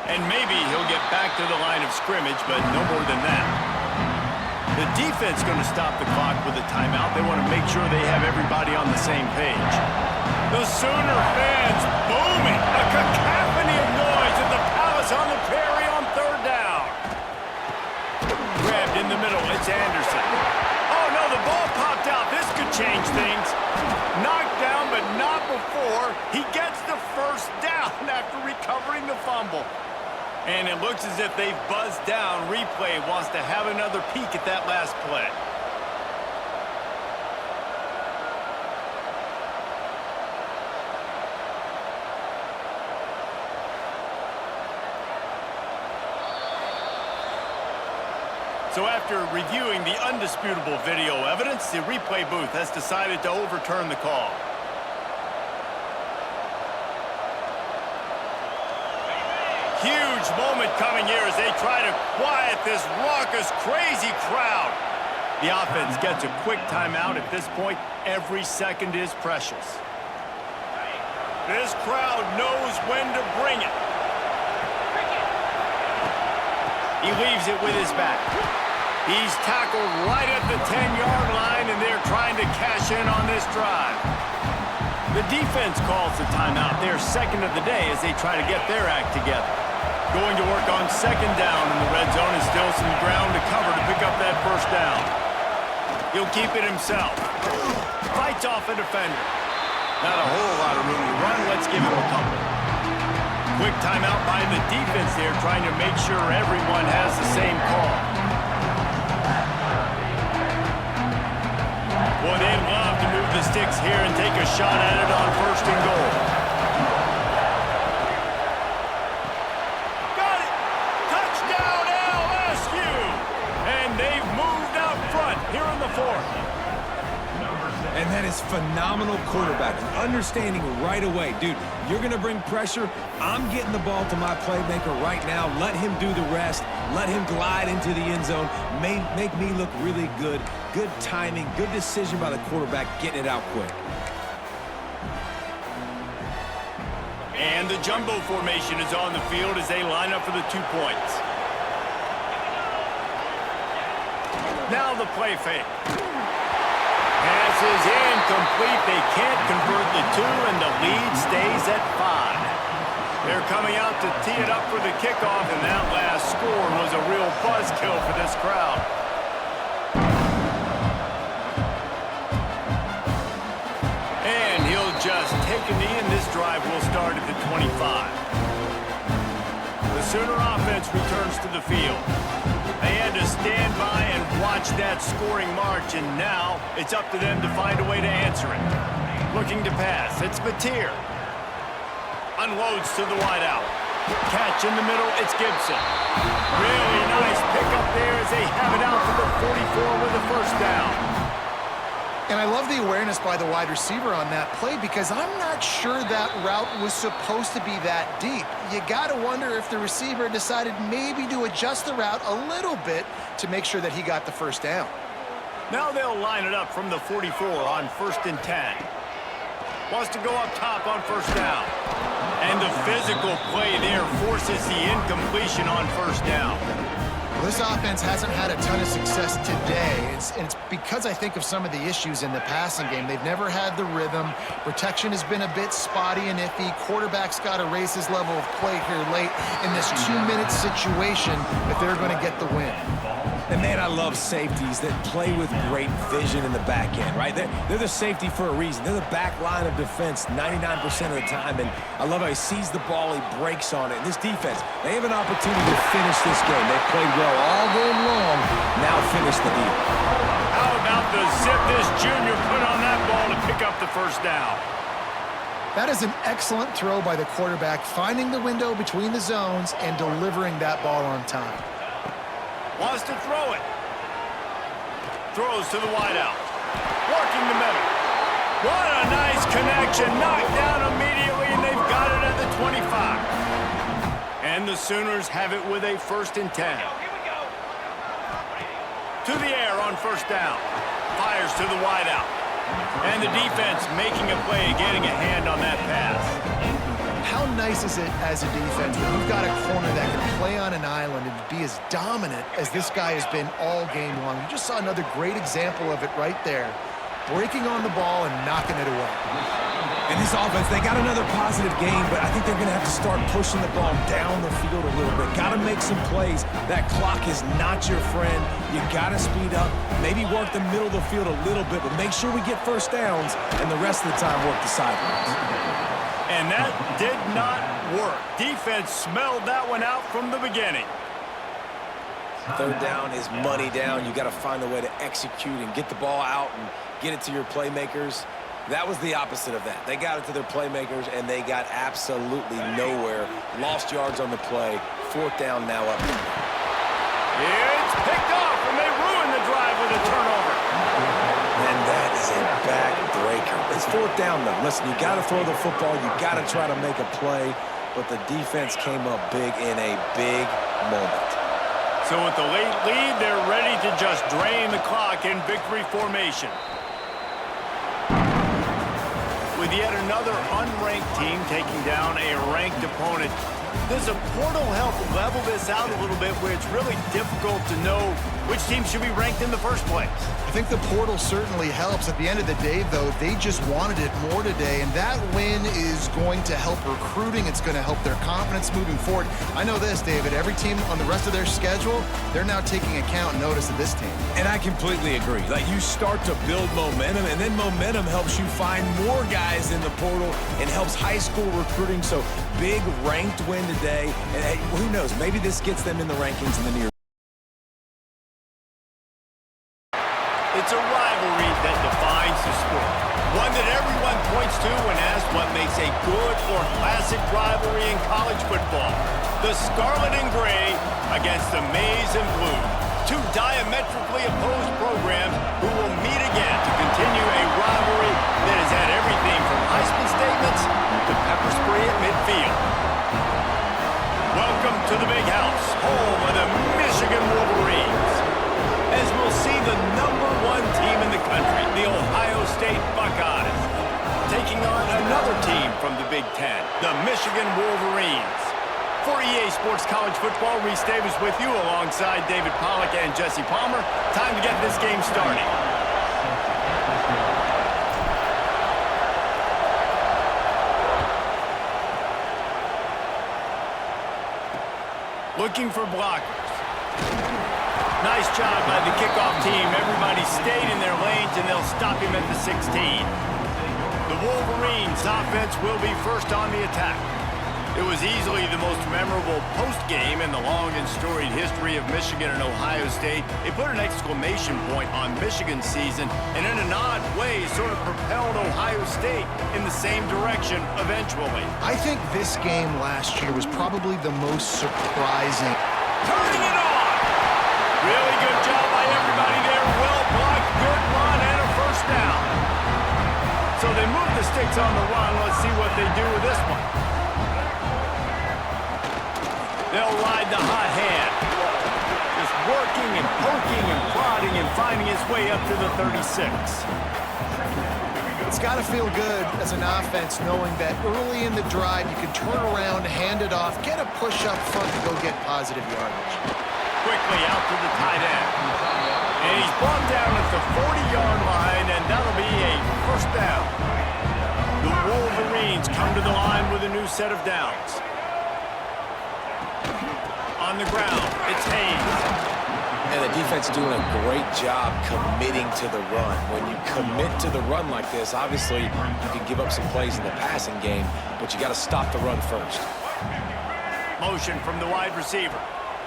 And maybe he'll get back to the line of scrimmage, but no more than that. The defense going to stop the clock with a timeout. They want to make sure they have everybody on the same page. The Sooner fans booming. A cacophony of noise at the Palace on the Prairie on 3rd down. Grabbed in the middle. It's Anderson. Oh, no, the ball popped out. This could change things. Knocked down, but not before. He gets the 1st down after recovering the fumble. And it looks as if they've buzzed down. Replay wants to have another peek at that last play. So after reviewing the undisputable video evidence, the replay booth has decided to overturn the call. Huge moment coming here as they try to quiet this raucous, crazy crowd. The offense gets a quick timeout. At this point, every second is precious. This crowd knows when to bring it. He leaves it with his back. He's tackled right at the 10-yard line, and they're trying to cash in on this drive. The defense calls the timeout. Their second of the day as they try to get their act together. Going to work on second down in the red zone, and still some ground to cover to pick up that first down. He'll keep it himself. Fights off a defender. Not a whole lot of room to run. Let's give him a couple. Quick timeout by the defense there, trying to make sure everyone has the same call. Boy, they'd love to move the sticks here and take a shot at it on first and goal. Got it! Touchdown LSU! And they've moved out front here in the fourth. And that is phenomenal quarterback. Understanding right away. Dude, you're going to bring pressure. I'm getting the ball to my playmaker right now. Let him do the rest. Let him glide into the end zone. Make me look really good. Good timing. Good decision by the quarterback getting it out quick. And the jumbo formation is on the field as they line up for the 2 points. Now the play fake. Pass is incomplete. They can't convert the 2, and the lead stays at 5. They're coming out to tee it up for the kickoff, and that last score was a real buzzkill for this crowd. And he'll just take a knee, and this drive will start at the 25. The Sooner offense returns to the field. They had to stand by and watch that scoring march, and now it's up to them to find a way to answer it. Looking to pass. It's Mateer. Unloads to the wideout. Catch in the middle. It's Gibson. Really nice pickup there as they have it out to the 44 with a first down. And I love the awareness by the wide receiver on that play because I'm not sure that route was supposed to be that deep. You got to wonder if the receiver decided maybe to adjust the route a little bit to make sure that he got the first down. Now they'll line it up from the 44 on 1st and 10. Wants to go up top on first down. And the physical play there forces the incompletion on first down. This offense hasn't had a ton of success today. It's because I think of some of the issues in the passing game. They've never had the rhythm. Protection has been a bit spotty and iffy. Quarterback's got to raise his level of play here late in this 2-minute situation if they're going to get the win. And, man, I love safeties that play with great vision in the back end, right? They're the safety for a reason. They're the back line of defense 99% of the time, and I love how he sees the ball, he breaks on it. And this defense, they have an opportunity to finish this game. They've played well all game long. Now finish the deal. How about the zip this junior put on that ball to pick up the first down? That is an excellent throw by the quarterback, finding the window between the zones and delivering that ball on time. Wants to throw it. Throws to the wideout. Working the middle. What a nice connection. Knocked down immediately, and they've got it at the 25. And the Sooners have it with a 1st and 10. To the air on first down. Fires to the wideout. And the defense making a play, getting a hand on that pass. How nice is it as a defense when you've got a corner that can play on an island and be as dominant as this guy has been all game long? You just saw another great example of it right there. Breaking on the ball and knocking it away. And this offense, they got another positive game, but I think they're going to have to start pushing the ball down the field a little bit. Got to make some plays. That clock is not your friend. You got to speed up. Maybe work the middle of the field a little bit, but make sure we get first downs and the rest of the time work the sidelines. And that did not work. Defense smelled that one out from the beginning. Third down is money down. You got to find a way to execute and get the ball out and get it to your playmakers. That was the opposite of that. They got it to their playmakers, and they got absolutely nowhere. Lost yards on the play. 4th down now up. It's picked off, and they ruin the drive with a turnover. And that is a backbreaker. It's 4th down, though. Listen, you got to throw the football. You got to try to make a play. But the defense came up big in a big moment. So with the late lead, they're ready to just drain the clock in victory formation. With yet another unranked team taking down a ranked opponent, Does a portal help level this out a little bit where it's really difficult to know which team should be ranked in the first place? I think the portal certainly helps. At the end of the day, though, they just wanted it more today, and that win is going to help recruiting. It's going to help their confidence moving forward. I know this, David. Every team on the rest of their schedule, they're now taking account and notice of this team. And I completely agree. Like, you start to build momentum, and then momentum helps you find more guys in the portal and helps high school recruiting. So big ranked win today. And hey, who knows? Maybe this gets them in the rankings in the near. It's a rivalry that defines the sport. One that everyone points to when asked what makes a good or classic rivalry in college football. The Scarlet and Gray against the Maize and Blue. Two diametrically opposed programs who will meet again to continue a rivalry that has had everything from Heisman statements to pepper spray at midfield. Welcome to the Big House, home of the Michigan Wolverines. As we'll see the #1 team in the country, the Ohio State Buckeyes, taking on another team from the Big Ten, the Michigan Wolverines. For EA Sports College Football, Reese Davis with you alongside David Pollack and Jesse Palmer. Time to get this game started. Looking for blockers. Nice job by the kickoff team. Everybody stayed in their lanes, and they'll stop him at the 16. The Wolverines' offense will be first on the attack. It was easily the most memorable post-game in the long and storied history of Michigan and Ohio State. It put an exclamation point on Michigan's season, and in an odd way sort of propelled Ohio State in the same direction eventually. I think this game last year was probably the most surprising. Turning it on! Really good job by everybody there. Well blocked, good run, and a first down. So they move the sticks on the run. Let's see what they do with this one. They'll ride the hot hand. Just working and poking and prodding and finding his way up to the 36. It's got to feel good as an offense knowing that early in the drive you can turn around, hand it off, get a push up front to go get positive yardage. Quickly out to the tight end. And he's brought down at the 40-yard line, and that'll be a first down. The Wolverines come to the line with a new set of downs. On the ground, it's Haynes. And the defense doing a great job committing to the run. When you commit to the run like this, obviously you can give up some plays in the passing game, but you got to stop the run first. Motion from the wide receiver.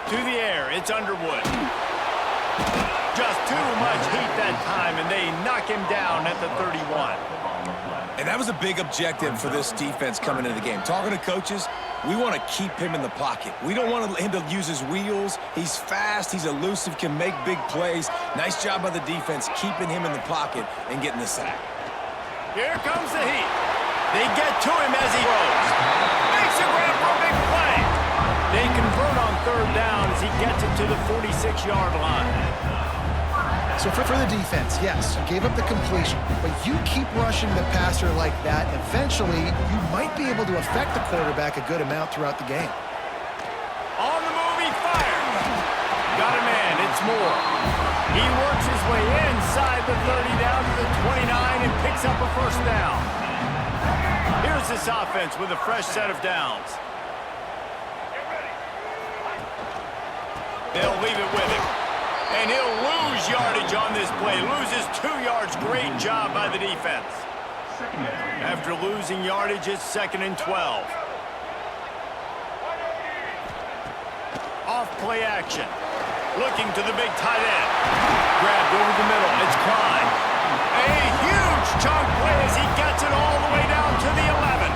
To the air, it's Underwood. Just too much heat that time, and they knock him down at the 31. And that was a big objective for this defense coming into the game. Talking to coaches, we want to keep him in the pocket. We don't want him to use his wheels. He's fast, he's elusive, can make big plays. Nice job by the defense keeping him in the pocket and getting the sack. Here comes the heat. They get to him as he throws. Makes a grab for a big play. They convert on third down as he gets it to the 46-yard line. So for the defense, yes, you gave up the completion, but you keep rushing the passer like that, eventually you might be able to affect the quarterback a good amount throughout the game. On the move, he fires. Got a man, it's Moore. He works his way inside the 30 down to the 29 and picks up a first down. Here's this offense with a fresh set of downs. They'll leave it with him. And he'll lose yardage on this play. Loses 2 yards. Great job by the defense. After losing yardage, it's 2nd and 12. Off play action. Looking to the big tight end. Grabbed over the middle. It's Klein. A huge chunk play as he gets it all the way down to the 11.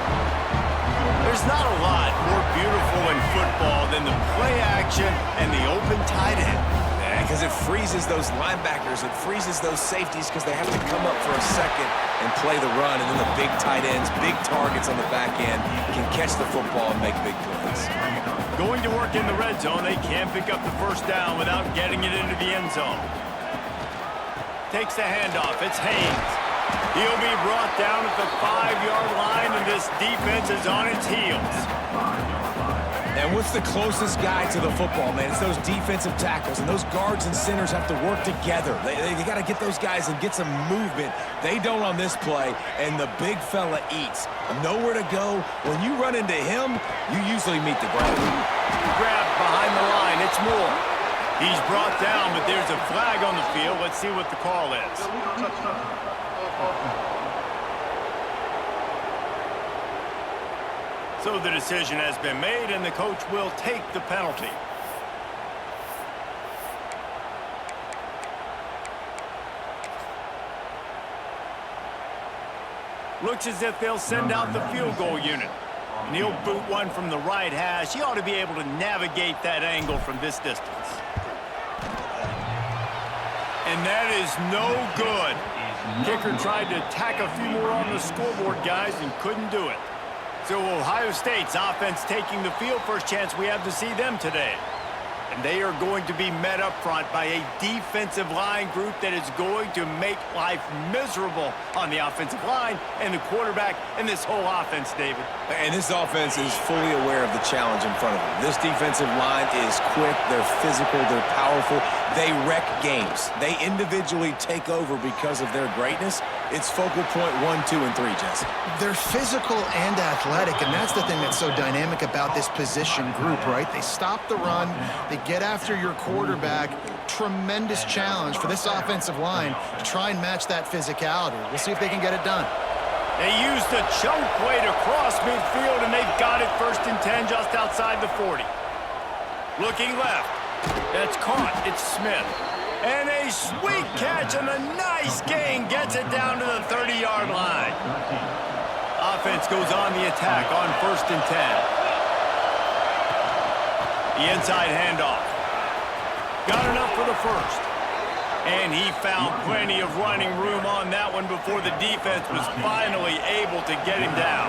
There's not a lot more beautiful in football than the play action and the open tight end. Because it freezes those linebackers, it freezes those safeties because they have to come up for a second and play the run, and then the big tight ends, big targets on the back end can catch the football and make big plays. Going to work in the red zone, they can't pick up the first down without getting it into the end zone. Takes the handoff, it's Haynes. He'll be brought down at the 5-yard line, and this defense is on its heels. And what's the closest guy to the football, man? It's those defensive tackles, and those guards and centers have to work together. They got to get those guys and get some movement. They don't on this play, and the big fella eats. Nowhere to go. When you run into him, you usually meet the ground. Grab behind the line. It's Moore. He's brought down, but there's a flag on the field. Let's see what the call is. So the decision has been made, and the coach will take the penalty. Looks as if they'll send out the field goal unit. And he'll boot one from the right hash. He ought to be able to navigate that angle from this distance. And that is no good. Kicker tried to tack a few more on the scoreboard, guys, and couldn't do it. So Ohio State's offense taking the field. First chance we have to see them today. And they are going to be met up front by a defensive line group that is going to make life miserable on the offensive line and the quarterback and this whole offense, David. And this offense is fully aware of the challenge in front of them. This defensive line is quick, they're physical, they're powerful. They wreck games. They individually take over because of their greatness. It's focal point 1, 2, and 3, Jesse. They're physical and athletic, and that's the thing that's so dynamic about this position group, right? They stop the run, they get after your quarterback. Tremendous challenge for this offensive line to try and match that physicality. We'll see if they can get it done. They used a chunk play to cross midfield, and they've got it 1st and 10 just outside the 40. Looking left. That's caught. It's Smith. And a sweet catch and a nice gain gets it down to the 30-yard line. Offense goes on the attack on 1st and 10. The inside handoff. Got enough for the first. And he found plenty of running room on that one before the defense was finally able to get him down.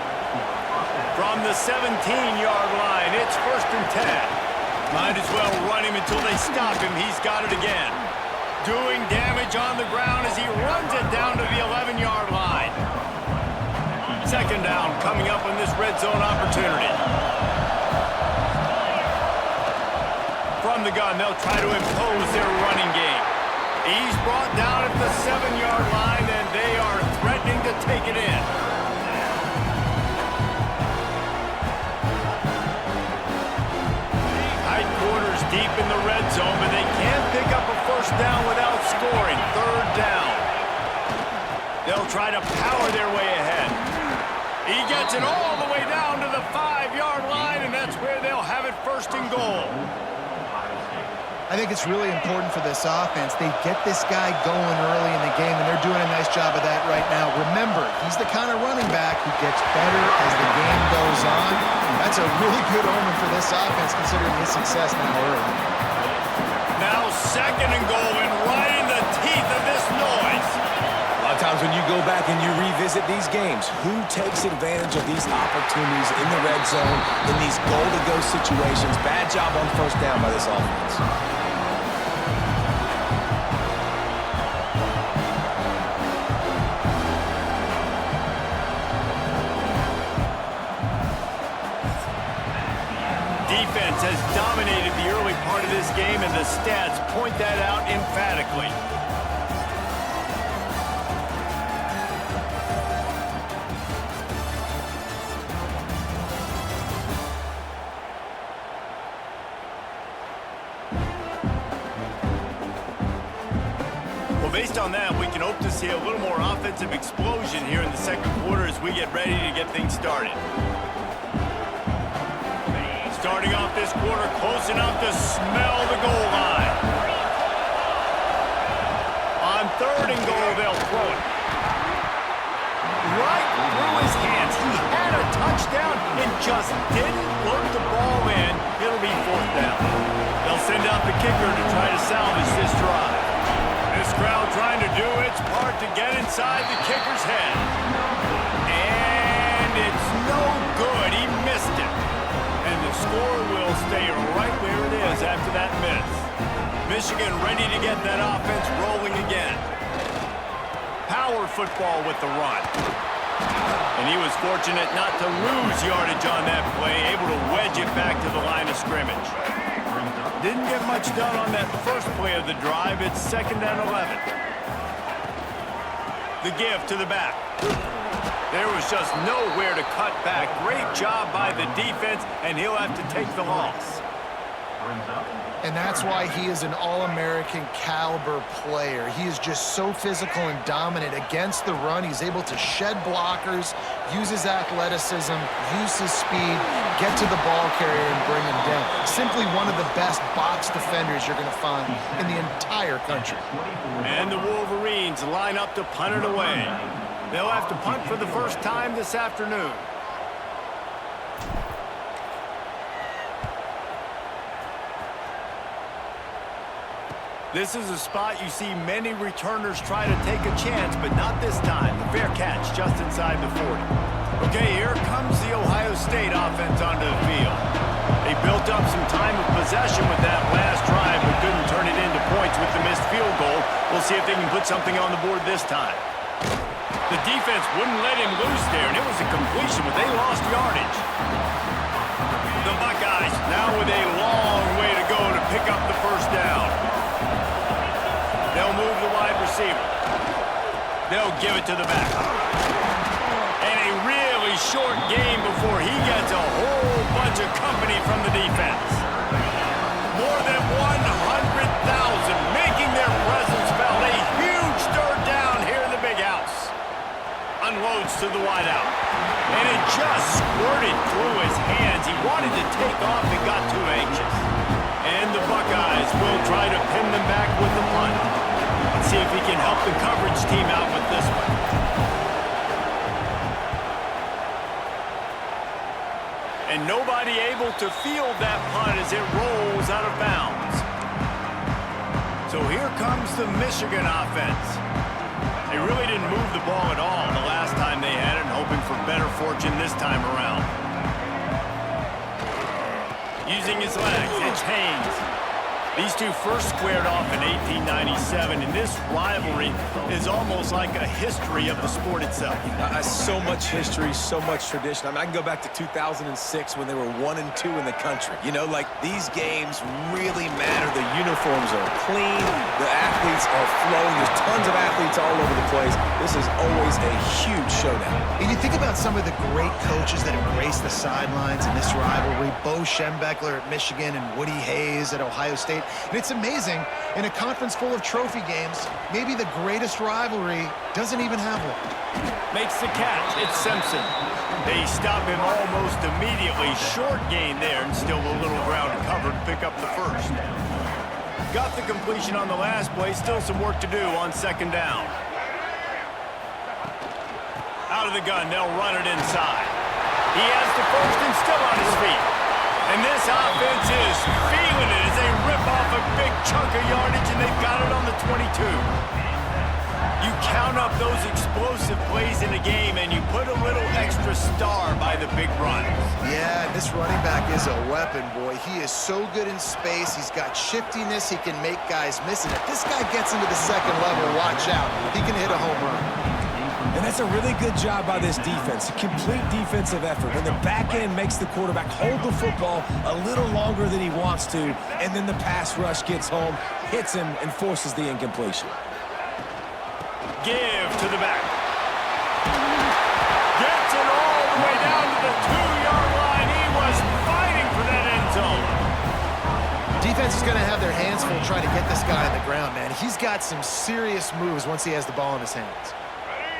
From the 17-yard line, it's 1st and 10. Might as well run him until they stop him. He's got it again. Doing damage on the ground as he runs it down to the 11-yard line. 2nd down coming up on this red zone opportunity. From the gun, they'll try to impose their running game. He's brought down at the 7-yard line, and they are threatening to take it in. Quarters deep in the red zone, but they can't pick up a 1st down without scoring. 3rd down. They'll try to power their way ahead. He gets it all the way down to the 5-yard line, and that's where they'll have it 1st and goal. I think it's really important for this offense. They get this guy going early in the game, and they're doing a nice job of that right now. Remember, he's the kind of running back who gets better as the game goes on. That's a really good omen for this offense, considering his success now early. Now 2nd and goal, and right in the teeth of this noise. A lot of times when you go back and you revisit these games, who takes advantage of these opportunities in the red zone, in these goal-to-go situations? Bad job on 1st down by this offense. Defense has dominated the early part of this game, and the stats point that out emphatically. Well, based on that, we can hope to see a little more offensive explosion here in the 2nd quarter as we get ready to get things started. Starting off this quarter close enough to smell the goal line. On 3rd and goal, they'll throw it. Right through his hands. He had a touchdown and just didn't load the ball in. It'll be 4th down. They'll send out the kicker to try to salvage this drive. This crowd trying to do its part to get inside the kicker's head. And it's no good. He missed it. And the score will stay right where it is after that miss. Michigan ready to get that offense rolling again. Power football with the run. And he was fortunate not to lose yardage on that play, able to wedge it back to the line of scrimmage. Didn't get much done on that first play of the drive. It's 2nd and 11. The give to the back. There was just nowhere to cut back. Great job by the defense, and he'll have to take the loss. And that's why he is an All-American caliber player. He is just so physical and dominant against the run. He's able to shed blockers, use his athleticism, use his speed, get to the ball carrier and bring him down. Simply one of the best box defenders you're going to find in the entire country. And the Wolverines line up to punt it away. They'll have to punt for the first time this afternoon. This is a spot you see many returners try to take a chance, but not this time. The fair catch just inside the 40. Okay, here comes the Ohio State offense onto the field. They built up some time of possession with that last drive, but couldn't turn it into points with the missed field goal. We'll see if they can put something on the board this time. The defense wouldn't let him loose there, and it was a completion, but they lost yardage. The Buckeyes now with a long way to go to pick up the first down. They'll move the wide receiver. They'll give it to the back. And a really short game before he gets a whole bunch of company from the defense. More than 100,000 making their presence felt. A huge third down here in the big house. Unloads to the wideout. And it just squirted through his hands. He wanted to take off and got too anxious. And the Buckeyes will try to pin them back with the punt. Let's see if he can help the coverage team out with this one. And nobody able to field that punt as it rolls out of bounds. So here comes the Michigan offense. They really didn't move the ball at all the last time they had it, hoping for better fortune this time around. Using his legs, it's Haynes. These two first squared off in 1897, and this rivalry is almost like a history of the sport itself. So much history, so much tradition. I mean, I can go back to 2006 when they were 1-2 in the country. You know, like, these games really matter. The uniforms are clean. The athletes are flowing. There's tons of athletes all over the place. This is always a huge showdown. And you think about some of the great coaches that have graced the sidelines in this rivalry. Bo Schembechler at Michigan and Woody Hayes at Ohio State. And it's amazing, in a conference full of trophy games, maybe the greatest rivalry doesn't even have one. Makes the catch. It's Simpson. They stop him almost immediately. Short gain there, and still a little ground covered to pick up the first. Got the completion on the last play. Still some work to do on 2nd down. Out of the gun, they'll run it inside. He has the first and still on his feet. And this offense is feeling it as they rip off a big chunk of yardage, and they've got it on the 22. You count up those explosive plays in a game, and you put a little extra star by the big runs. Yeah, this running back is a weapon, boy. He is so good in space. He's got shiftiness. He can make guys miss it. If this guy gets into the second level, watch out. He can hit a home run. And that's a really good job by this defense. A complete defensive effort. When the back end makes the quarterback hold the football a little longer than he wants to, and then the pass rush gets home, hits him, and forces the incompletion. Give to the back. Gets it all the way down to the 2-yard line. He was fighting for that end zone. Defense is going to have their hands full trying to get this guy on the ground, man. He's got some serious moves once he has the ball in his hands.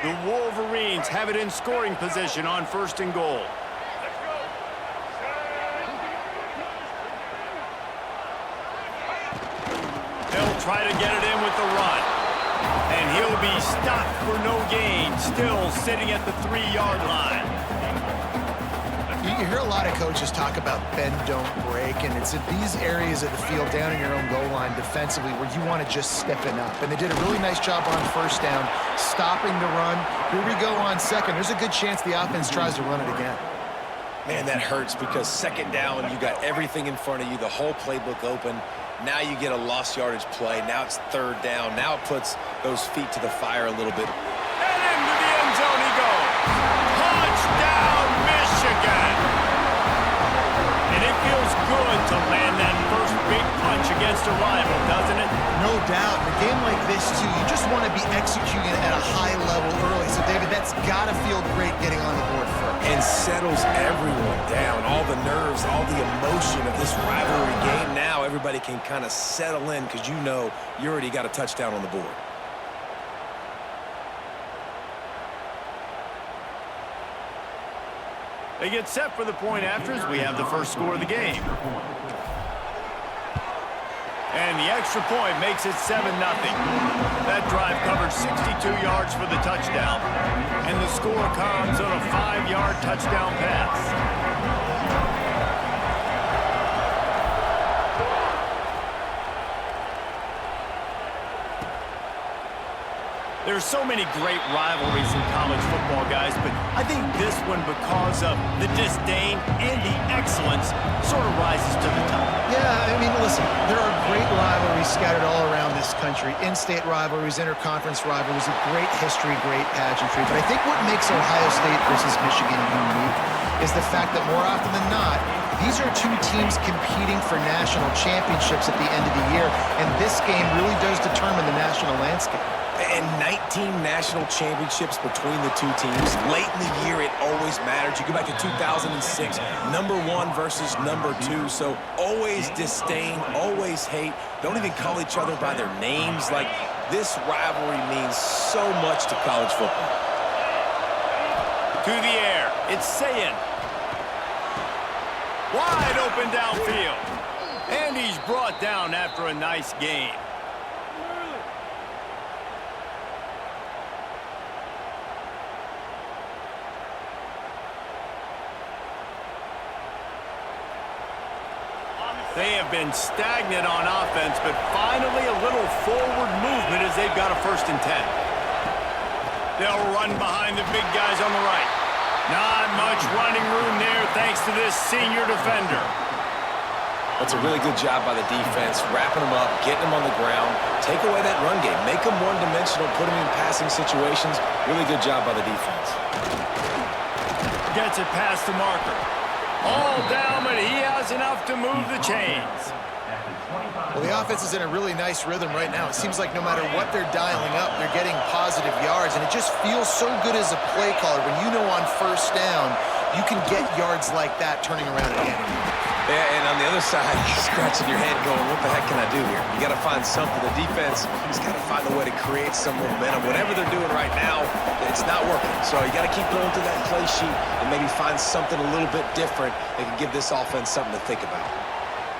The Wolverines have it in scoring position on 1st and goal. They'll try to get it in with the run. And he'll be stopped for no gain, still sitting at the 3-yard line. You hear a lot of coaches talk about bend, don't break, and it's at these areas of the field down in your own goal line defensively where you want to just stiffen up. And they did a really nice job on 1st down, stopping the run. Here we go on 2nd. There's a good chance the offense tries to run it again. Man, that hurts because 2nd down, you got everything in front of you, the whole playbook open. Now you get a lost yardage play. Now it's 3rd down. Now it puts those feet to the fire a little bit. And into the end zone he goes. land that first big punch against a rival, doesn't it? No doubt. In a game like this, too, you just want to be executing at a high level early. So, David, that's got to feel great getting on the board first. And settles everyone down. All the nerves, all the emotion of this rivalry game. Now everybody can kind of settle in because you know you already got a touchdown on the board. They get set for the point after as we have the first score of the game. And the extra point makes it 7-0. That drive covered 62 yards for the touchdown. And the score comes on a 5-yard touchdown pass. There's so many great rivalries in college football, guys, but I think this one, because of the disdain and the excellence, sort of rises to the top. Yeah, I mean, listen, there are great rivalries scattered all around this country. In-state rivalries, interconference rivalries, a great history, great pageantry. But I think what makes Ohio State versus Michigan unique is the fact that more often than not, these are two teams competing for national championships at the end of the year, and this game really does determine the national landscape. And 19 national championships between the two teams. Late in the year, it always matters. You go back to 2006, #1 versus #2. So always disdain, always hate. Don't even call each other by their names. Like, this rivalry means so much to college football. To the air, it's Sayin. Wide open downfield. And he's brought down after a nice gain. They have been stagnant on offense, but finally a little forward movement as they've got a 1st and 10. They'll run behind the big guys on the right. Not much running room there thanks to this senior defender. That's a really good job by the defense, wrapping them up, getting them on the ground, take away that run game, make them one-dimensional, put them in passing situations. Really good job by the defense. Gets it past the marker. All down, but he has enough to move the chains. Well, the offense is in a really nice rhythm right now. It seems like no matter what they're dialing up, they're getting positive yards, and it just feels so good as a play caller when you know on 1st down you can get yards like that turning around again. Yeah, and on the other side, you're scratching your head going, what the heck can I do here? You got to find something. The defense has got to find a way to create some momentum. Whatever they're doing right now, it's not working. So you got to keep going through that play sheet and maybe find something a little bit different that can give this offense something to think about.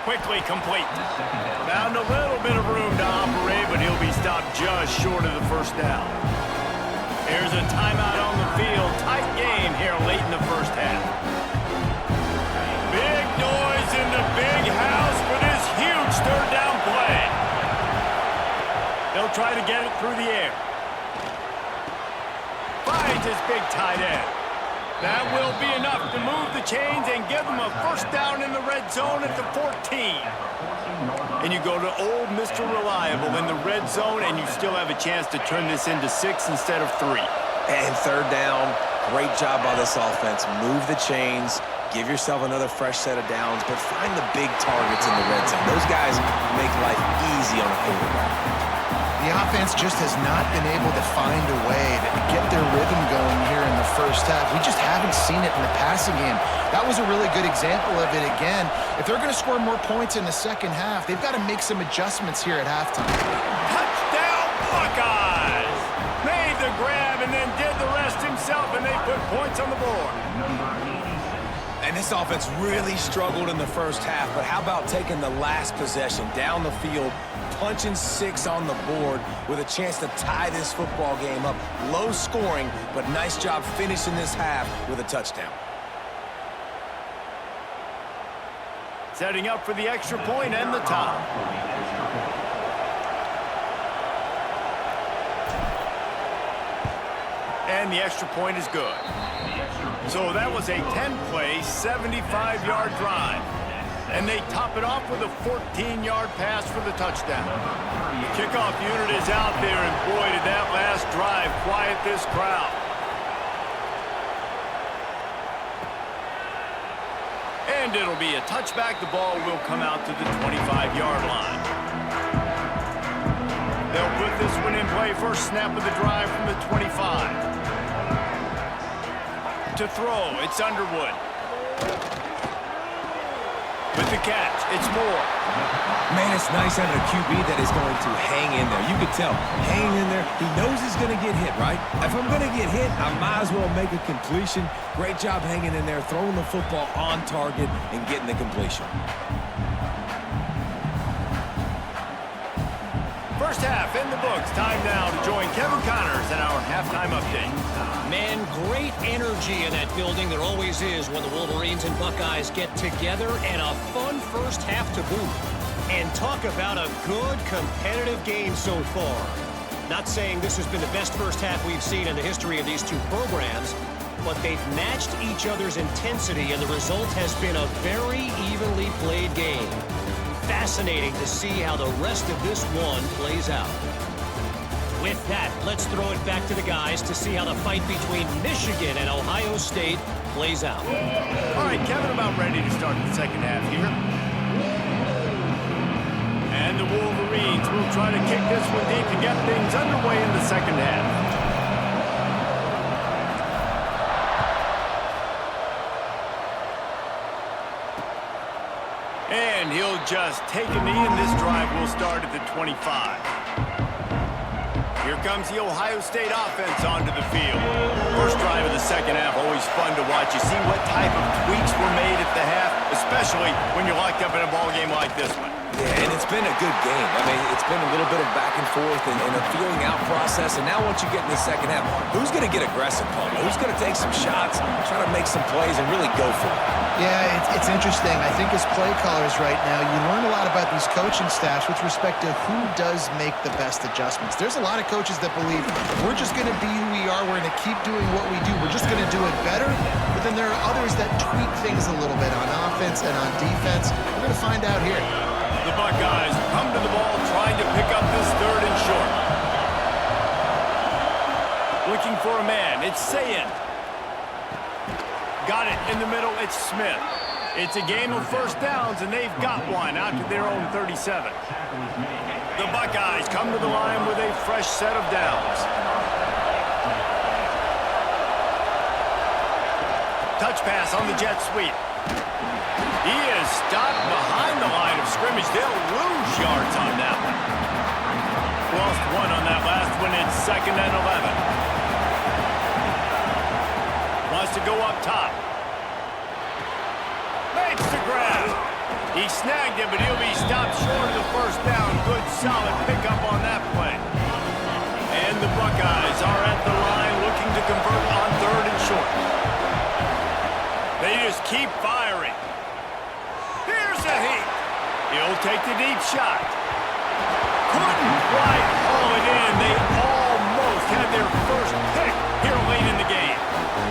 Quickly complete. Found a little bit of room to operate, but he'll be stopped just short of the 1st down. Here's a timeout on the field. Tight game here late in the 1st half. Big noise in the big house for this huge 3rd down play. They'll try to get it through the air. Finds his big tight end. That will be enough to move the chains and give them a 1st down in the red zone at the 14. And you go to old Mr. Reliable in the red zone, and you still have a chance to turn this into 6 instead of 3. And 3rd down, great job by this offense. Move the chains, give yourself another fresh set of downs, but find the big targets in the red zone. Those guys make life easy on a quarterback. The offense just has not been able to find a way to get their rhythm going here in the 1st half. We just haven't seen it in the passing game. That was a really good example of it again. If they're going to score more points in the 2nd half, they've got to make some adjustments here at halftime. Touchdown Buckeyes! Made the grab and then did the rest himself, and they put points on the board. And this offense really struggled in the 1st half, but how about taking the last possession down the field, punching 6 on the board with a chance to tie this football game up. Low scoring, but nice job finishing this half with a touchdown. Setting up for the extra point and the top. And the extra point is good. So that was a 10-play, 75-yard drive. And they top it off with a 14-yard pass for the touchdown. The kickoff unit is out there, and boy, did that last drive quiet this crowd. And it'll be a touchback. The ball will come out to the 25-yard line. They'll put this one in play. First snap of the drive from the 25. To throw, it's Underwood. With the catch, it's Moore. Man, it's nice having a QB that is going to hang in there. You can tell, hanging in there, he knows he's going to get hit, right? If I'm going to get hit, I might as well make a completion. Great job hanging in there, throwing the football on target and getting the completion. First half in the books. Time now to join Kevin Connors in our halftime update. Man, great energy in that building. There always is when the Wolverines and Buckeyes get together, and a fun first half to boot. And talk about a good competitive game so far. Not saying this has been the best first half we've seen in the history of these two programs, but they've matched each other's intensity, and the result has been a very evenly played game. Fascinating to see how the rest of this one plays out. With that, let's throw it back to the guys to see how the fight between Michigan and Ohio State plays out. All right, Kevin, about ready to start the second half here. And the Wolverines will try to kick this one deep to get things underway in the second half. And he'll just take a knee, and this drive will start at the 25. Here comes the Ohio State offense onto the field. First drive of the second half, always fun to watch. You see what type of tweaks were made at the half, especially when you're locked up in a ball game like this one. Yeah, and it's been a good game. I mean, it's been a little bit of back and forth and a feeling out process. And now once you get in the second half, who's going to get aggressive, Paul? Who's going to take some shots, try to make some plays, and really go for it? Yeah, it's interesting. I think as play callers right now, you learn a lot about these coaching staffs with respect to who does make the best adjustments. There's a lot of coaches that believe we're just going to be who we are. We're going to keep doing what we do. We're just going to do it better. But then there are others that tweak things a little bit on offense and on defense. We're going to find out here. The Buckeyes come to the ball trying to pick up this third and short. Looking for a man. It's Sayin. Got it in the middle. It's Smith. It's a game of first downs, and they've got one out to their own 37. The Buckeyes come to the line with a fresh set of downs. Touch pass on the jet sweep. He is stopped behind the line of scrimmage. They'll lose yards on that one. Lost one on that last one. It's 2nd and 11. Wants to go up top. Makes the grab. He snagged it, but he'll be stopped short of the first down. Good, solid pickup on that play. And the Buckeyes are at the line looking to convert on 3rd and short. They just keep firing. He'll take the deep shot. Couldn't quite haul it in. They almost had their first pick here late in the game.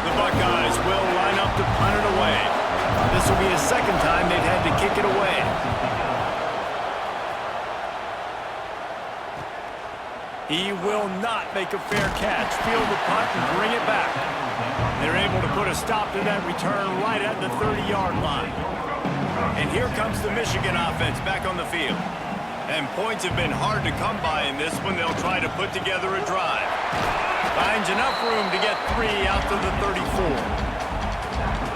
The Buckeyes will line up to punt it away. This will be the second time they've had to kick it away. He will not make a fair catch. Field the punt and bring it back. They're able to put a stop to that return right at the 30-yard line. And here comes the Michigan offense back on the field. And points have been hard to come by in this one. They'll try to put together a drive. Finds enough room to get 3 out to the 34.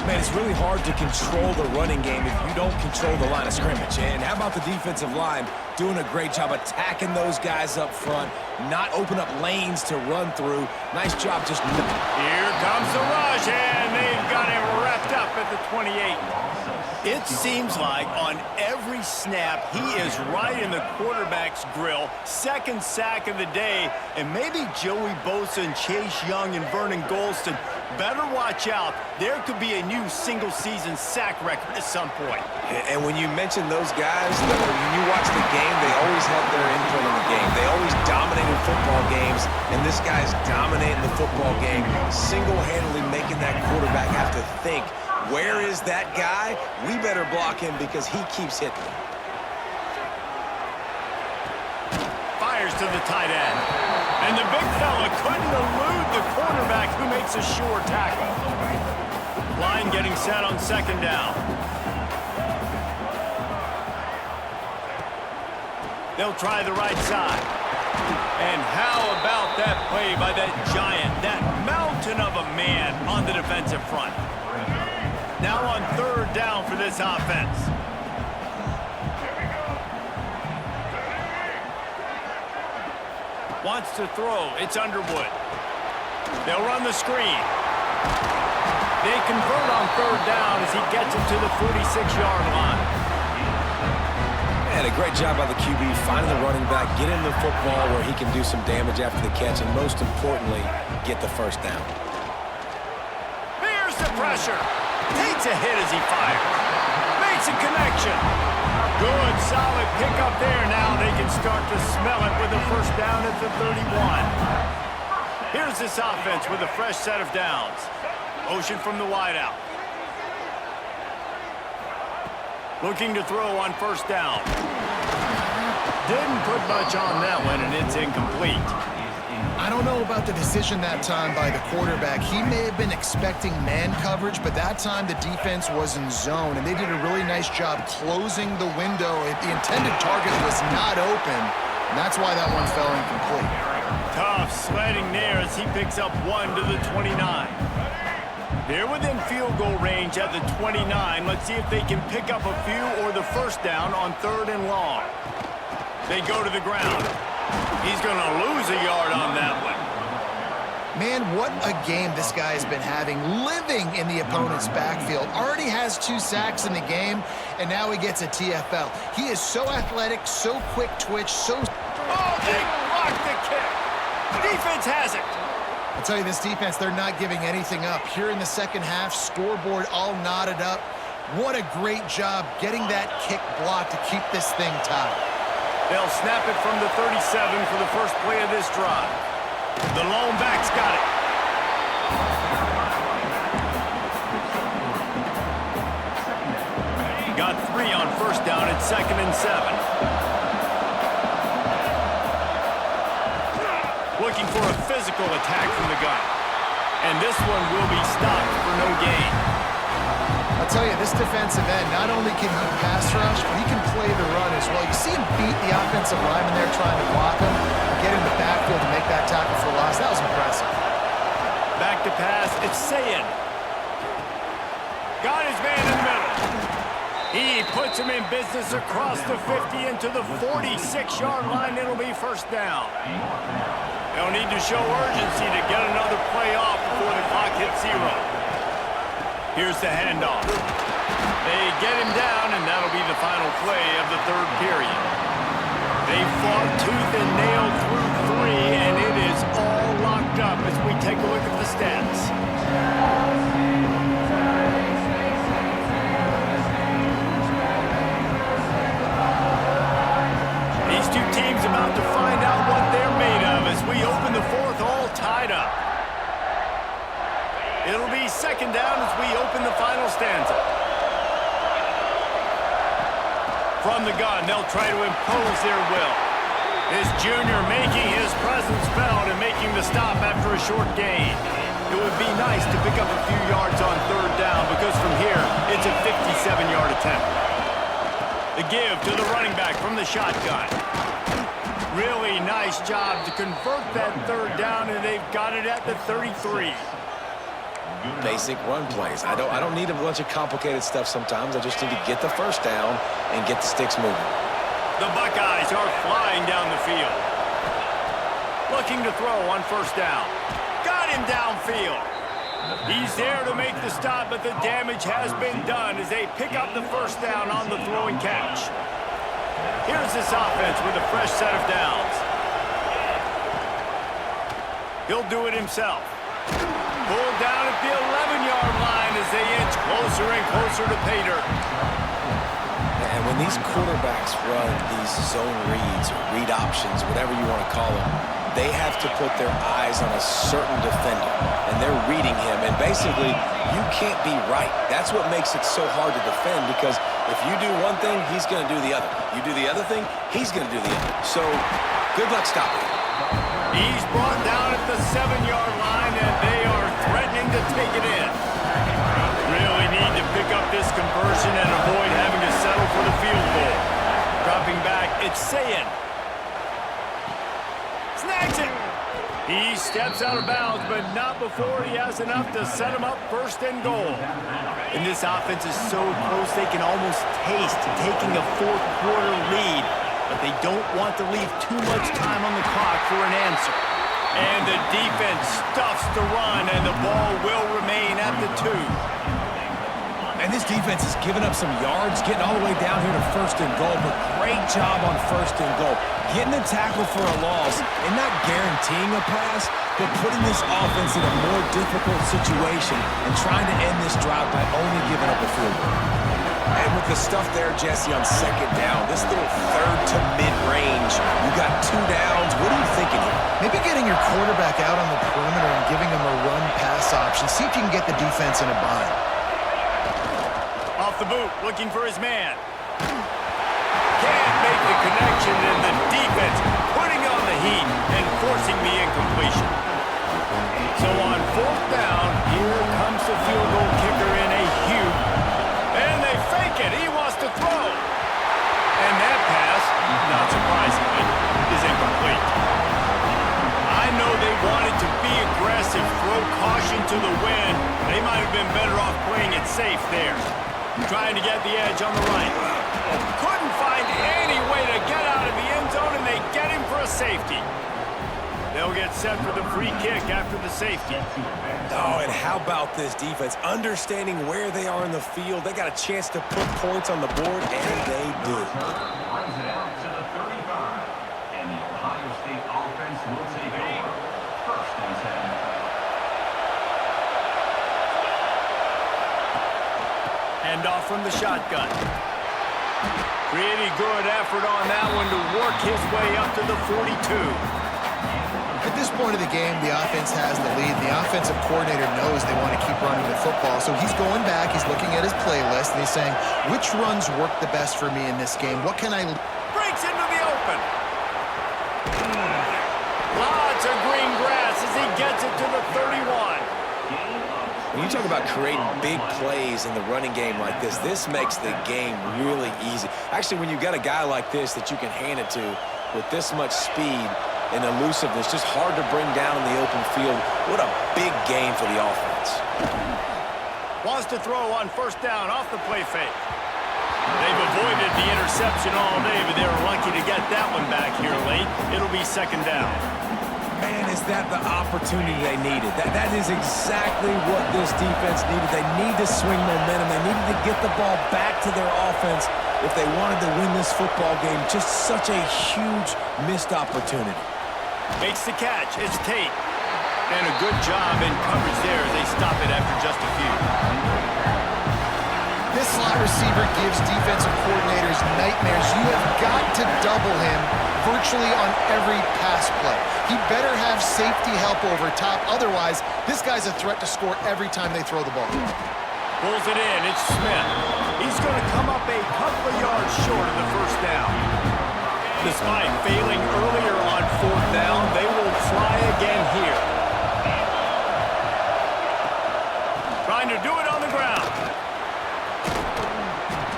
Man, it's really hard to control the running game if you don't control the line of scrimmage. And how about the defensive line doing a great job attacking those guys up front, not open up lanes to run through. Nice job just... Here comes the rush, and they've got him wrapped up at the 28. It seems like on every snap, he is right in the quarterback's grill. Second sack of the day, and maybe Joey Bosa and Chase Young and Vernon Golston better watch out. There could be a new single-season sack record at some point. And when you mention those guys, when you watch the game, they always have their input in the game. They always dominated football games, and this guy's dominating the football game, single-handedly making that quarterback have to think, where is that guy? We better block him because he keeps hitting. Fires to the tight end. And the big fella couldn't elude the cornerback who makes a sure tackle. Line getting set on second down. They'll try the right side. And how about that play by that giant, that mountain of a man on the defensive front? Now on third down for this offense. Wants to throw. It's Underwood. They'll run the screen. They convert on third down as he gets it to the 46-yard line. And a great job by the QB finding the running back, get him the football where he can do some damage after the catch, and most importantly, get the first down. Here's the pressure. Takes a hit as he fires. Makes a connection. Good, solid pickup there. Now they can start to smell it with a first down at the 31. Here's this offense with a fresh set of downs. Motion from the wideout. Looking to throw on first down. Didn't put much on that one, and it's incomplete. I don't know about the decision that time by the quarterback. He may have been expecting man coverage, but that time the defense was in zone, and they did a really nice job closing the window. The intended target was not open, and that's why that one fell incomplete. Tough sledding there as he picks up 1 to the 29. They're within field goal range at the 29. Let's see if they can pick up a few or the first down on third and long. They go to the ground. He's going to lose a yard on that one. Man, what a game this guy has been having, living in the opponent's backfield. Already has 2 sacks in the game, and now he gets a TFL. He is so athletic, so quick twitch, so... Oh, they blocked the kick. Defense has it. I'll tell you, this defense, they're not giving anything up. Here in the second half, scoreboard all knotted up. What a great job getting that kick blocked to keep this thing tied. They'll snap it from the 37 for the first play of this drive. The lone back's got it. Got 3 on first down at 2nd and 7. Looking for a physical attack from the gun. And this one will be stopped for no gain. I'll tell you, this defensive end, not only can he pass rush, but he can play the run as well. You see him beat the offensive lineman there trying to block him, get in the backfield to make that tackle for loss. That was impressive. Back to pass, it's Sayin. Got his man in the middle. He puts him in business across the 50 into the 46-yard line. It'll be first down. They'll need to show urgency to get another play off before the clock hits 0. Here's the handoff. They get him down, and that'll be the final play of the third period. They fought tooth and nail through 3, and it is all locked up as we take a look at the stats. These two teams about to find out what they're made of as we open the fourth all tied up. It'll be second down as we open the final stanza. From the gun, they'll try to impose their will. This junior making his presence felt and making the stop after a short gain. It would be nice to pick up a few yards on third down because from here, it's a 57-yard attempt. The give to the running back from the shotgun. Really nice job to convert that third down, and they've got it at the 33. Basic run plays. I don't need a bunch of complicated stuff sometimes. I just need to get the first down and get the sticks moving. The Buckeyes are flying down the field. Looking to throw on first down. Got him downfield. He's there to make the stop, but the damage has been done as they pick up the first down on the throw and catch. Here's this offense with a fresh set of downs. He'll do it himself. Pulled down at the 11-yard line as they inch closer and closer to pay dirt. And when these quarterbacks run these zone reads, or read options, whatever you want to call them, they have to put their eyes on a certain defender, and they're reading him. And basically, you can't be right. That's what makes it so hard to defend, because if you do one thing, he's going to do the other. You do the other thing, he's going to do the other. So, good luck stopping him. He's brought down at the 7-yard line, and they are threatening to take it in. Really need to pick up this conversion and avoid having to settle for the field goal. Dropping back, it's Sayin. steps out of bounds, but not before he has enough to set him up first and goal. And this offense is so close they can almost taste taking a fourth-quarter lead, but they don't want to leave too much time on the clock for an answer. And the defense stuffs the run, and the ball will remain at the 2. And this defense has given up some yards, getting all the way down here to first and goal, but great job on first and goal. Getting a tackle for a loss and not guaranteeing a pass, but putting this offense in a more difficult situation and trying to end this drive by only giving up a field goal. And with the stuff there, Jesse, on second down, this little third to mid-range, you got 2 downs. What are you thinking here? Maybe getting your quarterback out on the perimeter and giving him a run-pass option. See if you can get the defense in a bind. Off the boot, looking for his man. Can't make the connection, and the defense putting on the heat and forcing the incompletion. So on 4th down, here comes the field goal kicker in a huge. And they fake it. He wants to throw. And that pass, not surprisingly, is incomplete. I know they wanted to be aggressive, throw caution to the wind. They might have been better off playing it safe there. Trying to get the edge on the right. Couldn't find any way to get out of the end zone, and they get him for a safety. They'll get set for the free kick after the safety. Oh, and how about this defense? Understanding where they are in the field. They got a chance to put points on the board, and they do. Brings it out to the 35. And the Ohio State offense will take over. First and 10. Hand off from the shotgun. Pretty good effort on that one to work his way up to the 42. At this point of the game, the offense has the lead. The offensive coordinator knows they want to keep running the football, so he's going back, he's looking at his playlist, and he's saying, which runs work the best for me in this game? What can I... Breaks into the open. Lots of green grass as he gets it to the 31. When you talk about creating big plays in the running game like this makes the game really easy. Actually, when you've got a guy like this that you can hand it to with this much speed and elusiveness, just hard to bring down in the open field. What a big game for the offense. Wants to throw on 1st down off the play fake. They've avoided the interception all day, but they were lucky to get that one back here late. It'll be 2nd down. Man, is that the opportunity they needed. That is exactly what this defense needed. They need to swing momentum. They needed to get the ball back to their offense if they wanted to win this football game. Just such a huge missed opportunity. Makes the catch. It's Tate. And a good job in coverage there as they stop it after just a few. This slot receiver gives defensive coordinators nightmares. You have got to double him virtually on every pass play. He better have safety help over top. Otherwise, this guy's a threat to score every time they throw the ball. Pulls it in. It's Smith. He's going to come up a couple of yards short of the 1st down. Despite failing earlier on 4th down, they will try again here. Trying to do it on the ground.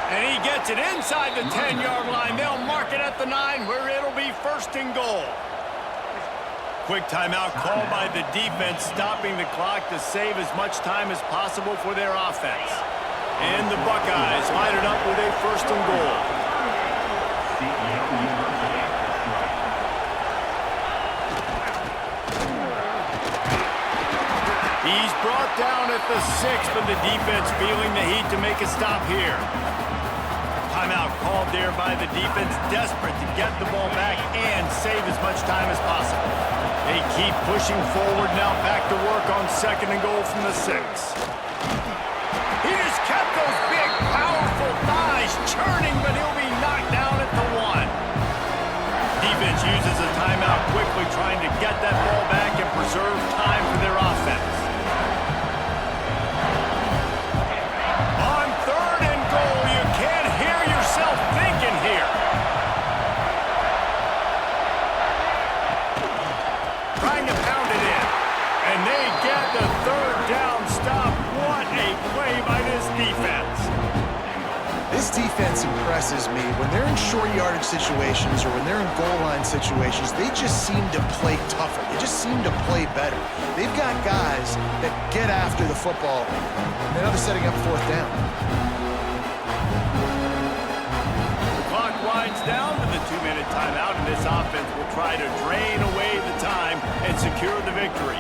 And he gets it inside the 10-yard line. They'll mark it at the 9, where it'll be 1st and goal. Quick timeout called by the defense, stopping the clock to save as much time as possible for their offense. And the Buckeyes line it up with a 1st and goal. He's brought down at the 6, but the defense feeling the heat to make a stop here. Timeout called there by the defense, desperate to get the ball back and save as much time as possible. They keep pushing forward now, back to work on 2nd and goal from the 6. He just kept those big, powerful thighs churning, but he'll be knocked down at the 1. Defense uses a timeout quickly, trying to get that ball back and preserve time for their offense. On 3rd and goal, you can't hear yourself thinking here. Trying to pound it in. And they get the 3rd down stop. What a defense impresses me. When they're in short yardage situations or when they're in goal line situations, they just seem to play tougher. They just seem to play better. They've got guys that get after the football. And now they're setting up fourth down. The clock winds down to the 2-minute timeout, and this offense will try to drain away the time and secure the victory.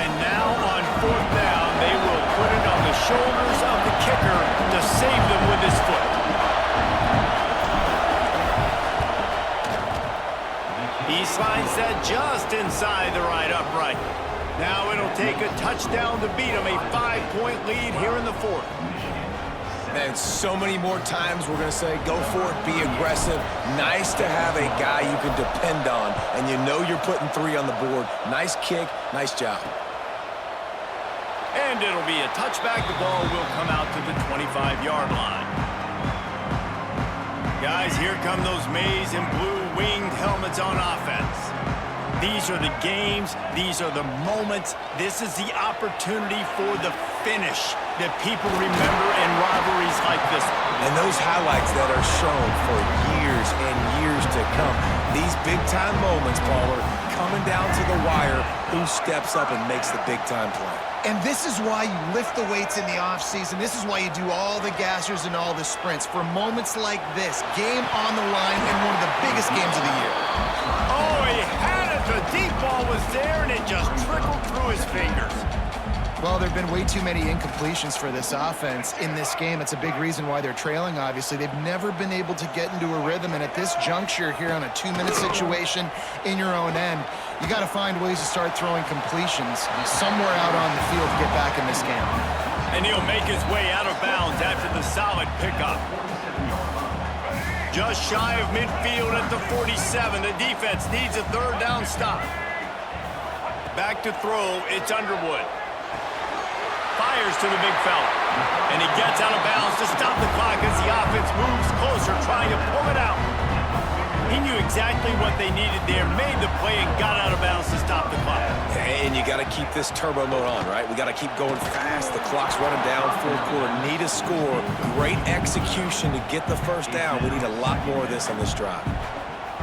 And now on fourth down, they will put it on the shoulders of the kicker to save them with his foot. He slides that just inside the right upright. Now it'll take a touchdown to beat him, a 5-point lead here in the fourth. And so many more times we're going to say, go for it, be aggressive. Nice to have a guy you can depend on, and you know you're putting 3 on the board. Nice kick, nice job. And it'll be a touchback. The ball will come out to the 25-yard line. Guys, here come those maize and blue winged helmets on offense. These are the games. These are the moments. This is the opportunity for the finish that people remember in rivalries like this. And those highlights that are shown for years and years to come. These big-time moments, Pauler, coming down to the wire, who steps up and makes the big-time play. And this is why you lift the weights in the offseason. This is why you do all the gassers and all the sprints. For moments like this, game on the line in one of the biggest games of the year. Oh, he had it. The deep ball was there, and it just trickled through his fingers. Well, there have been way too many incompletions for this offense in this game. It's a big reason why they're trailing, obviously. They've never been able to get into a rhythm, and at this juncture here on a 2-minute situation in your own end, you got to find ways to start throwing completions somewhere out on the field to get back in this game. And he'll make his way out of bounds after the solid pickup. Just shy of midfield at the 47. The defense needs a third down stop. Back to throw, it's Underwood. Fires to the big fella. And he gets out of bounds to stop the clock as the offense moves closer, trying to pull it out. He knew exactly what they needed there, made the play, and got out of bounds to stop the clock. And you got to keep this turbo mode on, right? We got to keep going fast. The clock's running down, fourth quarter. Need a score. Great execution to get the first down. We need a lot more of this on this drive.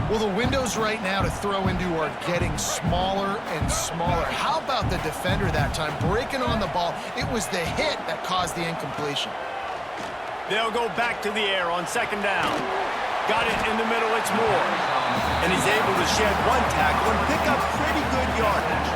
Well, the windows right now to throw into are getting smaller and smaller. How about the defender that time breaking on the ball? It was the hit that caused the incompletion. They'll go back to the air on second down. Got it in the middle, it's Moore. And he's able to shed one tackle and pick up pretty good yardage.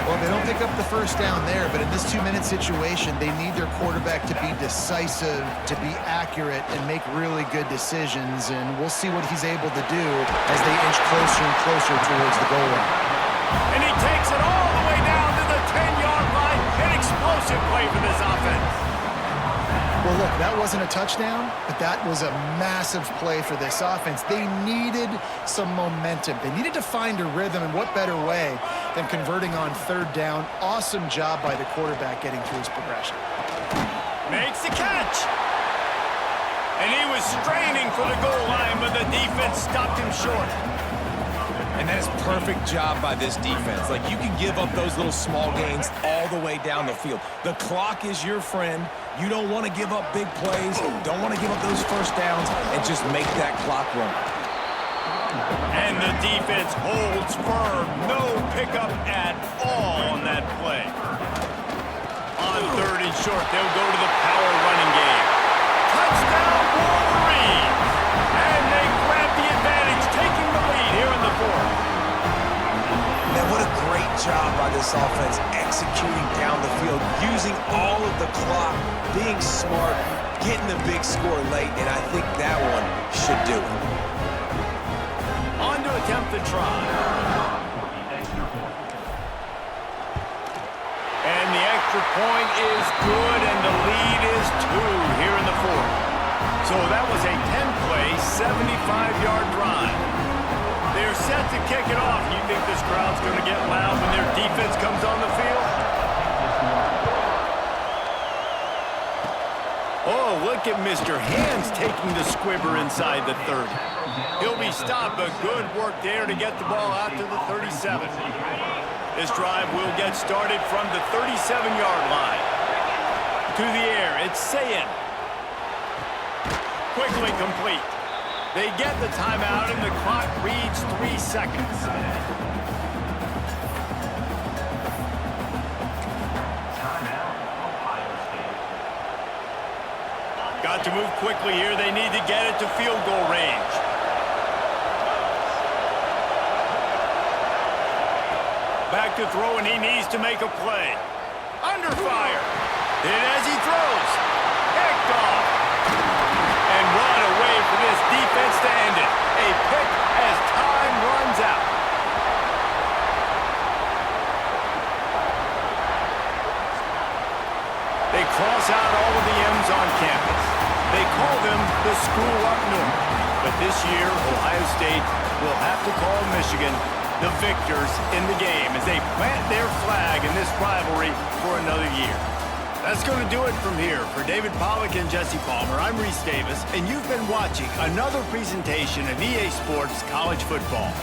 Well, they don't pick up the first down there, but in this 2-minute situation, they need their quarterback to be decisive, to be accurate, and make really good decisions. And we'll see what he's able to do as they inch closer and closer towards the goal line. And he takes it all the way down to the 10-yard line. An explosive play for this offense. Well, look, that wasn't a touchdown, but that was a massive play for this offense. They needed some momentum. They needed to find a rhythm, and what better way than converting on third down. Awesome job by the quarterback getting through his progression. Makes the catch. And he was straining for the goal line, but the defense stopped him short. And that is perfect job by this defense. Like, you can give up those little small gains all the way down the field. The clock is your friend. You don't want to give up big plays. Don't want to give up those first downs and just make that clock run. And the defense holds firm. No pickup at all on that play. On third and short, they'll go to the power running game. Touchdown, Wolverines! And they grab the advantage, taking the lead here in the fourth. Man, what a great job by this offense executing down the field, using all of the clock, being smart, getting the big score late, and I think that one should do it. On to attempt the try. And the extra point is good, and the lead is 2 here in the fourth. So that was a 10-play, 75-yard drive. They're set to kick it off. You think this crowd's going to get loud when their defense comes on the field? Oh, look at Mr. Hands taking the squibber inside the 30. He'll be stopped, but good work there to get the ball out to the 37. This drive will get started from the 37-yard line. To the air, it's Sayin. quickly complete. They get the timeout, and the clock reads 3 seconds. Timeout, Ohio State. Got to move quickly here. They need to get it to field goal range. Back to throw, and he needs to make a play. Under fire. And as he throws, picked off. And run away for this defense to end it. A pick as time runs out. They cross out all of the M's on campus. They call them the school up north. But this year, Ohio State will have to call Michigan the victors in the game as they plant their flag in this rivalry for another year. That's going to do it from here. For David Pollack and Jesse Palmer, I'm Reese Davis, and you've been watching another presentation of EA Sports College Football.